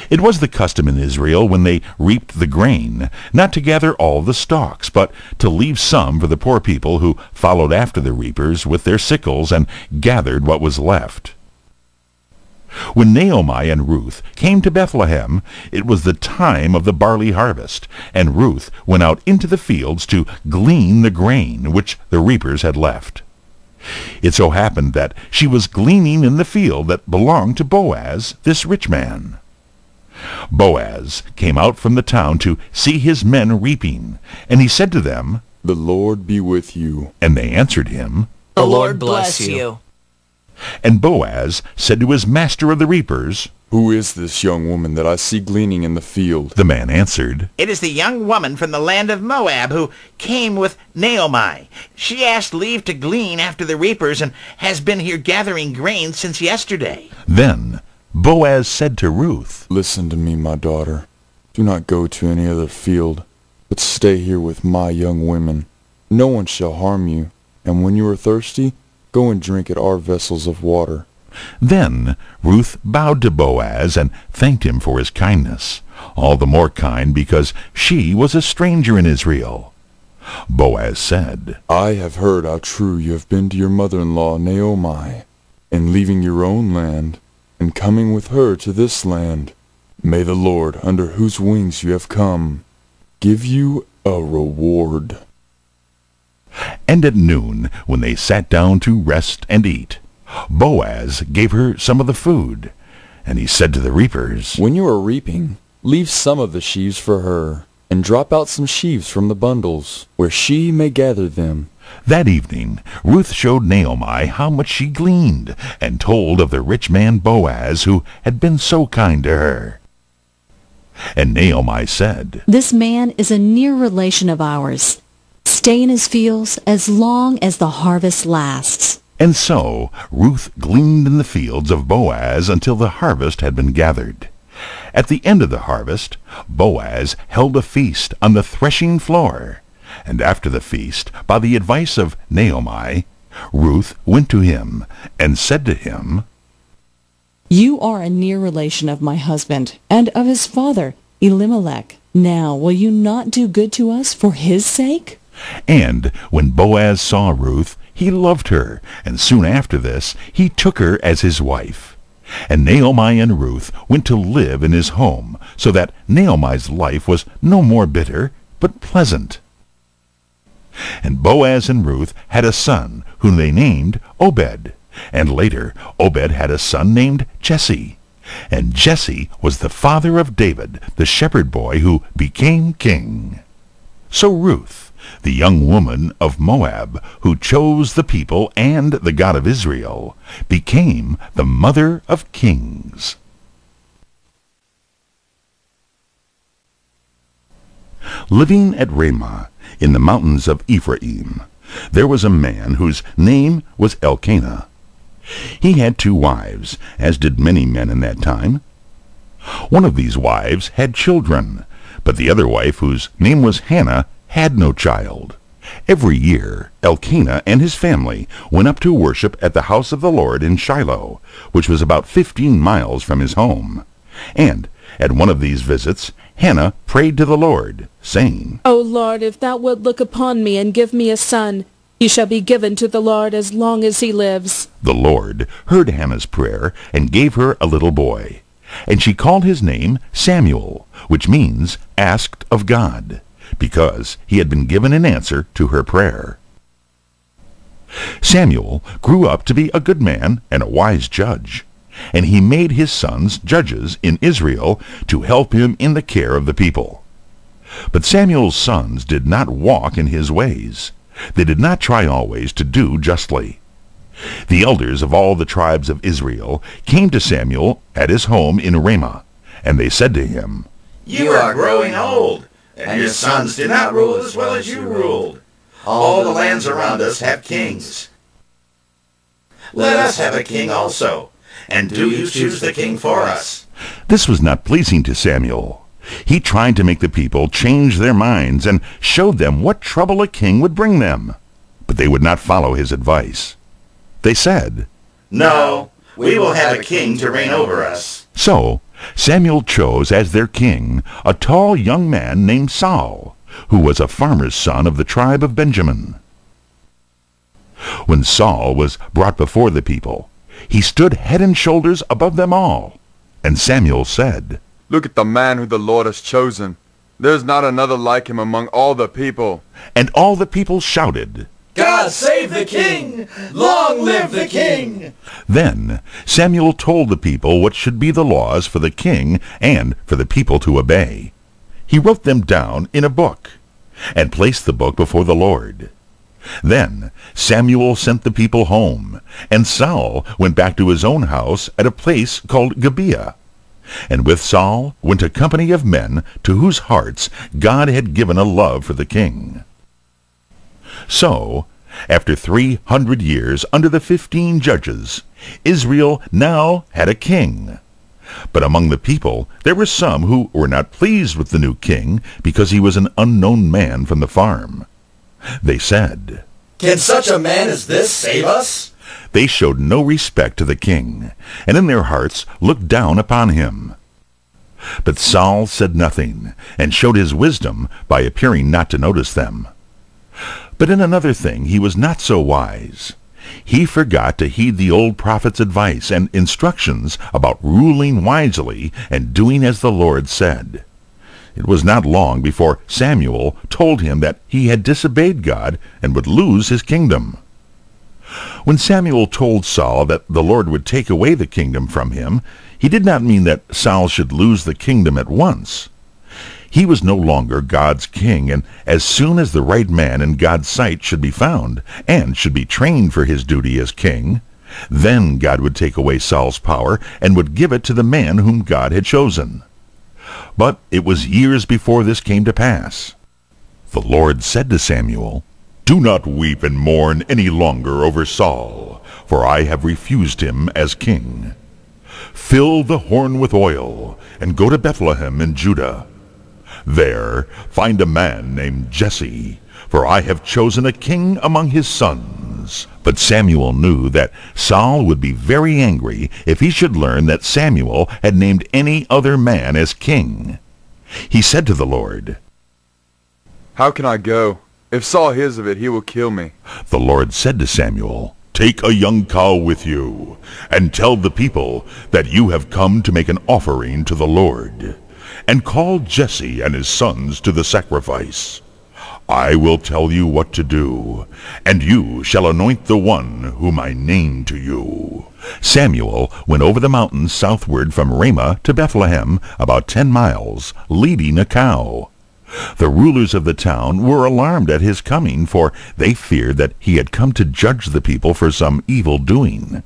It was the custom in Israel when they reaped the grain, not to gather all the stalks, but to leave some for the poor people who followed after the reapers with their sickles and gathered what was left. When Naomi and Ruth came to Bethlehem, it was the time of the barley harvest, and Ruth went out into the fields to glean the grain which the reapers had left. It so happened that she was gleaning in the field that belonged to Boaz, this rich man. Boaz came out from the town to see his men reaping, and he said to them, "The Lord be with you." And they answered him, "The Lord bless you." And Boaz said to his master of the reapers, "Who is this young woman that I see gleaning in the field?" The man answered, It is the young woman from the land of Moab who came with Naomi. She asked leave to glean after the reapers and has been here gathering grain since yesterday. Then Boaz said to Ruth, "Listen to me, my daughter. Do not go to any other field, but stay here with my young women. No one shall harm you, and when you are thirsty, go and drink at our vessels of water." Then Ruth bowed to Boaz and thanked him for his kindness, all the more kind because she was a stranger in Israel. Boaz said, "I have heard how true you have been to your mother-in-law Naomi, in leaving your own land and coming with her to this land. May the Lord, under whose wings you have come, give you a reward." And at noon, when they sat down to rest and eat, Boaz gave her some of the food. And he said to the reapers, "When you are reaping, leave some of the sheaves for her, and drop out some sheaves from the bundles, where she may gather them." That evening Ruth showed Naomi how much she gleaned, and told of the rich man Boaz who had been so kind to her. And Naomi said, This man is a near relation of ours. Stay in his fields as long as the harvest lasts. And so Ruth gleaned in the fields of Boaz until the harvest had been gathered. At the end of the harvest, Boaz held a feast on the threshing floor. And after the feast, by the advice of Naomi, Ruth went to him and said to him, You are a near relation of my husband, and of his father, Elimelech. Now will you not do good to us for his sake? And when Boaz saw Ruth, he loved her, and soon after this he took her as his wife. And Naomi and Ruth went to live in his home, so that Naomi's life was no more bitter, but pleasant. And Boaz and Ruth had a son, whom they named Obed. And later Obed had a son named Jesse. And Jesse was the father of David, the shepherd boy who became king. So Ruth, the young woman of Moab, who chose the people and the God of Israel, became the mother of kings. Living at Ramah, in the mountains of Ephraim, there was a man whose name was Elkanah. He had 2 wives, as did many men in that time. One of these wives had children, but the other wife, whose name was Hannah, had no child. Every year Elkanah and his family went up to worship at the house of the Lord in Shiloh, which was about 15 miles from his home. And at one of these visits Hannah prayed to the Lord, saying, O Lord, if thou wilt look upon me and give me a son, he shall be given to the Lord as long as he lives. The Lord heard Hannah's prayer and gave her a little boy. And she called his name Samuel, which means asked of God, because he had been given an answer to her prayer. Samuel grew up to be a good man and a wise judge, and he made his sons judges in Israel to help him in the care of the people. But Samuel's sons did not walk in his ways. They did not try always to do justly. The elders of all the tribes of Israel came to Samuel at his home in Ramah, and they said to him, You are growing old, and your sons do not rule as well as you ruled. All the lands around us have kings. Let us have a king also, and do you choose the king for us. This was not pleasing to Samuel. He tried to make the people change their minds and showed them what trouble a king would bring them. But they would not follow his advice. They said, No, we will have a king to reign over us. So Samuel chose as their king a tall young man named Saul, who was a farmer's son of the tribe of Benjamin. When Saul was brought before the people, he stood head and shoulders above them all. And Samuel said, Look at the man who the Lord has chosen. There's not another like him among all the people. And all the people shouted, God save the king! Long live the king! Then Samuel told the people what should be the laws for the king and for the people to obey. He wrote them down in a book, and placed the book before the Lord. Then Samuel sent the people home, and Saul went back to his own house at a place called Gibeah. And with Saul went a company of men to whose hearts God had given a love for the king. So, after 300 years under the 15 judges, Israel now had a king. But among the people there were some who were not pleased with the new king because he was an unknown man from the farm. They said, Can such a man as this save us? They showed no respect to the king, and in their hearts looked down upon him. But Saul said nothing, and showed his wisdom by appearing not to notice them. But in another thing he was not so wise. He forgot to heed the old prophet's advice and instructions about ruling wisely and doing as the Lord said. It was not long before Samuel told him that he had disobeyed God and would lose his kingdom. When Samuel told Saul that the Lord would take away the kingdom from him, he did not mean that Saul should lose the kingdom at once. He was no longer God's king, and as soon as the right man in God's sight should be found, and should be trained for his duty as king, then God would take away Saul's power and would give it to the man whom God had chosen. But it was years before this came to pass. The Lord said to Samuel, Do not weep and mourn any longer over Saul, for I have refused him as king. Fill the horn with oil, and go to Bethlehem in Judah. There find a man named Jesse, for I have chosen a king among his sons. But Samuel knew that Saul would be very angry if he should learn that Samuel had named any other man as king. He said to the Lord, How can I go? If Saul hears of it, he will kill me. The Lord said to Samuel, Take a young cow with you, and tell the people that you have come to make an offering to the Lord, and call Jesse and his sons to the sacrifice. I will tell you what to do, and you shall anoint the one whom I name to you. Samuel went over the mountains southward from Ramah to Bethlehem, about 10 miles, leading a cow. The rulers of the town were alarmed at his coming, for they feared that he had come to judge the people for some evil doing.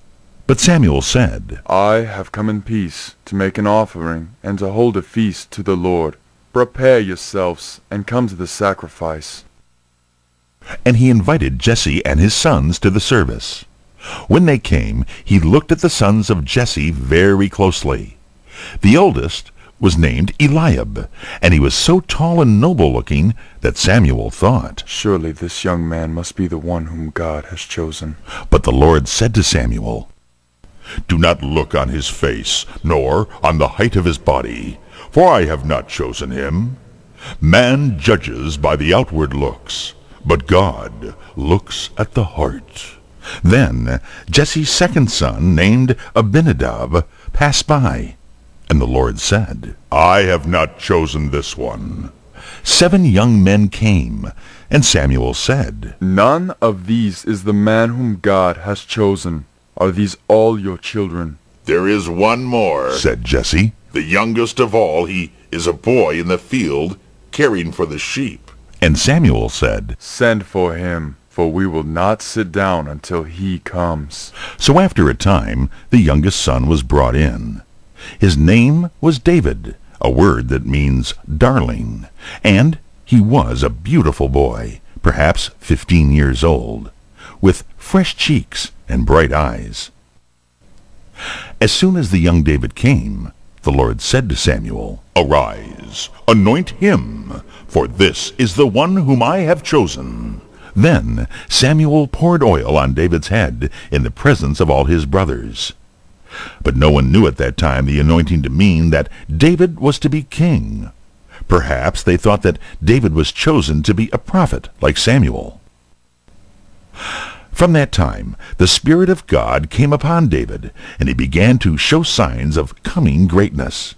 But Samuel said, I have come in peace to make an offering and to hold a feast to the Lord. Prepare yourselves and come to the sacrifice. And he invited Jesse and his sons to the service. When they came, he looked at the sons of Jesse very closely. The oldest was named Eliab, and he was so tall and noble-looking that Samuel thought, Surely this young man must be the one whom God has chosen. But the Lord said to Samuel, Do not look on his face, nor on the height of his body, for I have not chosen him. Man judges by the outward looks, but God looks at the heart. Then Jesse's second son, named Abinadab, passed by, and the Lord said, I have not chosen this one. 7 young men came, and Samuel said, None of these is the man whom God has chosen. Are these all your children? There is one more, said Jesse. The youngest of all. He is a boy in the field. caring for the sheep. And Samuel said, Send for him, for we will not sit down until he comes. So after a time, the youngest son was brought in. His name was David, a word that means darling, and he was a beautiful boy, perhaps 15 years old, with fresh cheeks and bright eyes. As soon as the young David came, the Lord said to Samuel, Arise, anoint him, for this is the one whom I have chosen. Then Samuel poured oil on David's head in the presence of all his brothers. But no one knew at that time the anointing to mean that David was to be king. Perhaps they thought that David was chosen to be a prophet like Samuel. From that time, the Spirit of God came upon David, and he began to show signs of coming greatness.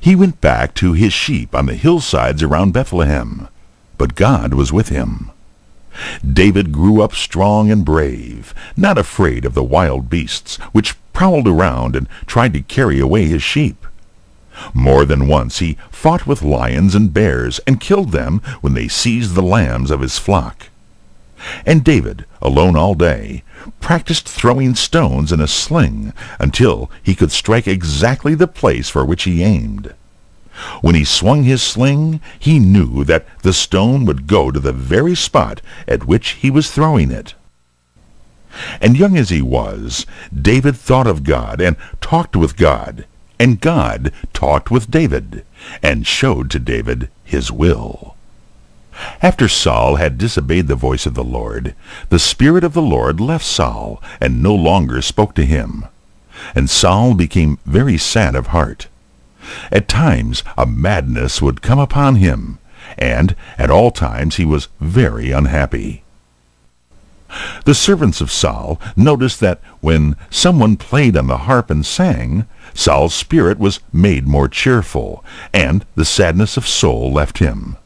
He went back to his sheep on the hillsides around Bethlehem, but God was with him. David grew up strong and brave, not afraid of the wild beasts which prowled around and tried to carry away his sheep. More than once he fought with lions and bears and killed them when they seized the lambs of his flock. And David, alone all day, practiced throwing stones in a sling until he could strike exactly the place for which he aimed. When he swung his sling, he knew that the stone would go to the very spot at which he was throwing it. And young as he was, David thought of God and talked with God, and God talked with David, and showed to David his will. After Saul had disobeyed the voice of the Lord, the Spirit of the Lord left Saul, and no longer spoke to him. And Saul became very sad of heart. At times a madness would come upon him, and at all times he was very unhappy. The servants of Saul noticed that when someone played on the harp and sang, Saul's spirit was made more cheerful, and the sadness of soul left him.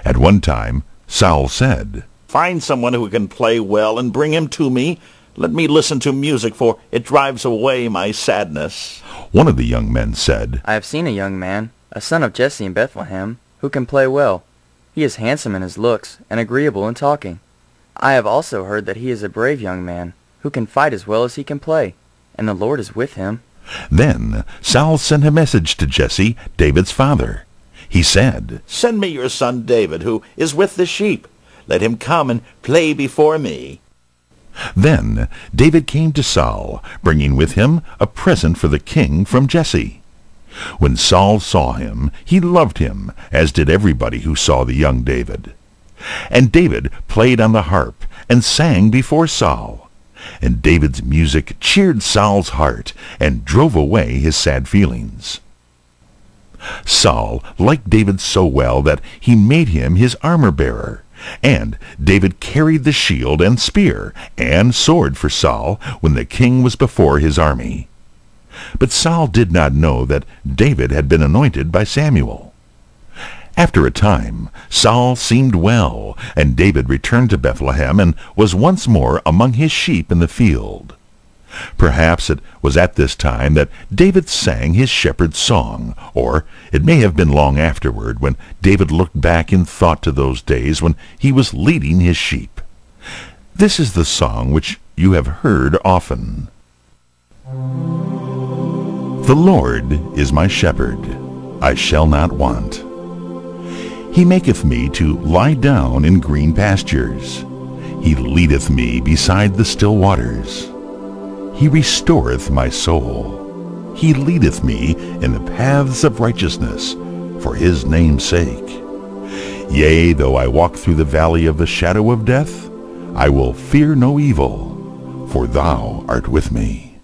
At one time, Saul said, Find someone who can play well and bring him to me. Let me listen to music, for it drives away my sadness. One of the young men said, I have seen a young man, a son of Jesse in Bethlehem, who can play well. He is handsome in his looks and agreeable in talking. I have also heard that he is a brave young man, who can fight as well as he can play, and the Lord is with him. Then Saul sent a message to Jesse, David's father. He said, Send me your son David, who is with the sheep. Let him come and play before me. Then David came to Saul, bringing with him a present for the king from Jesse. When Saul saw him, he loved him, as did everybody who saw the young David. And David played on the harp and sang before Saul. And David's music cheered Saul's heart and drove away his sad feelings. Saul liked David so well that he made him his armor-bearer, and David carried the shield and spear and sword for Saul when the king was before his army. But Saul did not know that David had been anointed by Samuel. After a time, Saul seemed well, and David returned to Bethlehem and was once more among his sheep in the field. Perhaps it was at this time that David sang his shepherd's song, or it may have been long afterward when David looked back in thought to those days when he was leading his sheep. This is the song which you have heard often. The Lord is my shepherd, I shall not want. He maketh me to lie down in green pastures. He leadeth me beside the still waters. He restoreth my soul. He leadeth me in the paths of righteousness, for his name's sake. Yea, though I walk through the valley of the shadow of death, I will fear no evil, for thou art with me.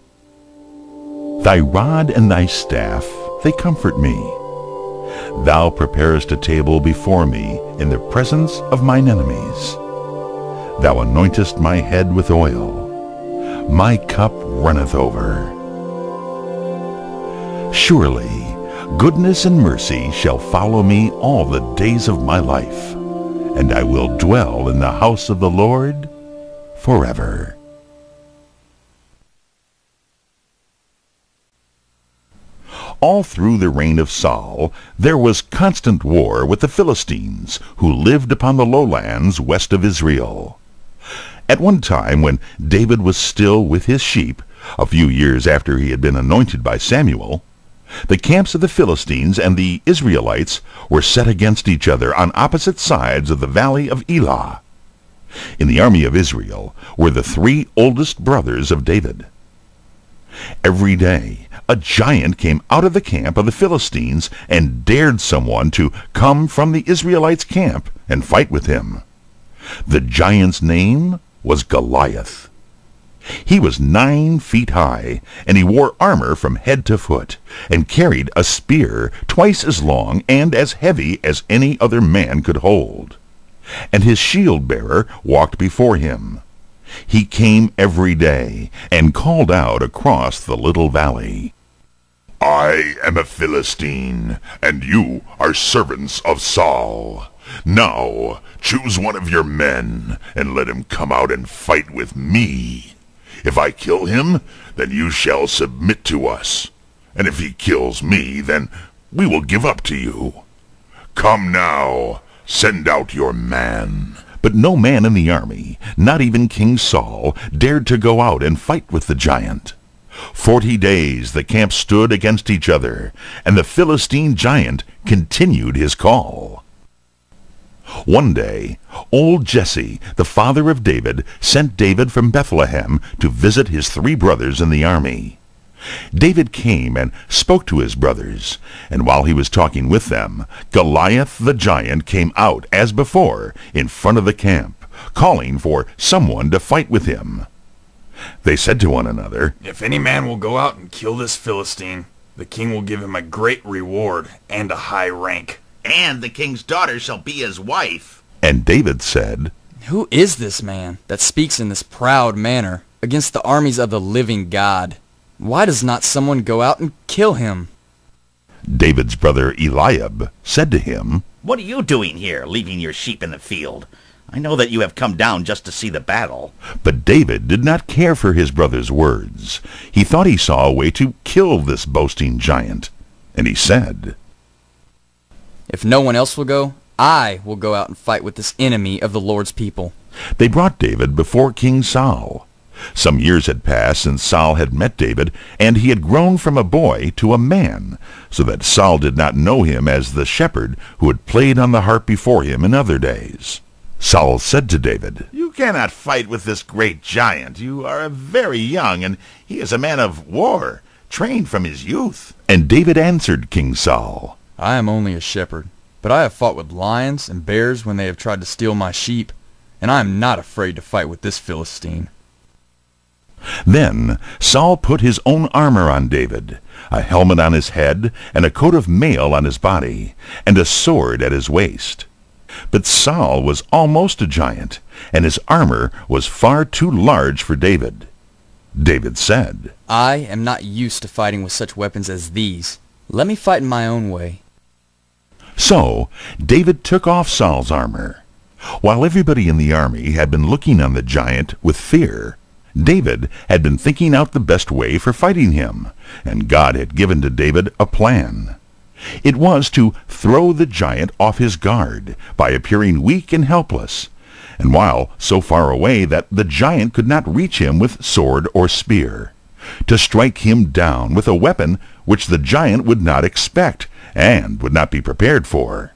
Thy rod and thy staff, they comfort me. Thou preparest a table before me in the presence of mine enemies. Thou anointest my head with oil. My cup runneth over. Surely goodness and mercy shall follow me all the days of my life, and I will dwell in the house of the Lord forever. All through the reign of Saul, there was constant war with the Philistines, who lived upon the lowlands west of Israel. At one time, when David was still with his sheep, a few years after he had been anointed by Samuel, the camps of the Philistines and the Israelites were set against each other on opposite sides of the valley of Elah. In the army of Israel were the 3 oldest brothers of David. Every day a giant came out of the camp of the Philistines and dared someone to come from the Israelites' camp and fight with him. The giant's name was Goliath. He was 9 feet high, and he wore armor from head to foot, and carried a spear twice as long and as heavy as any other man could hold. And his shield-bearer walked before him. He came every day, and called out across the little valley, I am a Philistine, and you are servants of Saul. Now choose one of your men, and let him come out and fight with me. If I kill him, then you shall submit to us. And if he kills me, then we will give up to you. Come now, send out your man. But no man in the army, not even King Saul, dared to go out and fight with the giant. 40 days the camp stood against each other, and the Philistine giant continued his call. One day, old Jesse, the father of David, sent David from Bethlehem to visit his 3 brothers in the army. David came and spoke to his brothers, and while he was talking with them, Goliath the giant came out as before in front of the camp, calling for someone to fight with him. They said to one another, If any man will go out and kill this Philistine, the king will give him a great reward and a high rank. And the king's daughter shall be his wife. And David said, Who is this man that speaks in this proud manner against the armies of the living God? Why does not someone go out and kill him? David's brother Eliab said to him, What are you doing here, leaving your sheep in the field? I know that you have come down just to see the battle. But David did not care for his brother's words. He thought he saw a way to kill this boasting giant. And he said, If no one else will go, I will go out and fight with this enemy of the Lord's people. They brought David before King Saul. Some years had passed since Saul had met David, and he had grown from a boy to a man, so that Saul did not know him as the shepherd who had played on the harp before him in other days. Saul said to David, You cannot fight with this great giant. You are very young, and he is a man of war, trained from his youth. And David answered King Saul, I am only a shepherd, but I have fought with lions and bears when they have tried to steal my sheep, and I am not afraid to fight with this Philistine. Then Saul put his own armor on David, a helmet on his head, and a coat of mail on his body, and a sword at his waist. But Saul was almost a giant, and his armor was far too large for David. David said, I am not used to fighting with such weapons as these. Let me fight in my own way. So David took off Saul's armor. While everybody in the army had been looking on the giant with fear, David had been thinking out the best way for fighting him, and God had given to David a plan. It was to throw the giant off his guard by appearing weak and helpless, and while so far away that the giant could not reach him with sword or spear, to strike him down with a weapon which the giant would not expect and would not be prepared for.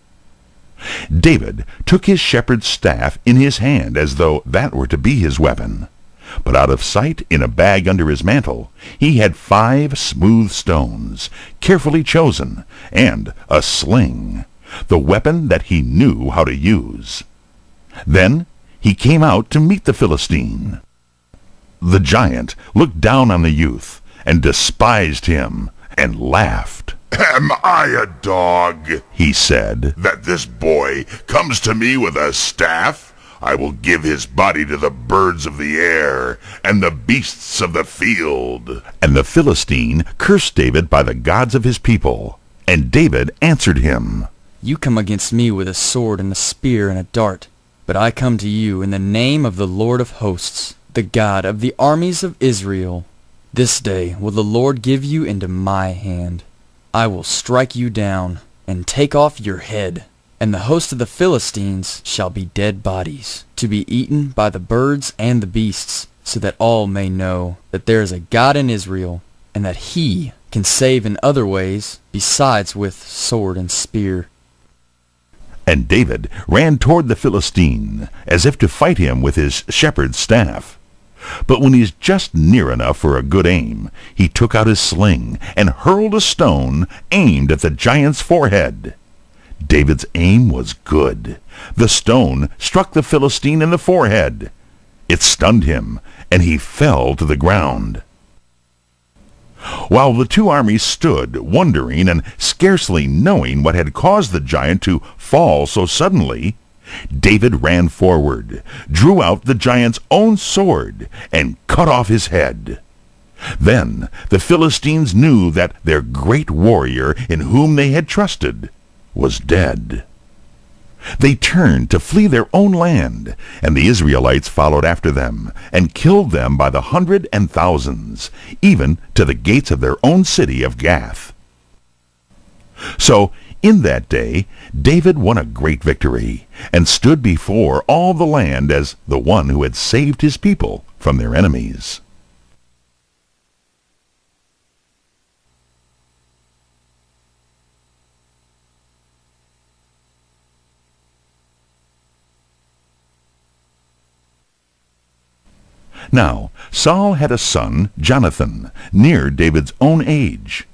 David took his shepherd's staff in his hand as though that were to be his weapon. But out of sight, in a bag under his mantle, he had 5 smooth stones, carefully chosen, and a sling, the weapon that he knew how to use. Then he came out to meet the Philistine. The giant looked down on the youth, and despised him, and laughed. Am I a dog, he said, that this boy comes to me with a staff? I will give his body to the birds of the air and the beasts of the field. And the Philistine cursed David by the gods of his people. And David answered him, You come against me with a sword and a spear and a dart, but I come to you in the name of the Lord of hosts, the God of the armies of Israel. This day will the Lord give you into my hand. I will strike you down, and take off your head. And the host of the Philistines shall be dead bodies, to be eaten by the birds and the beasts, so that all may know that there is a God in Israel, and that he can save in other ways besides with sword and spear. And David ran toward the Philistine, as if to fight him with his shepherd's staff. But when he's just near enough for a good aim, he took out his sling and hurled a stone aimed at the giant's forehead. David's aim was good. The stone struck the Philistine in the forehead. It stunned him, and he fell to the ground. While the two armies stood, wondering and scarcely knowing what had caused the giant to fall so suddenly, David ran forward, drew out the giant's own sword, and cut off his head. Then the Philistines knew that their great warrior, in whom they had trusted, was dead. They turned to flee their own land, and the Israelites followed after them, and killed them by the hundred and thousands, even to the gates of their own city of Gath. So, in that day, David won a great victory, and stood before all the land as the one who had saved his people from their enemies. Now, Saul had a son, Jonathan, near David's own age.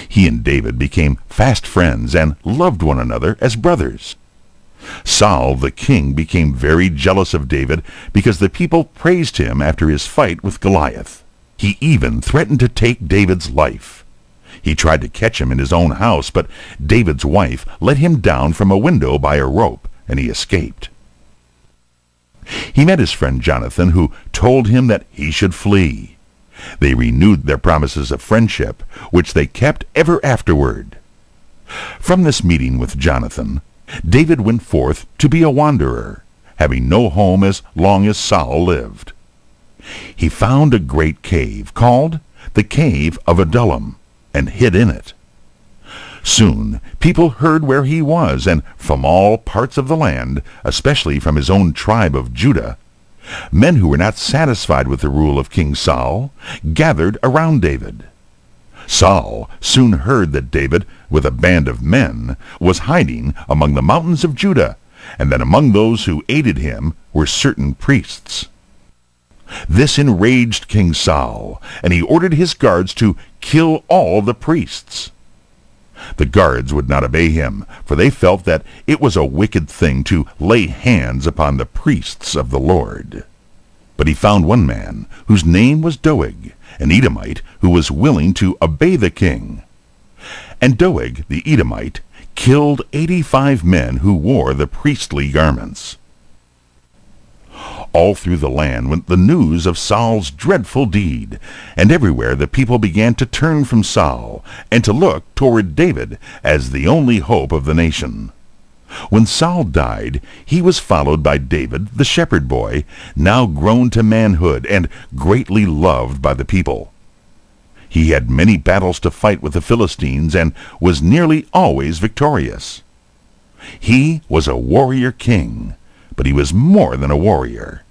He and David became fast friends and loved one another as brothers. Saul the king became very jealous of David because the people praised him after his fight with Goliath. He even threatened to take David's life. He tried to catch him in his own house, but David's wife let him down from a window by a rope, and he escaped. He met his friend Jonathan, who told him that he should flee. They renewed their promises of friendship, which they kept ever afterward. From this meeting with Jonathan, David went forth to be a wanderer, having no home as long as Saul lived. He found a great cave called the Cave of Adullam, and hid in it. Soon people heard where he was, and from all parts of the land, especially from his own tribe of Judah, men who were not satisfied with the rule of King Saul gathered around David. Saul soon heard that David, with a band of men, was hiding among the mountains of Judah, and that among those who aided him were certain priests. This enraged King Saul, and he ordered his guards to kill all the priests. The guards would not obey him, for they felt that it was a wicked thing to lay hands upon the priests of the Lord. But he found one man, whose name was Doeg, an Edomite, who was willing to obey the king. And Doeg, the Edomite, killed 85 men who wore the priestly garments. All through the land went the news of Saul's dreadful deed, and everywhere the people began to turn from Saul, and to look toward David as the only hope of the nation. When Saul died, he was followed by David, the shepherd boy, now grown to manhood and greatly loved by the people. He had many battles to fight with the Philistines, and was nearly always victorious. He was a warrior king, but he was more than a warrior.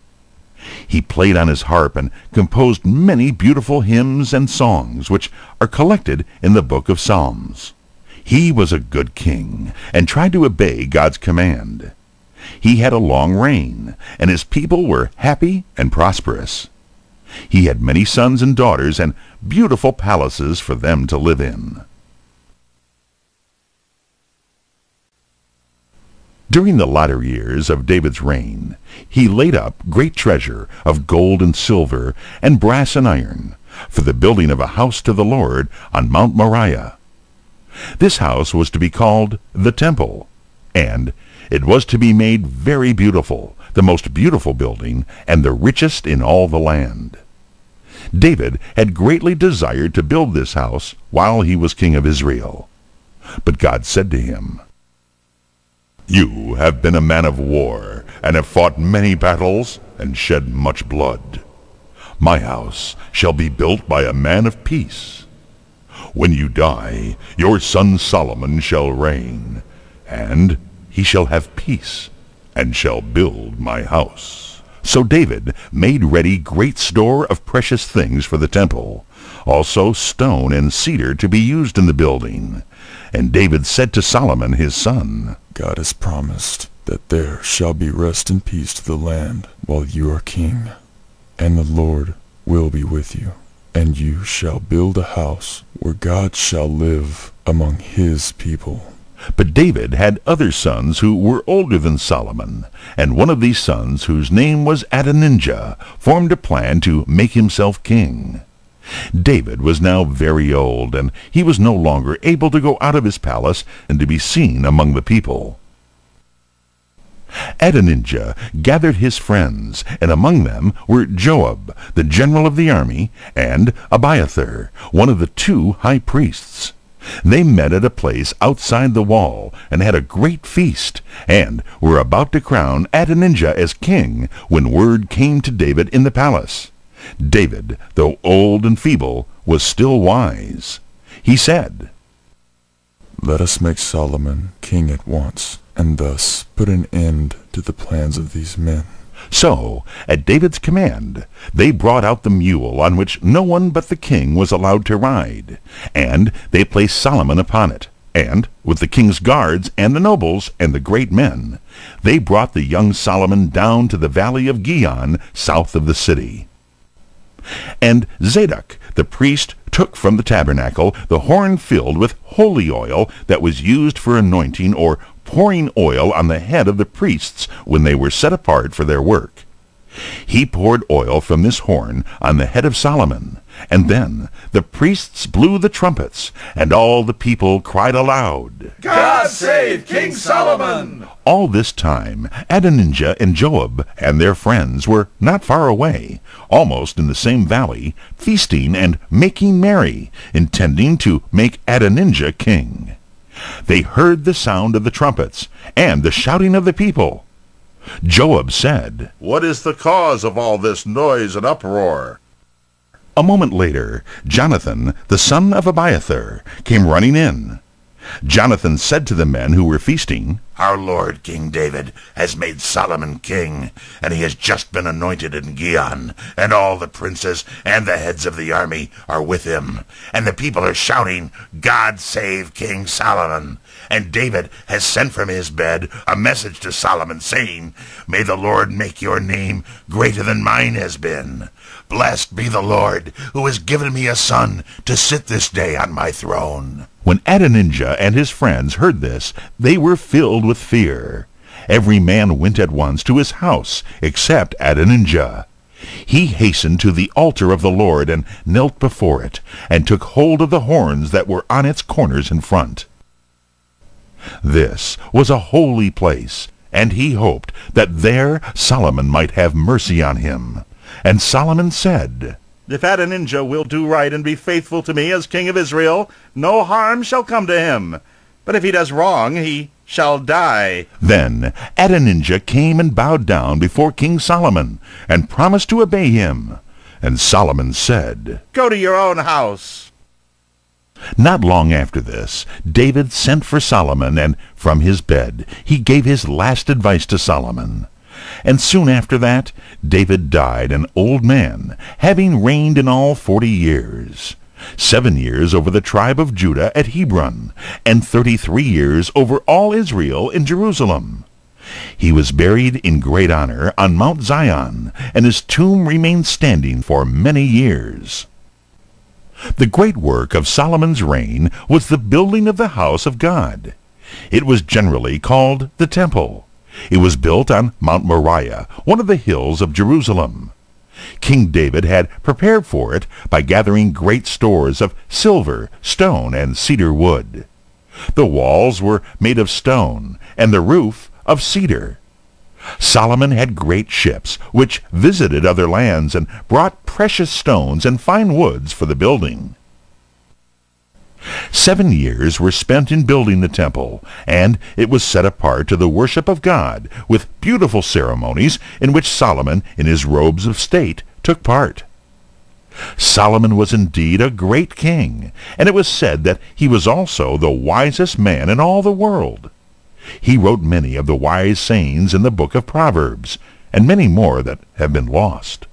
He played on his harp and composed many beautiful hymns and songs, which are collected in the book of Psalms. He was a good king, and tried to obey God's command. He had a long reign, and his people were happy and prosperous. He had many sons and daughters, and beautiful palaces for them to live in. During the latter years of David's reign, he laid up great treasure of gold and silver and brass and iron for the building of a house to the Lord on Mount Moriah. This house was to be called the Temple, and it was to be made very beautiful, the most beautiful building and the richest in all the land. David had greatly desired to build this house while he was king of Israel. But God said to him, "You have been a man of war, and have fought many battles, and shed much blood. My house shall be built by a man of peace. When you die, your son Solomon shall reign, and he shall have peace, and shall build my house. So David made ready great store of precious things for the temple, also stone and cedar to be used in the building. And David said to Solomon his son, God has promised that there shall be rest and peace to the land while you are king, and the Lord will be with you, and you shall build a house where God shall live among his people. But David had other sons who were older than Solomon, and one of these sons, whose name was Adonijah, formed a plan to make himself king. David was now very old, and he was no longer able to go out of his palace and to be seen among the people. Adonijah gathered his friends, and among them were Joab, the general of the army, and Abiathar, one of the 2 high priests. They met at a place outside the wall, and had a great feast, and were about to crown Adonijah as king, when word came to David in the palace. David, though old and feeble, was still wise. He said, Let us make Solomon king at once, and thus put an end to the plans of these men. So, at David's command, they brought out the mule on which no one but the king was allowed to ride, and they placed Solomon upon it. And, with the king's guards and the nobles and the great men, they brought the young Solomon down to the valley of Gihon, south of the city. And Zadok the priest took from the tabernacle the horn filled with holy oil that was used for anointing or pouring oil on the head of the priests when they were set apart for their work. He poured oil from this horn on the head of Solomon, and then the priests blew the trumpets, and all the people cried aloud, God save King Solomon! All this time Adonijah and Joab and their friends were not far away, almost in the same valley, feasting and making merry, intending to make Adonijah king. They heard the sound of the trumpets and the shouting of the people. Joab said, What is the cause of all this noise and uproar? A moment later, Jonathan, the son of Abiathar, came running in. Jonathan said to the men who were feasting, Our lord King David has made Solomon king, and he has just been anointed in Gihon, and all the princes and the heads of the army are with him. And the people are shouting, God save King Solomon. And David has sent from his bed a message to Solomon, saying, May the Lord make your name greater than mine has been. Blessed be the Lord, who has given me a son to sit this day on my throne. When Adonijah and his friends heard this, they were filled with fear. Every man went at once to his house, except Adonijah. He hastened to the altar of the Lord and knelt before it, and took hold of the horns that were on its corners in front. This was a holy place, and he hoped that there Solomon might have mercy on him. And Solomon said, If Adonijah will do right and be faithful to me as king of Israel, no harm shall come to him. But if he does wrong, he shall die. Then Adonijah came and bowed down before King Solomon, and promised to obey him. And Solomon said, Go to your own house. Not long after this, David sent for Solomon, and from his bed he gave his last advice to Solomon. And soon after that, David died an old man, having reigned in all 40 years. 7 years over the tribe of Judah at Hebron, and 33 years over all Israel in Jerusalem. He was buried in great honor on Mount Zion, and his tomb remained standing for many years. The great work of Solomon's reign was the building of the house of God. It was generally called the Temple. It was built on Mount Moriah, one of the hills of Jerusalem. King David had prepared for it by gathering great stores of silver, stone, and cedar wood. The walls were made of stone, and the roof of cedar. Solomon had great ships, which visited other lands and brought precious stones and fine woods for the building. 7 years were spent in building the temple, and it was set apart to the worship of God, with beautiful ceremonies in which Solomon, in his robes of state, took part. Solomon was indeed a great king, and it was said that he was also the wisest man in all the world. He wrote many of the wise sayings in the book of Proverbs, and many more that have been lost.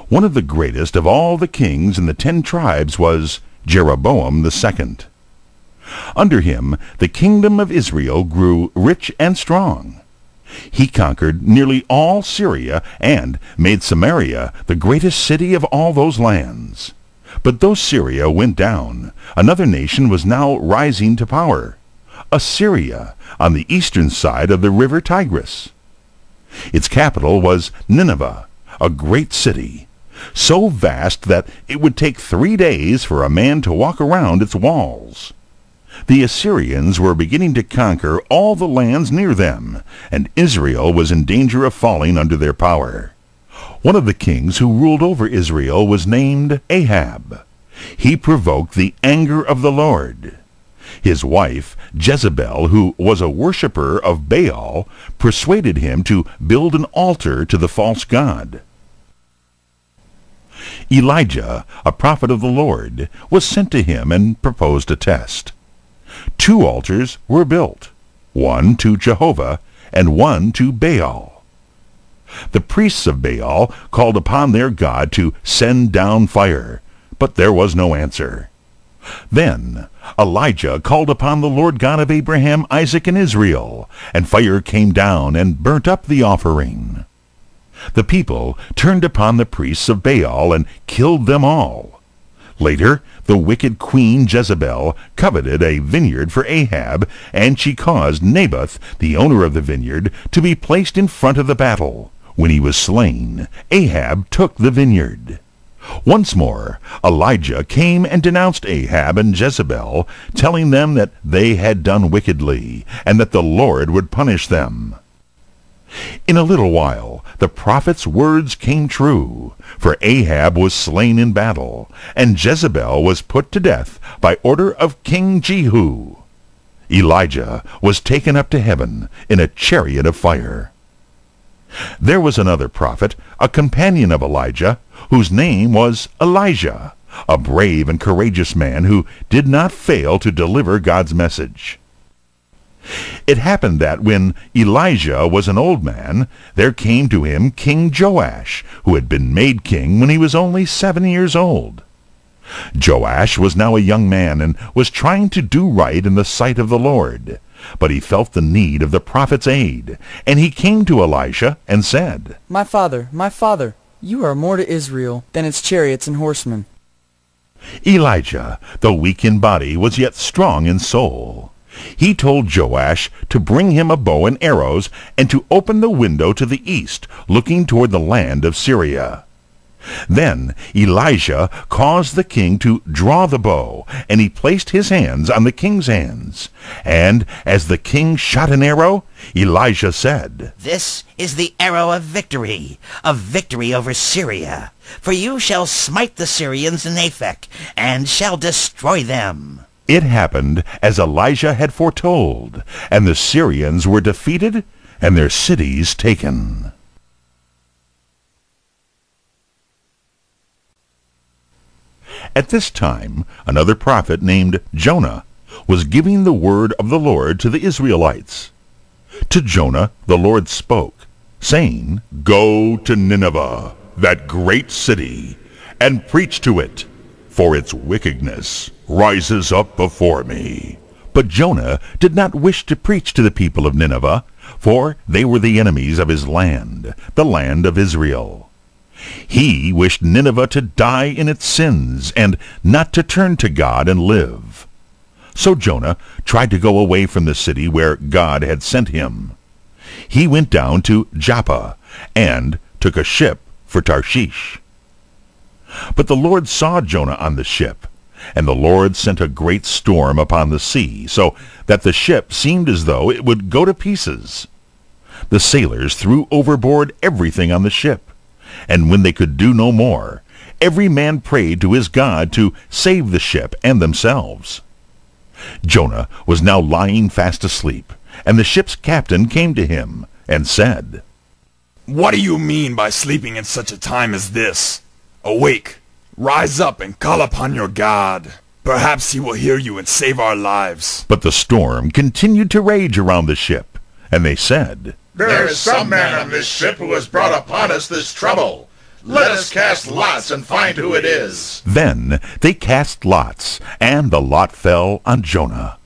One of the greatest of all the kings in the 10 tribes was Jeroboam the second. Under him, the kingdom of Israel grew rich and strong. He conquered nearly all Syria and made Samaria the greatest city of all those lands. But though Syria went down, another nation was now rising to power, Assyria, on the eastern side of the river Tigris. Its capital was Nineveh, a great city, so vast that it would take 3 days for a man to walk around its walls. The Assyrians were beginning to conquer all the lands near them, and Israel was in danger of falling under their power. One of the kings who ruled over Israel was named Ahab. He provoked the anger of the Lord. His wife, Jezebel, who was a worshipper of Baal, persuaded him to build an altar to the false god. Elijah, a prophet of the Lord, was sent to him and proposed a test. 2 altars were built, one to Jehovah and one to Baal. The priests of Baal called upon their god to send down fire, but there was no answer. Then Elijah called upon the Lord God of Abraham, Isaac, and Israel, and fire came down and burnt up the offering. The people turned upon the priests of Baal and killed them all. Later, the wicked queen Jezebel coveted a vineyard for Ahab, and she caused Naboth, the owner of the vineyard, to be placed in front of the battle. When he was slain, Ahab took the vineyard. Once more, Elijah came and denounced Ahab and Jezebel, telling them that they had done wickedly, and that the Lord would punish them. In a little while, the prophet's words came true, for Ahab was slain in battle, and Jezebel was put to death by order of King Jehu. Elijah was taken up to heaven in a chariot of fire. There was another prophet, a companion of Elijah, whose name was Elijah, a brave and courageous man who did not fail to deliver God's message. It happened that when Elijah was an old man, there came to him King Joash, who had been made king when he was only 7 years old. Joash was now a young man and was trying to do right in the sight of the Lord, but he felt the need of the prophet's aid, and he came to Elisha and said, my father, you are more to Israel than its chariots and horsemen." Elijah, though weak in body, was yet strong in soul. He told Joash to bring him a bow and arrows, and to open the window to the east, looking toward the land of Syria. Then Elijah caused the king to draw the bow, and he placed his hands on the king's hands. And as the king shot an arrow, Elijah said, "This is the arrow of victory over Syria. For you shall smite the Syrians in Aphek, and shall destroy them." It happened as Elijah had foretold, and the Syrians were defeated and their cities taken. At this time, another prophet named Jonah was giving the word of the Lord to the Israelites. To Jonah the Lord spoke, saying, "Go to Nineveh, that great city, and preach to it, for its wickedness rises up before me." But Jonah did not wish to preach to the people of Nineveh, for they were the enemies of his land, the land of Israel. He wished Nineveh to die in its sins, and not to turn to God and live. So Jonah tried to go away from the city where God had sent him. He went down to Joppa, and took a ship for Tarshish. But the Lord saw Jonah on the ship, and the Lord sent a great storm upon the sea, so that the ship seemed as though it would go to pieces. The sailors threw overboard everything on the ship, and when they could do no more, every man prayed to his God to save the ship and themselves. Jonah was now lying fast asleep, and the ship's captain came to him and said, What do you mean by sleeping in such a time as this? Awake, rise up and call upon your God. Perhaps he will hear you and save our lives. But the storm continued to rage around the ship, and they said, There is some man on this ship who has brought upon us this trouble. Let us cast lots and find who it is. Then they cast lots, and the lot fell on Jonah.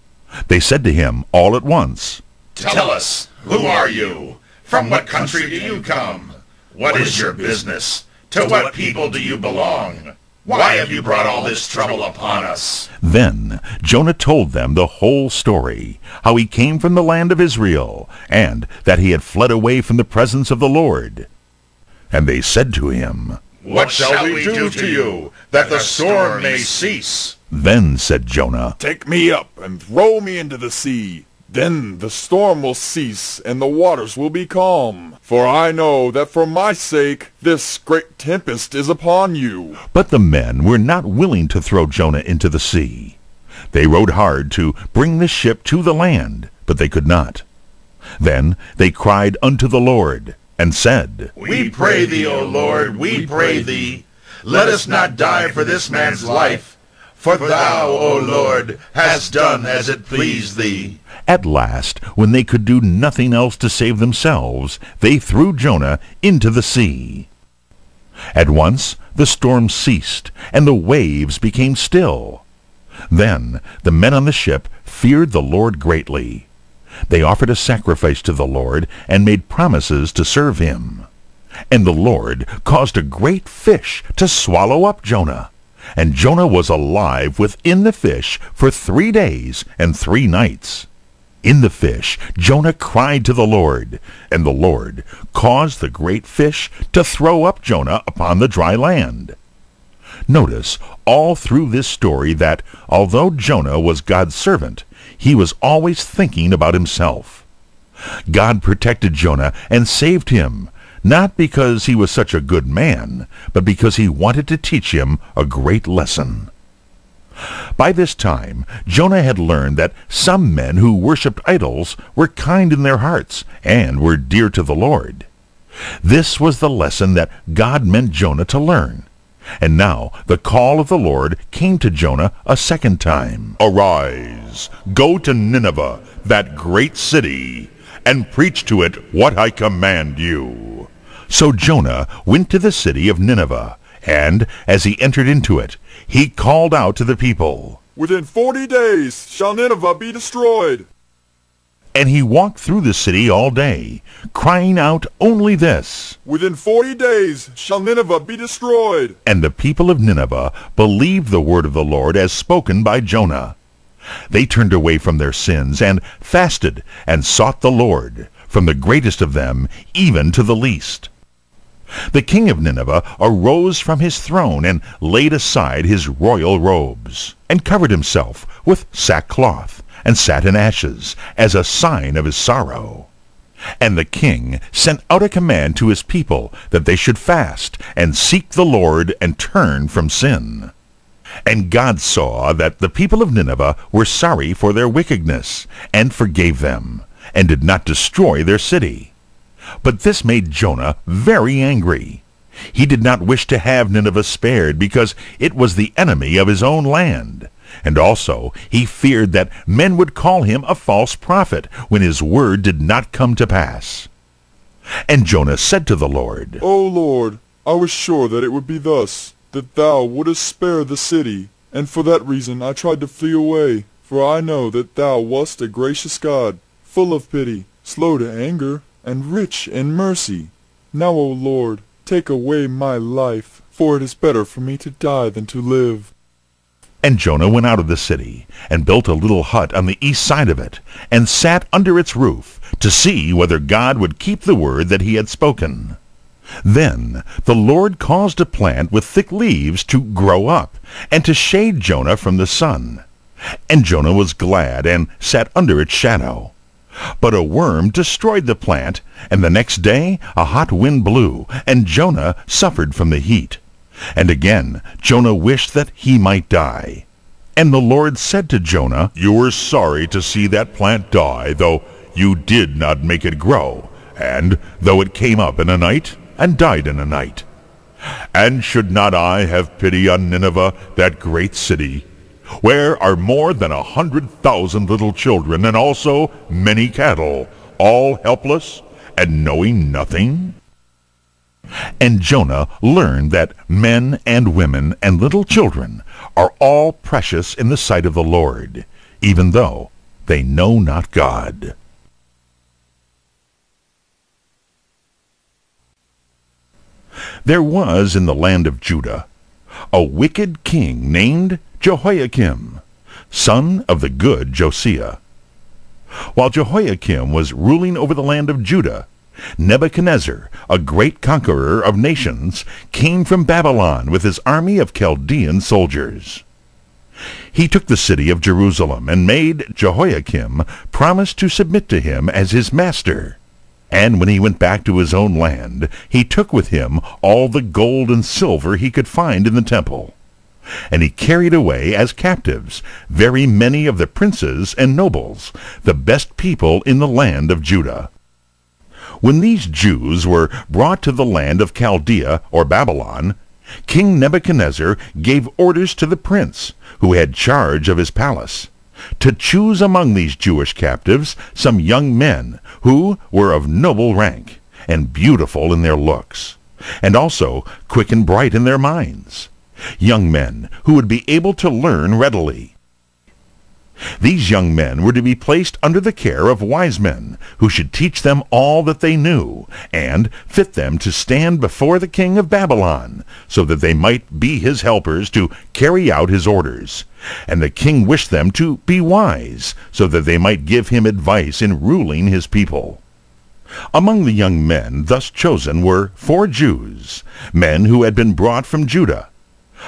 They said to him all at once, Tell us, who are you? From what country do you come? What is your business? To what people do you belong? Why have you brought all this trouble upon us? Then Jonah told them the whole story, how he came from the land of Israel, and that he had fled away from the presence of the Lord. And they said to him, What shall we do to you, that the storm may cease? Then said Jonah, Take me up and throw me into the sea. Then the storm will cease, and the waters will be calm. For I know that for my sake this great tempest is upon you. But the men were not willing to throw Jonah into the sea. They rowed hard to bring the ship to the land, but they could not. Then they cried unto the Lord, and said, We pray thee, O Lord, we pray thee. Let us not die for this man's life. For thou, O Lord, hast done as it pleased thee. At last, when they could do nothing else to save themselves, they threw Jonah into the sea. At once the storm ceased, and the waves became still. Then the men on the ship feared the Lord greatly. They offered a sacrifice to the Lord, and made promises to serve him. And the Lord caused a great fish to swallow up Jonah. And Jonah was alive within the fish for 3 days and 3 nights. In the fish Jonah cried to the Lord, and the Lord caused the great fish to throw up Jonah upon the dry land. Notice all through this story that, although Jonah was God's servant, he was always thinking about himself. God protected Jonah and saved him, not because he was such a good man, but because he wanted to teach him a great lesson. By this time, Jonah had learned that some men who worshipped idols were kind in their hearts and were dear to the Lord. This was the lesson that God meant Jonah to learn. And now the call of the Lord came to Jonah a second time. Arise, go to Nineveh, that great city, and preach to it what I command you. So Jonah went to the city of Nineveh, and as he entered into it, he called out to the people, Within 40 days shall Nineveh be destroyed. And he walked through the city all day, crying out only this, Within 40 days shall Nineveh be destroyed. And the people of Nineveh believed the word of the Lord as spoken by Jonah. They turned away from their sins and fasted and sought the Lord, from the greatest of them even to the least. The king of Nineveh arose from his throne and laid aside his royal robes, and covered himself with sackcloth, and sat in ashes, as a sign of his sorrow. And the king sent out a command to his people that they should fast, and seek the Lord, and turn from sin. And God saw that the people of Nineveh were sorry for their wickedness, and forgave them, and did not destroy their city. But this made Jonah very angry. He did not wish to have Nineveh spared, because it was the enemy of his own land. And also he feared that men would call him a false prophet when his word did not come to pass. And Jonah said to the Lord, O Lord, I was sure that it would be thus, that thou wouldest spare the city, and for that reason I tried to flee away. For I know that thou wast a gracious God, full of pity, slow to anger, and rich in mercy. Now, O Lord, take away my life, for it is better for me to die than to live. And Jonah went out of the city, and built a little hut on the east side of it, and sat under its roof, to see whether God would keep the word that he had spoken. Then the Lord caused a plant with thick leaves to grow up, and to shade Jonah from the sun. And Jonah was glad, and sat under its shadow. But a worm destroyed the plant, and the next day a hot wind blew, and Jonah suffered from the heat. And again Jonah wished that he might die. And the Lord said to Jonah, You were sorry to see that plant die, though you did not make it grow, and though it came up in a night, and died in a night. And should not I have pity on Nineveh, that great city, where are more than 100,000 little children, and also many cattle, all helpless, and knowing nothing? And Jonah learned that men and women and little children are all precious in the sight of the Lord, even though they know not God. There was in the land of Judah a wicked king named Jehoiakim, son of the good Josiah. While Jehoiakim was ruling over the land of Judah, Nebuchadnezzar, a great conqueror of nations, came from Babylon with his army of Chaldean soldiers. He took the city of Jerusalem and made Jehoiakim promise to submit to him as his master. And when he went back to his own land, he took with him all the gold and silver he could find in the temple. And he carried away as captives very many of the princes and nobles, the best people in the land of Judah. When these Jews were brought to the land of Chaldea or Babylon, King Nebuchadnezzar gave orders to the prince, who had charge of his palace, to choose among these Jewish captives some young men who were of noble rank and beautiful in their looks, and also quick and bright in their minds, young men who would be able to learn readily. These young men were to be placed under the care of wise men, who should teach them all that they knew, and fit them to stand before the king of Babylon, so that they might be his helpers to carry out his orders. And the king wished them to be wise, so that they might give him advice in ruling his people. Among the young men thus chosen were 4 Jews, men who had been brought from Judah.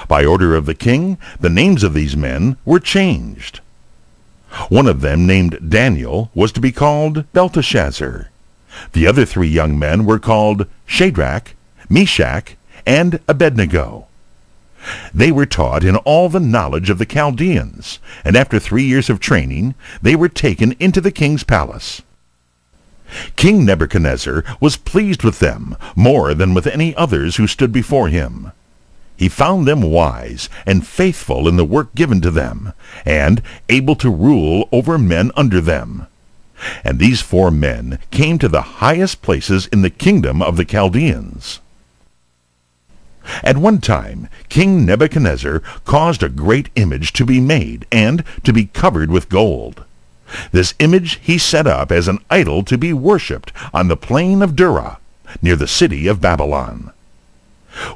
By order of the king, the names of these men were changed. One of them, named Daniel, was to be called Belteshazzar. The other 3 young men were called Shadrach, Meshach, and Abednego. They were taught in all the knowledge of the Chaldeans, and after 3 years of training, they were taken into the king's palace. King Nebuchadnezzar was pleased with them more than with any others who stood before him. He found them wise and faithful in the work given to them, and able to rule over men under them. And these 4 men came to the highest places in the kingdom of the Chaldeans. At one time, King Nebuchadnezzar caused a great image to be made and to be covered with gold. This image he set up as an idol to be worshipped on the plain of Dura, near the city of Babylon.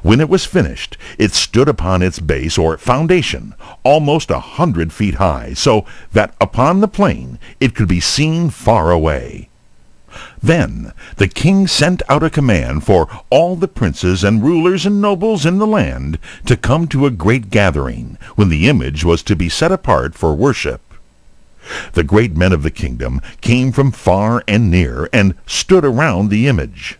When it was finished, it stood upon its base or foundation, almost 100 feet high, so that upon the plain it could be seen far away. Then the king sent out a command for all the princes and rulers and nobles in the land to come to a great gathering, when the image was to be set apart for worship. The great men of the kingdom came from far and near and stood around the image.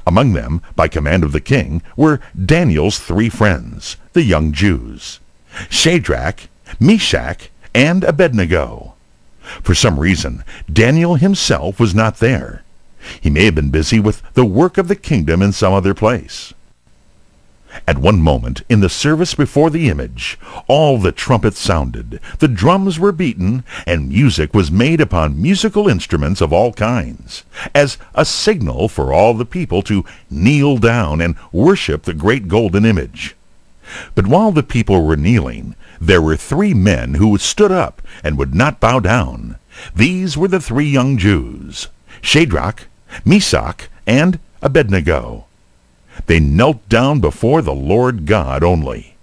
Among them, by command of the king, were Daniel's 3 friends, the young Jews, Shadrach, Meshach, and Abednego. For some reason, Daniel himself was not there. He may have been busy with the work of the kingdom in some other place. At one moment, in the service before the image, all the trumpets sounded, the drums were beaten, and music was made upon musical instruments of all kinds, as a signal for all the people to kneel down and worship the great golden image. But while the people were kneeling, there were 3 men who stood up and would not bow down. These were the 3 young Jews, Shadrach, Meshach, and Abednego. They knelt down before the Lord God only.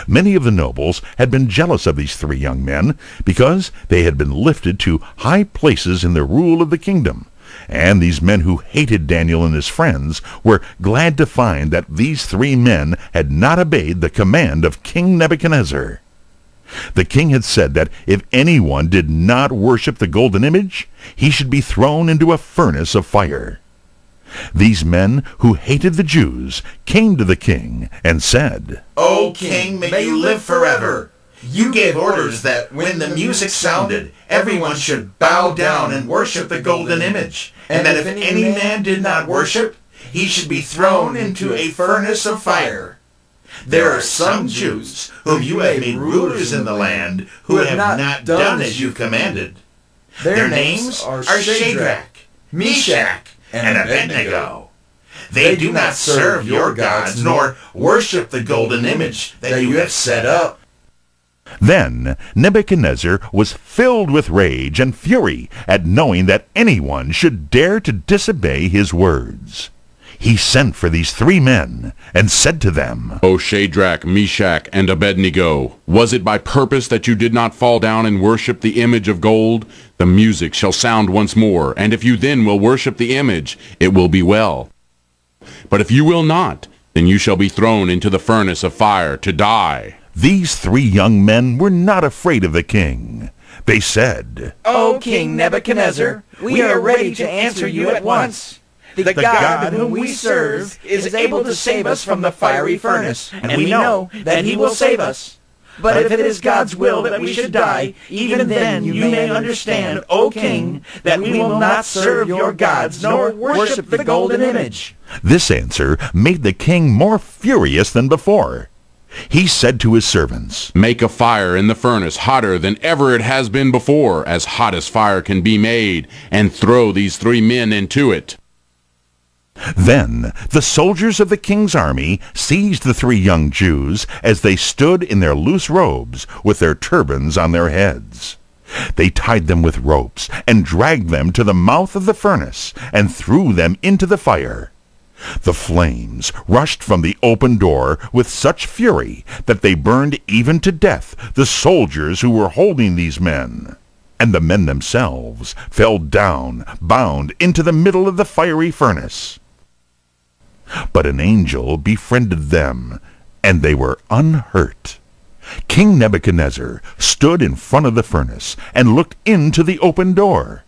Many of the nobles had been jealous of these 3 young men, because they had been lifted to high places in the rule of the kingdom, and these men who hated Daniel and his friends were glad to find that these 3 men had not obeyed the command of King Nebuchadnezzar. The king had said that if anyone did not worship the golden image, he should be thrown into a furnace of fire. These men who hated the Jews came to the king and said, O king, may you live forever! You gave orders that when the music sounded, everyone should bow down and worship the golden image. and that if any man did not worship, he should be thrown into a furnace of fire. There are some Jews whom you have made rulers in the land who have not done as you commanded. Their names are Shadrach, Meshach, and Abednego. They do not serve your gods, nor worship the golden image that you have set up. Then Nebuchadnezzar was filled with rage and fury at knowing that anyone should dare to disobey his words. He sent for these 3 men and said to them, O Shadrach, Meshach, and Abednego, was it by purpose that you did not fall down and worship the image of gold? The music shall sound once more, and if you then will worship the image, it will be well. But if you will not, then you shall be thrown into the furnace of fire to die. These 3 young men were not afraid of the king. They said, O King Nebuchadnezzar, we are ready to answer you at once. The God whom we serve is able to save us from the fiery furnace, and we know that he will save us. But if it is God's will that we should die, even then you may understand, O King, that we will not serve your gods nor worship the golden image. This answer made the king more furious than before. He said to his servants, Make a fire in the furnace hotter than ever it has been before, as hot as fire can be made, and throw these 3 men into it. Then the soldiers of the king's army seized the 3 young Jews as they stood in their loose robes with their turbans on their heads. They tied them with ropes and dragged them to the mouth of the furnace and threw them into the fire. The flames rushed from the open door with such fury that they burned even to death the soldiers who were holding these men. And the men themselves fell down, bound into the middle of the fiery furnace. But an angel befriended them, and they were unhurt. King Nebuchadnezzar stood in front of the furnace and looked into the open door.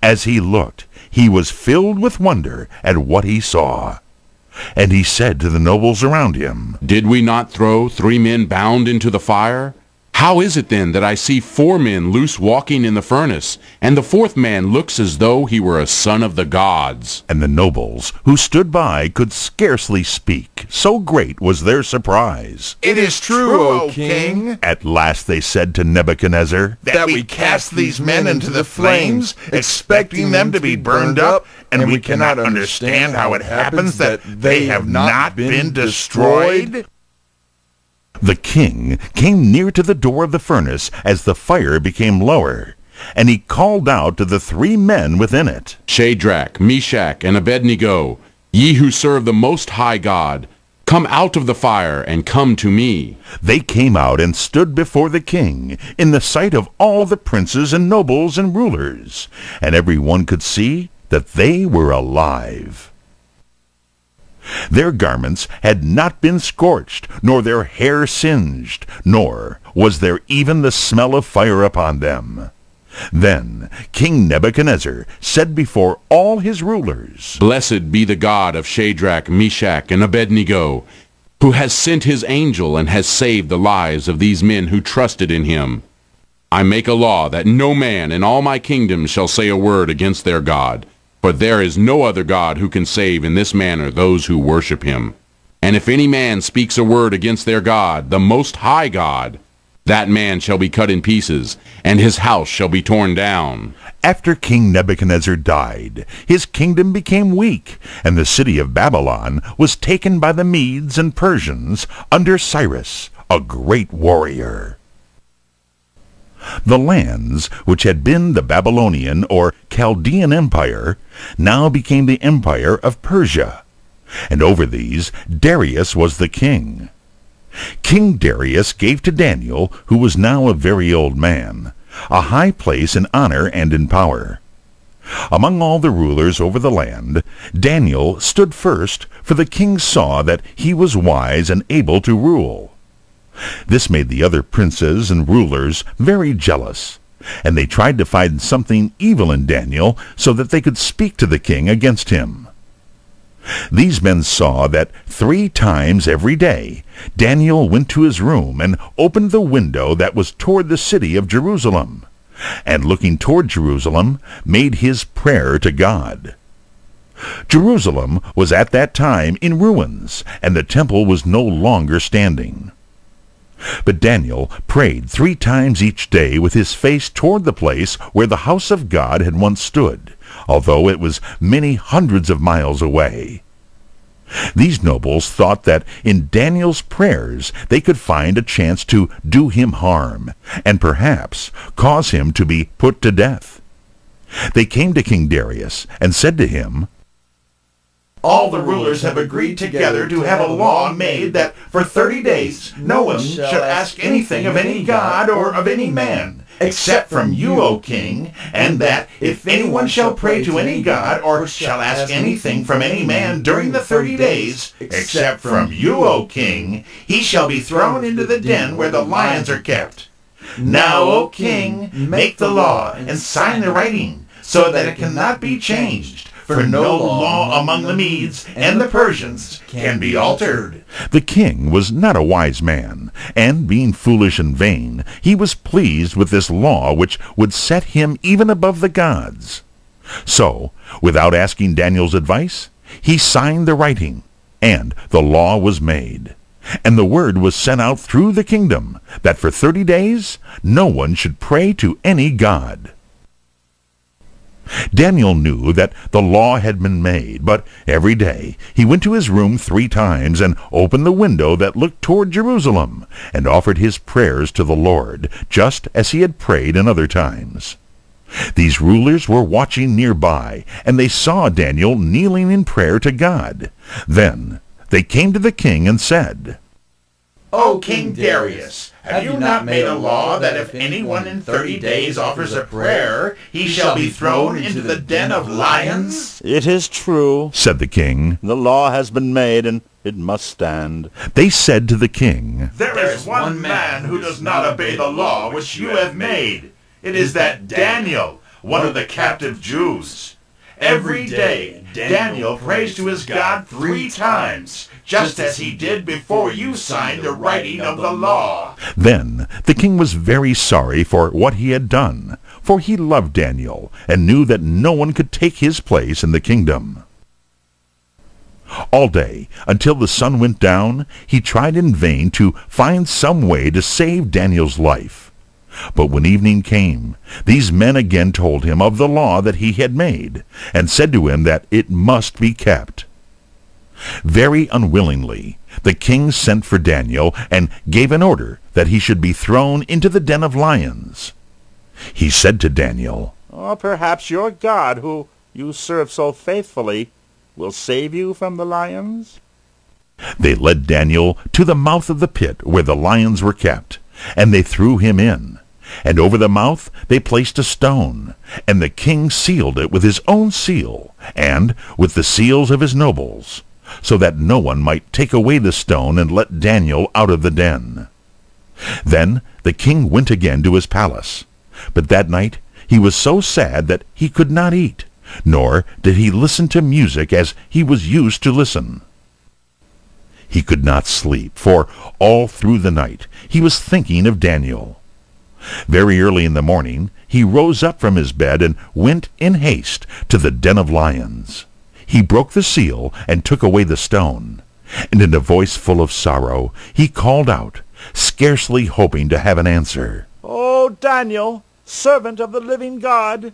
As he looked, he was filled with wonder at what he saw. And he said to the nobles around him, Did we not throw 3 men bound into the fire? How is it then that I see 4 men loose walking in the furnace, and the 4th man looks as though he were a son of the gods? And the nobles who stood by could scarcely speak, so great was their surprise. It is true, O king. At last they said to Nebuchadnezzar, That we cast these men into the flames, expecting them to be burned up, and we cannot understand how it happens that they have not been destroyed. The king came near to the door of the furnace as the fire became lower, and he called out to the 3 men within it, Shadrach, Meshach, and Abednego, ye who serve the Most High God, come out of the fire and come to me. They came out and stood before the king in the sight of all the princes and nobles and rulers, and every one could see that they were alive. Their garments had not been scorched, nor their hair singed, nor was there even the smell of fire upon them. Then King Nebuchadnezzar said before all his rulers, Blessed be the God of Shadrach, Meshach, and Abednego, who has sent his angel and has saved the lives of these men who trusted in him. I make a law that no man in all my kingdom shall say a word against their God. For there is no other God who can save in this manner those who worship him. And if any man speaks a word against their God, the Most High God, that man shall be cut in pieces, and his house shall be torn down. After King Nebuchadnezzar died, his kingdom became weak, and the city of Babylon was taken by the Medes and Persians under Cyrus, a great warrior. The lands which had been the Babylonian or Chaldean Empire now became the Empire of Persia, and over these Darius was the king. King Darius gave to Daniel, who was now a very old man, a high place in honor and in power. Among all the rulers over the land, Daniel stood first, for the king saw that he was wise and able to rule. This made the other princes and rulers very jealous, and they tried to find something evil in Daniel so that they could speak to the king against him. These men saw that 3 times every day Daniel went to his room and opened the window that was toward the city of Jerusalem, and looking toward Jerusalem, made his prayer to God. Jerusalem was at that time in ruins, and the temple was no longer standing. But Daniel prayed 3 times each day with his face toward the place where the house of God had once stood, although it was many hundreds of miles away. These nobles thought that in Daniel's prayers they could find a chance to do him harm, and perhaps cause him to be put to death. They came to King Darius and said to him, All the rulers have agreed together to have a law made that for 30 days no one shall ask anything of any god or of any man, except from you, O king, and that if anyone shall pray to any god or shall ask anything from any man during the 30 days, except from you, O king, he shall be thrown into the den where the lions are kept. Now, O king, make the law and sign the writing, so that it cannot be changed. For no law among the Medes and the Persians can be altered. The king was not a wise man, and being foolish and vain, he was pleased with this law which would set him even above the gods. So, without asking Daniel's advice, he signed the writing, and the law was made. And the word was sent out through the kingdom, that for 30 days no one should pray to any god. Daniel knew that the law had been made, but every day he went to his room 3 times and opened the window that looked toward Jerusalem, and offered his prayers to the Lord, just as he had prayed in other times. These rulers were watching nearby, and they saw Daniel kneeling in prayer to God. Then they came to the king and said, O King Darius, have you not made a law that if anyone in 30 days offers a prayer, he shall be thrown into the den of lions? It is true, said the king. The law has been made, and it must stand. They said to the king, There is one man who does not obey the law which you have made. It is that Daniel, one of the captive Jews. Every day Daniel prays to his God 3 times, just as he did before you signed the writing of the law. Then the king was very sorry for what he had done, for he loved Daniel, and knew that no one could take his place in the kingdom. All day, until the sun went down, he tried in vain to find some way to save Daniel's life. But when evening came, these men again told him of the law that he had made, and said to him that it must be kept. Very unwillingly, the king sent for Daniel and gave an order that he should be thrown into the den of lions. He said to Daniel, Perhaps your God, who you serve so faithfully, will save you from the lions? They led Daniel to the mouth of the pit where the lions were kept, and they threw him in. And over the mouth they placed a stone, and the king sealed it with his own seal, and with the seals of his nobles, so that no one might take away the stone and let Daniel out of the den. Then the king went again to his palace, but that night he was so sad that he could not eat, nor did he listen to music as he was used to listen. He could not sleep, for all through the night he was thinking of Daniel. Very early in the morning he rose up from his bed and went in haste to the den of lions. He broke the seal and took away the stone, and in a voice full of sorrow he called out, scarcely hoping to have an answer, O Daniel, servant of the living God,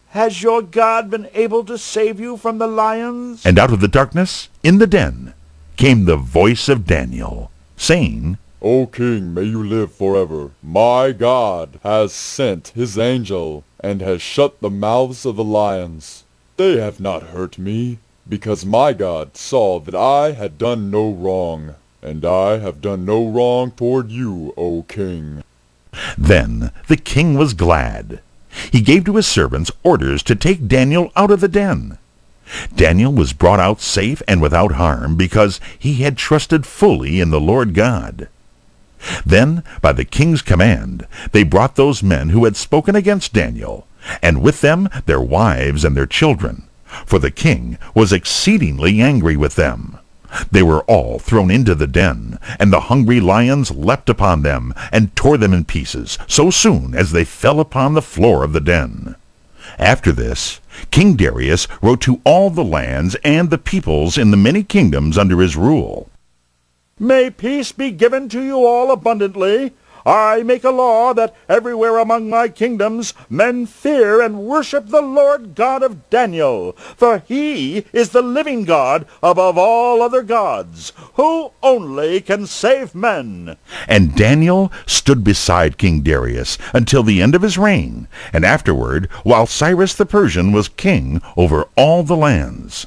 has your God been able to save you from the lions? And out of the darkness, in the den, came the voice of Daniel, saying, O king, may you live forever. My God has sent his angel, and has shut the mouths of the lions. They have not hurt me, because my God saw that I had done no wrong, and I have done no wrong toward you, O king. Then the king was glad. He gave to his servants orders to take Daniel out of the den. Daniel was brought out safe and without harm, because he had trusted fully in the Lord God. Then, by the king's command, they brought those men who had spoken against Daniel, and with them their wives and their children, for the king was exceedingly angry with them. They were all thrown into the den, and the hungry lions leapt upon them, and tore them in pieces, so soon as they fell upon the floor of the den. After this, King Darius wrote to all the lands and the peoples in the many kingdoms under his rule. May peace be given to you all abundantly. I make a law that everywhere among my kingdoms men fear and worship the Lord God of Daniel, for he is the living God above all other gods, who only can save men. And Daniel stood beside King Darius until the end of his reign, and afterward, while Cyrus the Persian was king over all the lands.